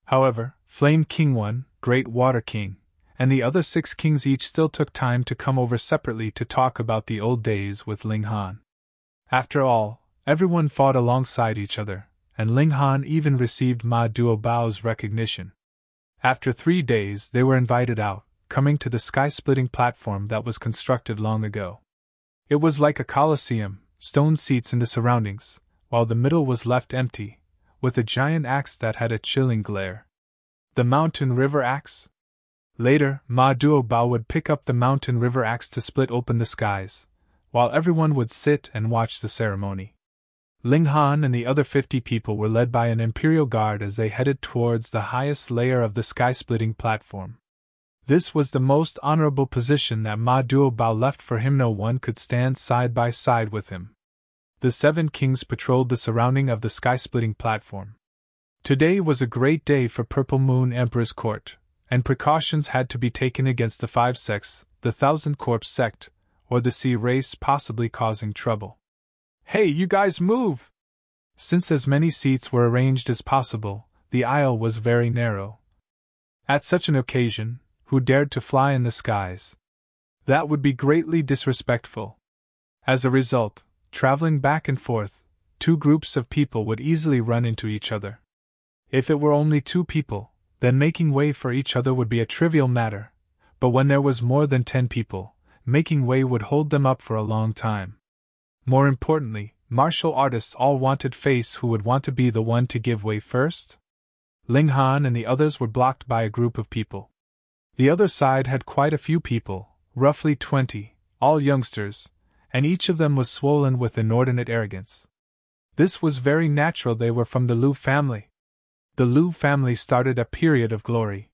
However, Flame King 1, Great Water King, and the other 6 kings each still took time to come over separately to talk about the old days with Ling Han. After all, everyone fought alongside each other, and Ling Han even received Ma Duobao's recognition. After 3 days, they were invited out, coming to the sky-splitting platform that was constructed long ago. It was like a coliseum, stone seats in the surroundings, while the middle was left empty, with a giant axe that had a chilling glare. The Mountain River Axe? Later, Ma Duobao would pick up the Mountain River Axe to split open the skies, while everyone would sit and watch the ceremony. Ling Han and the other 50 people were led by an Imperial Guard as they headed towards the highest layer of the sky-splitting platform. This was the most honorable position that Ma Duobao left for him. No one could stand side by side with him. The 7 kings patrolled the surrounding of the sky-splitting platform. Today was a great day for Purple Moon Emperor's court, and precautions had to be taken against the 5 sects, the Thousand Corpse sect, or the Sea race possibly causing trouble. "Hey, you guys move!" Since as many seats were arranged as possible, the aisle was very narrow. At such an occasion, who dared to fly in the skies? That would be greatly disrespectful. As a result, traveling back and forth, 2 groups of people would easily run into each other. If it were only 2 people, then making way for each other would be a trivial matter, But when there was more than 10 people, making way would hold them up for a long time. More importantly, martial artists all wanted face who would want to be the one to give way first. Ling Han and the others were blocked by a group of people. The other side had quite a few people, roughly 20, all youngsters, and each of them was swollen with inordinate arrogance. This was very natural. They were from the Liu family. The Liu family started a period of glory.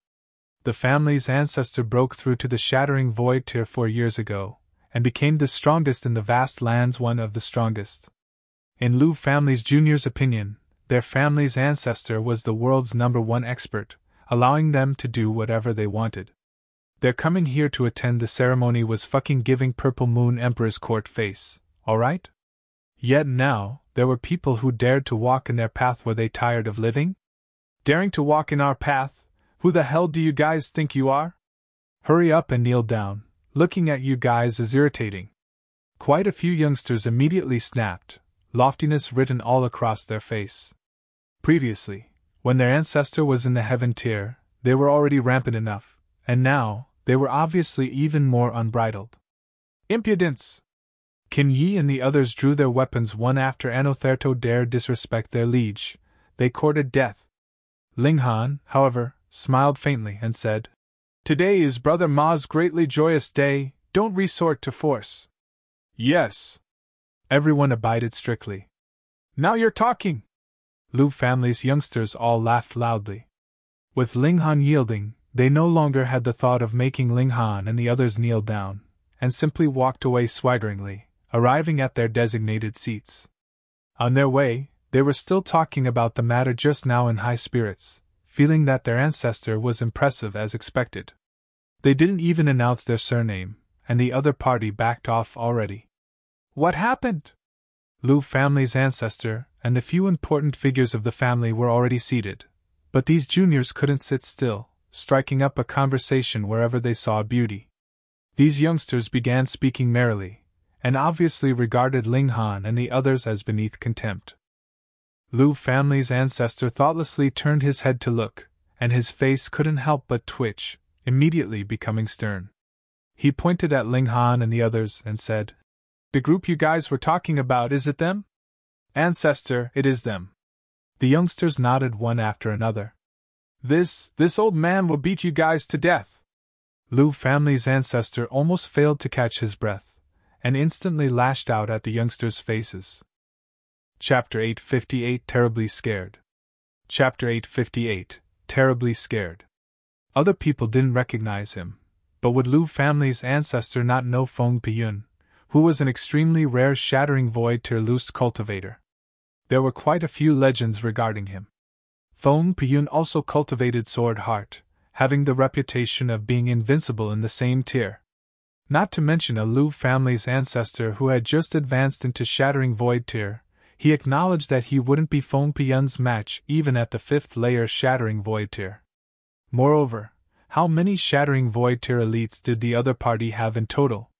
The family's ancestor broke through to the Shattering Void Tier 4 years ago, and became the strongest in the vast lands, one of the strongest. In Liu family's junior's opinion, their family's ancestor was the world's #1 expert, allowing them to do whatever they wanted. Their coming here to attend the ceremony was fucking giving Purple Moon Emperor's court face, alright? Yet now, there were people who dared to walk in their path. Were they tired of living? Daring to walk in our path? Who the hell do you guys think you are? Hurry up and kneel down. Looking at you guys is irritating. Quite a few youngsters immediately snapped, loftiness written all across their face. Previously, when their ancestor was in the heaven tier, they were already rampant enough, and now, they were obviously even more unbridled. Impudence! Qin Yi and the others drew their weapons one after Anotherto dared disrespect their liege. They courted death. Ling Han, however, smiled faintly and said, "Today is Brother Ma's greatly joyous day, don't resort to force." Yes. Everyone abided strictly. Now you're talking! Liu family's youngsters all laughed loudly. With Ling Han yielding, they no longer had the thought of making Ling Han and the others kneel down, and simply walked away swaggeringly, arriving at their designated seats. On their way, they were still talking about the matter just now in high spirits, feeling that their ancestor was impressive as expected. They didn't even announce their surname, and the other party backed off already. What happened? Liu family's ancestor and the few important figures of the family were already seated, but these juniors couldn't sit still, striking up a conversation wherever they saw beauty. These youngsters began speaking merrily, and obviously regarded Ling Han and the others as beneath contempt. Liu family's ancestor thoughtlessly turned his head to look, and his face couldn't help but twitch, immediately becoming stern. He pointed at Ling Han and the others and said, "The group you guys were talking about, is it them?" "Ancestor, it is them." The youngsters nodded one after another. This old man will beat you guys to death." Liu family's ancestor almost failed to catch his breath, and instantly lashed out at the youngsters' faces. Chapter 858 Terribly Scared. Chapter 858 Terribly Scared. Other people didn't recognize him, but would Liu family's ancestor not know Feng Piyun, who was an extremely rare Shattering Void Tier loose cultivator? There were quite a few legends regarding him. Feng Piyun also cultivated Sword Heart, having the reputation of being invincible in the same tier. Not to mention a Liu family's ancestor who had just advanced into Shattering Void Tier, he acknowledged that he wouldn't be Feng Piyun's match even at the 5th layer Shattering Void Tier. Moreover, how many Shattering Void Tier elites did the other party have in total?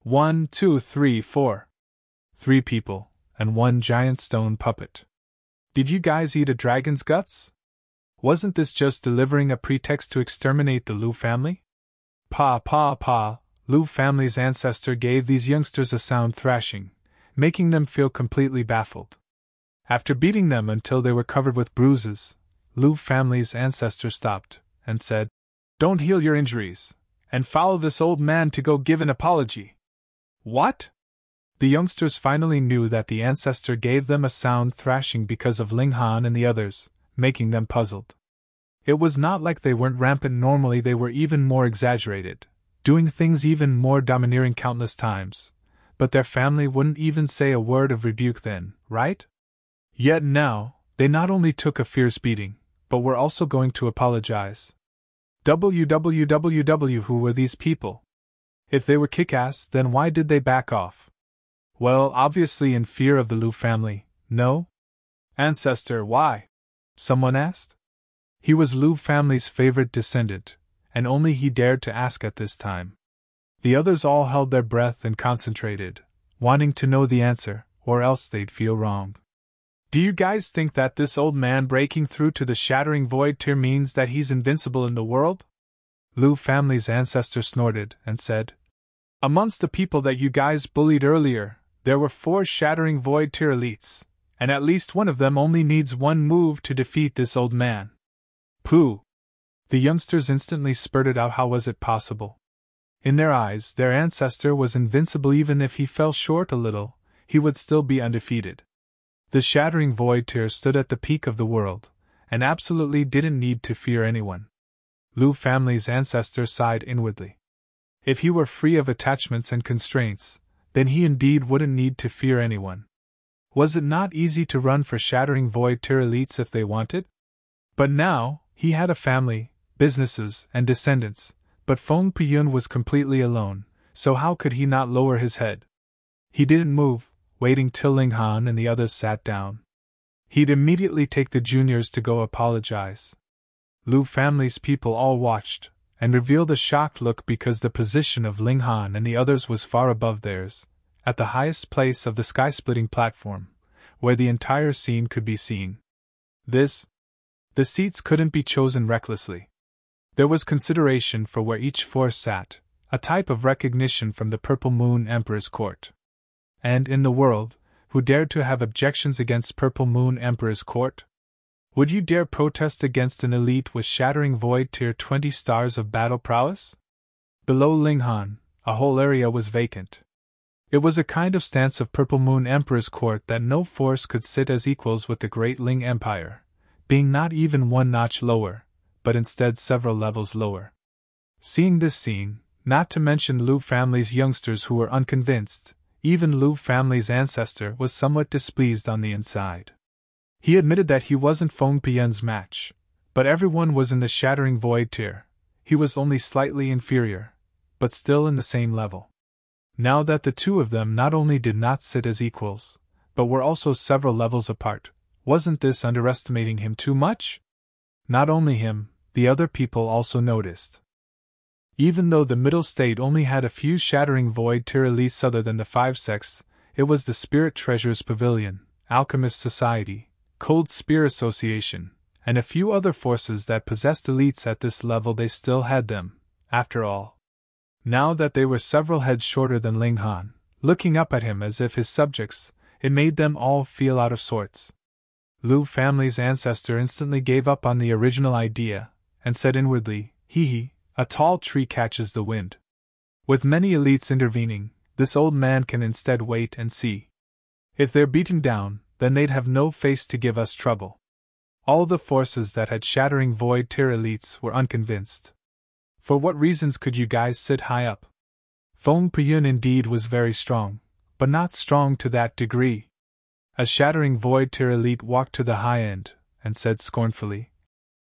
1, 2, 3, 4. 3 people, and 1 giant stone puppet. Did you guys eat a dragon's guts? Wasn't this just delivering a pretext to exterminate the Liu family? Pa, Liu family's ancestor gave these youngsters a sound thrashing, making them feel completely baffled. After beating them until they were covered with bruises, Liu family's ancestor stopped, and said, "Don't heal your injuries, and follow this old man to go give an apology." What? The youngsters finally knew that the ancestor gave them a sound thrashing because of Ling Han and the others, making them puzzled. It was not like they weren't rampant normally, they were even more exaggerated, doing things even more domineering countless times, but their family wouldn't even say a word of rebuke then, right? Yet now, they not only took a fierce beating, but were also going to apologize. Who were these people? If they were kick-ass, then why did they back off? Well, obviously in fear of the Liu family, no? Ancestor, why? Someone asked. He was Liu family's favorite descendant, and only he dared to ask at this time. The others all held their breath and concentrated, wanting to know the answer, or else they'd feel wrong. Do you guys think that this old man breaking through to the Shattering Void Tier means that he's invincible in the world? Lu family's ancestor snorted and said, "Amongst the people that you guys bullied earlier, there were 4 Shattering Void tier elites, and at least one of them only needs one move to defeat this old man." Pooh! The youngsters instantly spurted out how was it possible. In their eyes, their ancestor was invincible. Even if he fell short a little, he would still be undefeated. The Shattering Void tier stood at the peak of the world, and absolutely didn't need to fear anyone. Lu family's ancestor sighed inwardly. If he were free of attachments and constraints, then he indeed wouldn't need to fear anyone. Was it not easy to run for Shattering Void tier elites if they wanted? But now, he had a family, businesses, and descendants, but Feng Piyun was completely alone, so how could he not lower his head? He didn't move, waiting till Ling Han and the others sat down. He'd immediately take the juniors to go apologize. Lu family's people all watched, and revealed a shocked look because the position of Ling Han and the others was far above theirs, at the highest place of the sky-splitting platform, where the entire scene could be seen. The seats couldn't be chosen recklessly. There was consideration for where each force sat, a type of recognition from the Purple Moon Emperor's court. And in the world, who dared to have objections against Purple Moon Emperor's court? Would you dare protest against an elite with Shattering Void tier 20 stars of battle prowess? Below Ling Han, a whole area was vacant. It was a kind of stance of Purple Moon Emperor's court that no force could sit as equals with the Great Ling Empire, being not even one notch lower, but instead several levels lower. Seeing this scene, not to mention Lu family's youngsters who were unconvinced, even Lu family's ancestor was somewhat displeased on the inside. He admitted that he wasn't Feng Piyun's match, but everyone was in the Shattering Void tier. He was only slightly inferior, but still in the same level. Now that the two of them not only did not sit as equals, but were also several levels apart, wasn't this underestimating him too much? Not only him, the other people also noticed. Even though the middle state only had a few Shattering Void tier elites other than the 5 sects, it was the Spirit Treasures Pavilion, Alchemist Society, Cold Spear Association, and a few other forces that possessed elites at this level. They still had them, after all. Now that they were several heads shorter than Ling Han, looking up at him as if his subjects, it made them all feel out of sorts. Lu family's ancestor instantly gave up on the original idea, and said inwardly, "Hee hee, a tall tree catches the wind." With many elites intervening, this old man can instead wait and see. If they're beaten down, then they'd have no face to give us trouble. All the forces that had Shattering Void tier elites were unconvinced. For what reasons could you guys sit high up? Feng Piyun indeed was very strong, but not strong to that degree. A Shattering Void tier elite walked to the high end, and said scornfully,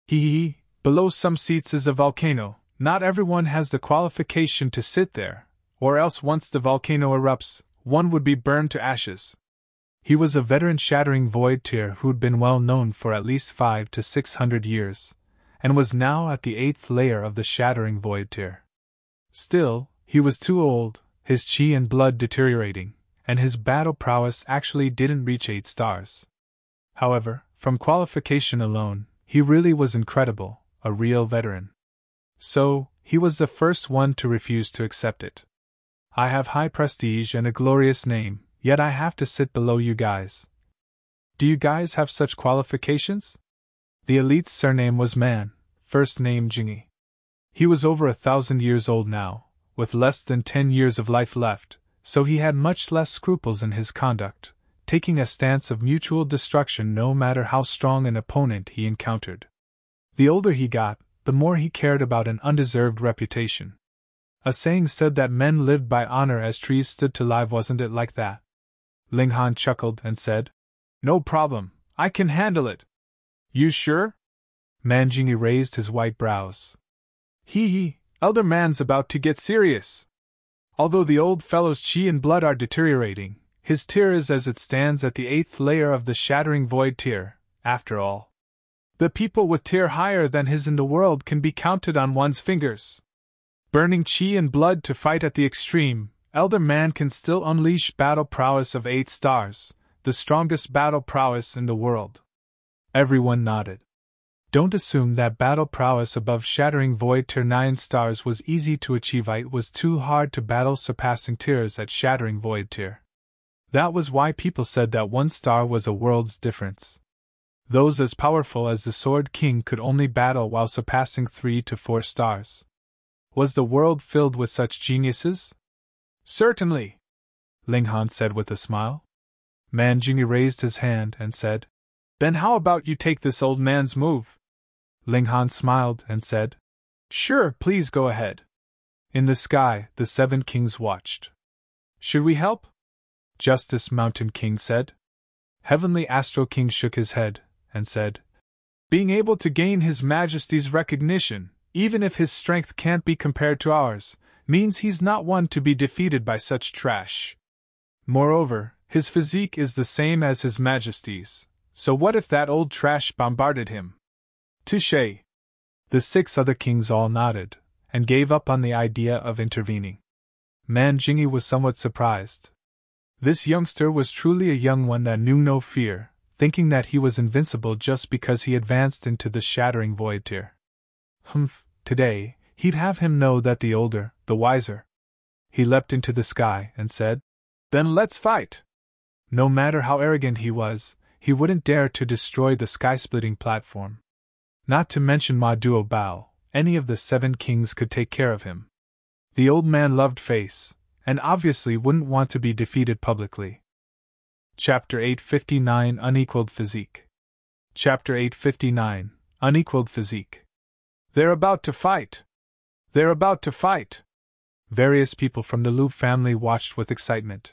"Hee hee, below some seats is a volcano. Not everyone has the qualification to sit there, or else once the volcano erupts, one would be burned to ashes." He was a veteran Shattering Void tier who'd been well known for at least 500 to 600 years, and was now at the 8th layer of the Shattering Void tier. Still, he was too old, his chi and blood deteriorating, and his battle prowess actually didn't reach 8 stars. However, from qualification alone, he really was incredible, a real veteran. So, he was the first one to refuse to accept it. "I have high prestige and a glorious name, yet I have to sit below you guys. Do you guys have such qualifications?" The elite's surname was Man, first name Jingi. He was over 1,000 years old now, with less than 10 years of life left, so he had much less scruples in his conduct, taking a stance of mutual destruction no matter how strong an opponent he encountered. The older he got, the more he cared about an undeserved reputation. A saying said that men lived by honor as trees stood to live, wasn't it like that? Ling Han chuckled and said, "No problem, I can handle it." "You sure?" Manjingi raised his white brows. "Hee hee, elder man's about to get serious. Although the old fellow's chi and blood are deteriorating, his tier is as it stands at the 8th layer of the Shattering Void tier, after all. The people with tier higher than his in the world can be counted on one's fingers. Burning chi and blood to fight at the extreme, elder man can still unleash battle prowess of 8 stars, the strongest battle prowess in the world." Everyone nodded. Don't assume that battle prowess above Shattering Void Tier 9 stars was easy to achieve. It was too hard to battle surpassing tiers at Shattering Void Tier. That was why people said that 1 star was a world's difference. Those as powerful as the Sword King could only battle while surpassing 3 to 4 stars. Was the world filled with such geniuses? Certainly, Ling Han said with a smile. Man Jingyi raised his hand and said, Then how about you take this old man's move? Ling Han smiled and said, Sure, please go ahead. In the sky, the 7 kings watched. Should we help? Justice Mountain King said. Heavenly Astral King shook his head and said, Being able to gain His Majesty's recognition, even if his strength can't be compared to ours, means he's not one to be defeated by such trash. Moreover, his physique is the same as His Majesty's, so what if that old trash bombarded him? Touché. The 6 other kings all nodded, and gave up on the idea of intervening. Man Jingyi was somewhat surprised. This youngster was truly a young one that knew no fear, thinking that he was invincible just because he advanced into the Shattering Void Tier. Today, he'd have him know that the older, the wiser. He leapt into the sky and said, Then let's fight! No matter how arrogant he was, he wouldn't dare to destroy the sky-splitting platform. Not to mention Ma Duo Bao, any of the 7 kings could take care of him. The old man loved face, and obviously wouldn't want to be defeated publicly. Chapter 859 Unequaled Physique. Chapter 859 Unequaled Physique. They're about to fight! They're about to fight! Various people from the Lu family watched with excitement.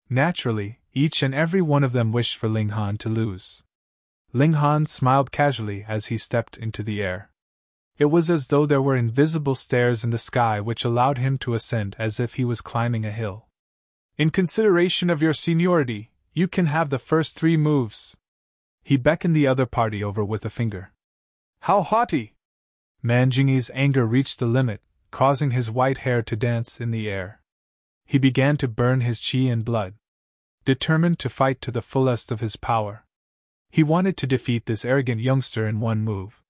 Naturally, each and every one of them wished for Ling Han to lose. Ling Han smiled casually as he stepped into the air. It was as though there were invisible stairs in the sky which allowed him to ascend as if he was climbing a hill. In consideration of your seniority, you can have the first 3 moves. He beckoned the other party over with a finger. How haughty! Man Jingyi's anger reached the limit, causing his white hair to dance in the air. He began to burn his qi and blood, determined to fight to the fullest of his power. He wanted to defeat this arrogant youngster in 1 move.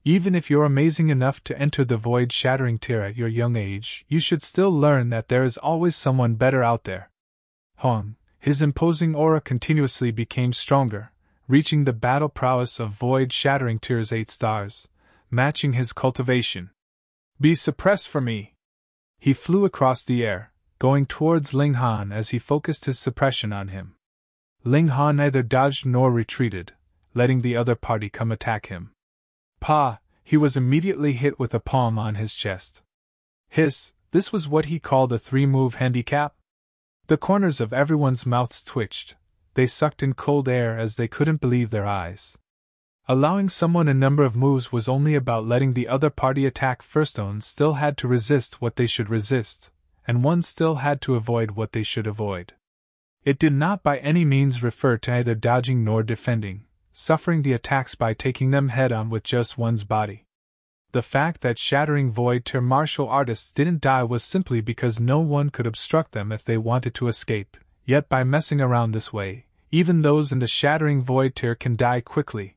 Even if you're amazing enough to enter the void-shattering tier at your young age, you should still learn that there is always someone better out there. His imposing aura continuously became stronger, reaching the battle prowess of void-shattering tiers 8 stars, matching his cultivation. Be suppressed for me! He flew across the air, going towards Ling Han as he focused his suppression on him. Ling Han neither dodged nor retreated, letting the other party come attack him. He was immediately hit with a palm on his chest. This was what he called a 3-move handicap? The corners of everyone's mouths twitched, they sucked in cold air as they couldn't believe their eyes. Allowing someone a number of moves was only about letting the other party attack first. One still had to resist what they should resist, and one still had to avoid what they should avoid. It did not by any means refer to either dodging nor defending, suffering the attacks by taking them head-on with just one's body. The fact that Shattering Void Tier martial artists didn't die was simply because no one could obstruct them if they wanted to escape, yet by messing around this way, even those in the Shattering Void Tier can die quickly.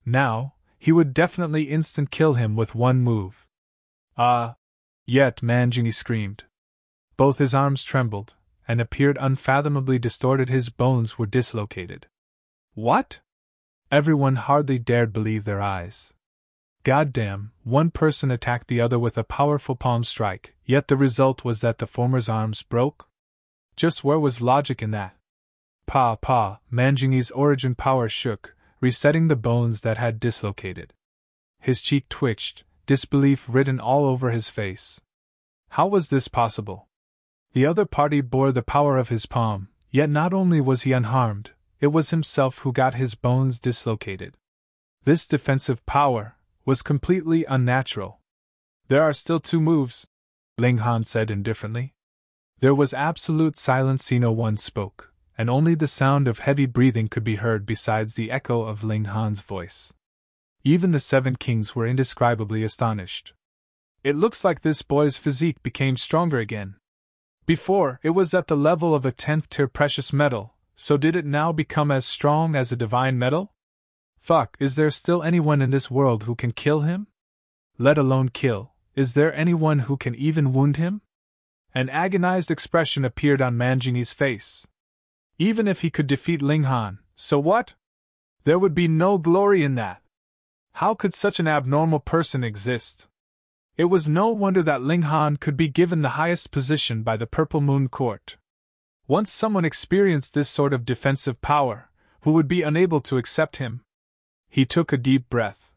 Now, he would definitely instant kill him with 1 move. Yet Man Jingyi screamed. Both his arms trembled, and appeared unfathomably distorted. His bones were dislocated. What? Everyone hardly dared believe their eyes. Goddamn, 1 person attacked the other with a powerful palm strike, yet the result was that the former's arms broke? Just where was logic in that? Man Jingyi's origin power shook, resetting the bones that had dislocated. His cheek twitched, disbelief written all over his face. How was this possible? The other party bore the power of his palm, yet not only was he unharmed, it was himself who got his bones dislocated. This defensive power was completely unnatural. There are still 2 moves, Ling Han said indifferently. There was absolute silence. No one spoke, and only the sound of heavy breathing could be heard besides the echo of Ling Han's voice. Even the 7 kings were indescribably astonished. It looks like this boy's physique became stronger again. Before, it was at the level of a 10th tier precious metal, so did it now become as strong as a divine metal? Fuck, is there still anyone in this world who can kill him? Let alone kill, is there anyone who can even wound him? An agonized expression appeared on Manjini's face. Even if he could defeat Ling Han, so what? There would be no glory in that. How could such an abnormal person exist? It was no wonder that Ling Han could be given the highest position by the Purple Moon Court. Once someone experienced this sort of defensive power, who would be unable to accept him? He took a deep breath.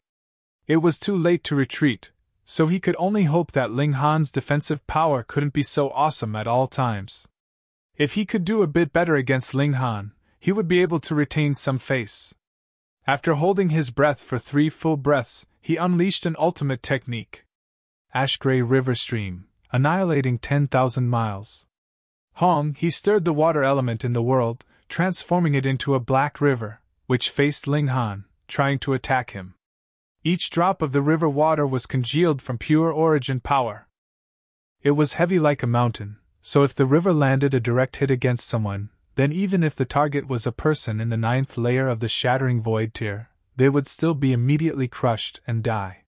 It was too late to retreat, so he could only hope that Ling Han's defensive power couldn't be so awesome at all times. If he could do a bit better against Ling Han, he would be able to retain some face. After holding his breath for 3 full breaths, he unleashed an ultimate technique. Ash-gray river stream, annihilating 10,000 miles. Hong, he stirred the water element in the world, transforming it into a black river, which faced Ling Han, trying to attack him. Each drop of the river water was congealed from pure origin power. It was heavy like a mountain, so if the river landed a direct hit against someone, then even if the target was a person in the 9th layer of the Shattering Void tier, they would still be immediately crushed and die.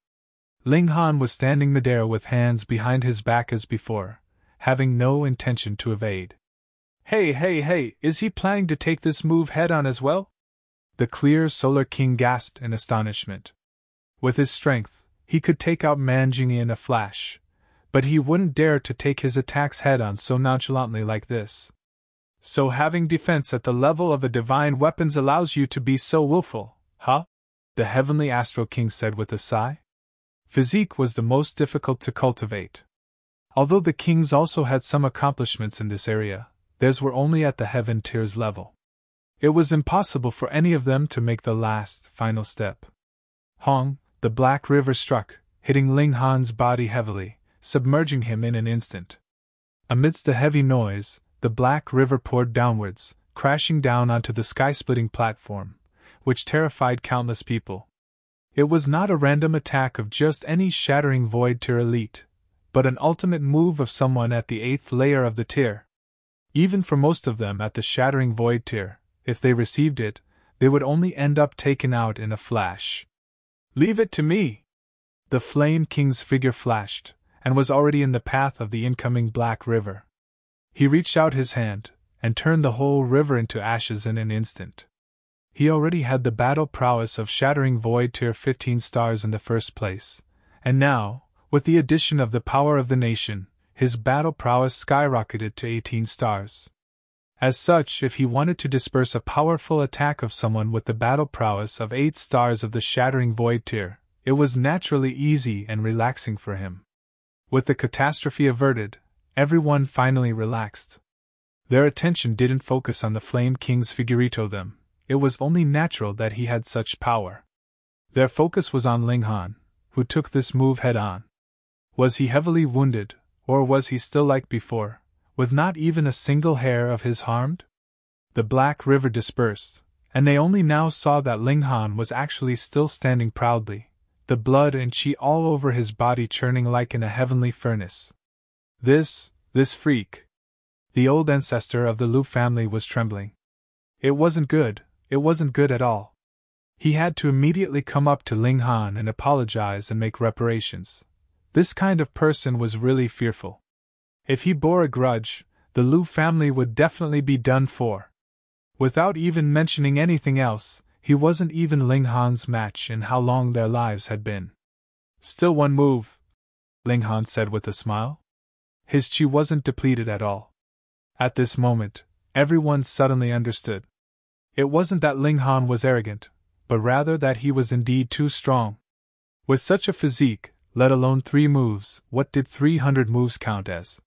Ling Han was standing midair with hands behind his back as before, having no intention to evade. Hey, is he planning to take this move head-on as well? The clear Solar King gasped in astonishment. With his strength, he could take out Manjini in a flash, but he wouldn't dare to take his attacks head-on so nonchalantly like this. So having defense at the level of the divine weapons allows you to be so willful, huh? The Heavenly Astral King said with a sigh. Physique was the most difficult to cultivate. Although the kings also had some accomplishments in this area, theirs were only at the heaven tier's level. It was impossible for any of them to make the last, final step. Hong, the black river struck, hitting Ling Han's body heavily, submerging him in an instant. Amidst the heavy noise, the black river poured downwards, crashing down onto the sky-splitting platform, which terrified countless people. It was not a random attack of just any Shattering Void tier elite, but an ultimate move of someone at the 8th layer of the tier. Even for most of them at the Shattering Void tier, if they received it, they would only end up taken out in a flash. Leave it to me! The Flame King's figure flashed, and was already in the path of the incoming Black River. He reached out his hand, and turned the whole river into ashes in an instant. He already had the battle prowess of Shattering Void tier 15 stars in the first place, and now, with the addition of the power of the nation, his battle prowess skyrocketed to 18 stars. As such, if he wanted to disperse a powerful attack of someone with the battle prowess of 8 stars of the Shattering Void tier, it was naturally easy and relaxing for him. With the catastrophe averted, everyone finally relaxed. Their attention didn't focus on the Flame King's figurito them, it was only natural that he had such power. Their focus was on Ling Han, who took this move head-on. Was he heavily wounded, or was he still like before, with not even a single hair of his harmed? The Black River dispersed, and they only now saw that Ling Han was actually still standing proudly, the blood and chi all over his body churning like in a heavenly furnace. This freak. The old ancestor of the Lu family was trembling. It wasn't good at all. He had to immediately come up to Ling Han and apologize and make reparations. This kind of person was really fearful. If he bore a grudge, the Lu family would definitely be done for. Without even mentioning anything else, he wasn't even Ling Han's match in how long their lives had been. Still one move, Ling Han said with a smile. His chi wasn't depleted at all. At this moment, everyone suddenly understood. It wasn't that Ling Han was arrogant, but rather that he was indeed too strong. With such a physique, let alone 3 moves, what did 300 moves count as?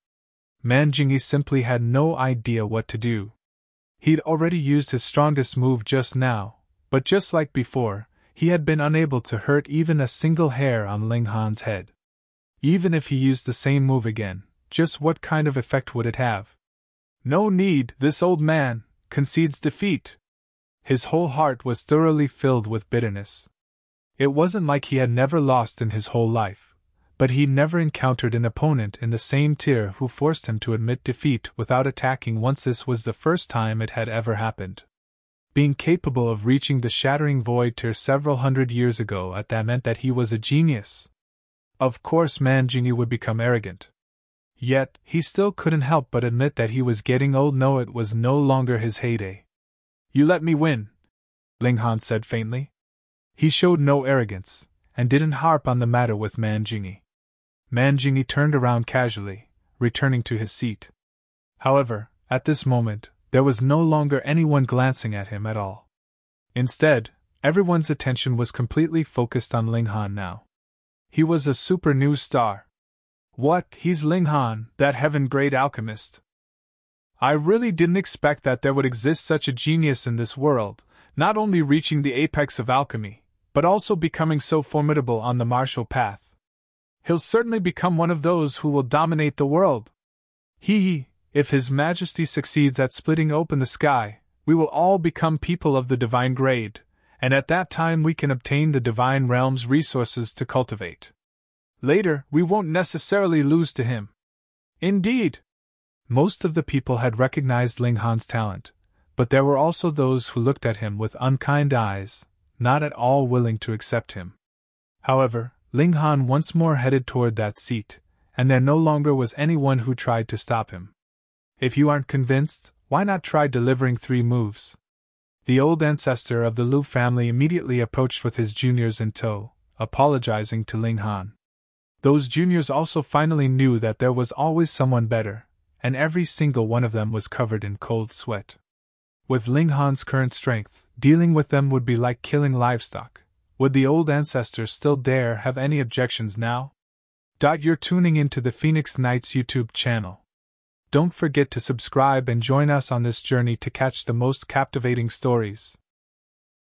Manjingyi simply had no idea what to do. He'd already used his strongest move just now, but just like before, he had been unable to hurt even a single hair on Ling Han's head. Even if he used the same move again, just what kind of effect would it have? No need, this old man concedes defeat. His whole heart was thoroughly filled with bitterness. It wasn't like he had never lost in his whole life, but he'd never encountered an opponent in the same tier who forced him to admit defeat without attacking once. This was the first time it had ever happened. Being capable of reaching the shattering void tier several hundred years ago, that meant that he was a genius. Of course, Manjini would become arrogant. Yet, he still couldn't help but admit that he was getting old. No, it was no longer his heyday. You let me win, Linghan said faintly. He showed no arrogance, and didn't harp on the matter with Manjini. Manjini turned around casually, returning to his seat. However, at this moment, there was no longer anyone glancing at him at all. Instead, everyone's attention was completely focused on Linghan now. He was a super new star. What, he's Linghan, that heaven-grade alchemist? I really didn't expect that there would exist such a genius in this world, not only reaching the apex of alchemy, but also becoming so formidable on the martial path. He'll certainly become one of those who will dominate the world. If His Majesty succeeds at splitting open the sky, we will all become people of the divine grade, and at that time we can obtain the divine realm's resources to cultivate. Later, we won't necessarily lose to him. Indeed! Most of the people had recognized Linghan's talent, but there were also those who looked at him with unkind eyes, not at all willing to accept him. However, Linghan once more headed toward that seat, and there no longer was anyone who tried to stop him. If you aren't convinced, why not try delivering 3 moves? The old ancestor of the Liu family immediately approached with his juniors in tow, apologizing to Linghan. Those juniors also finally knew that there was always someone better, and every single one of them was covered in cold sweat. With Linghan's current strength, dealing with them would be like killing livestock. Would the old ancestor still dare have any objections now? You're tuning into the Phoenix Knights YouTube channel. Don't forget to subscribe and join us on this journey to catch the most captivating stories.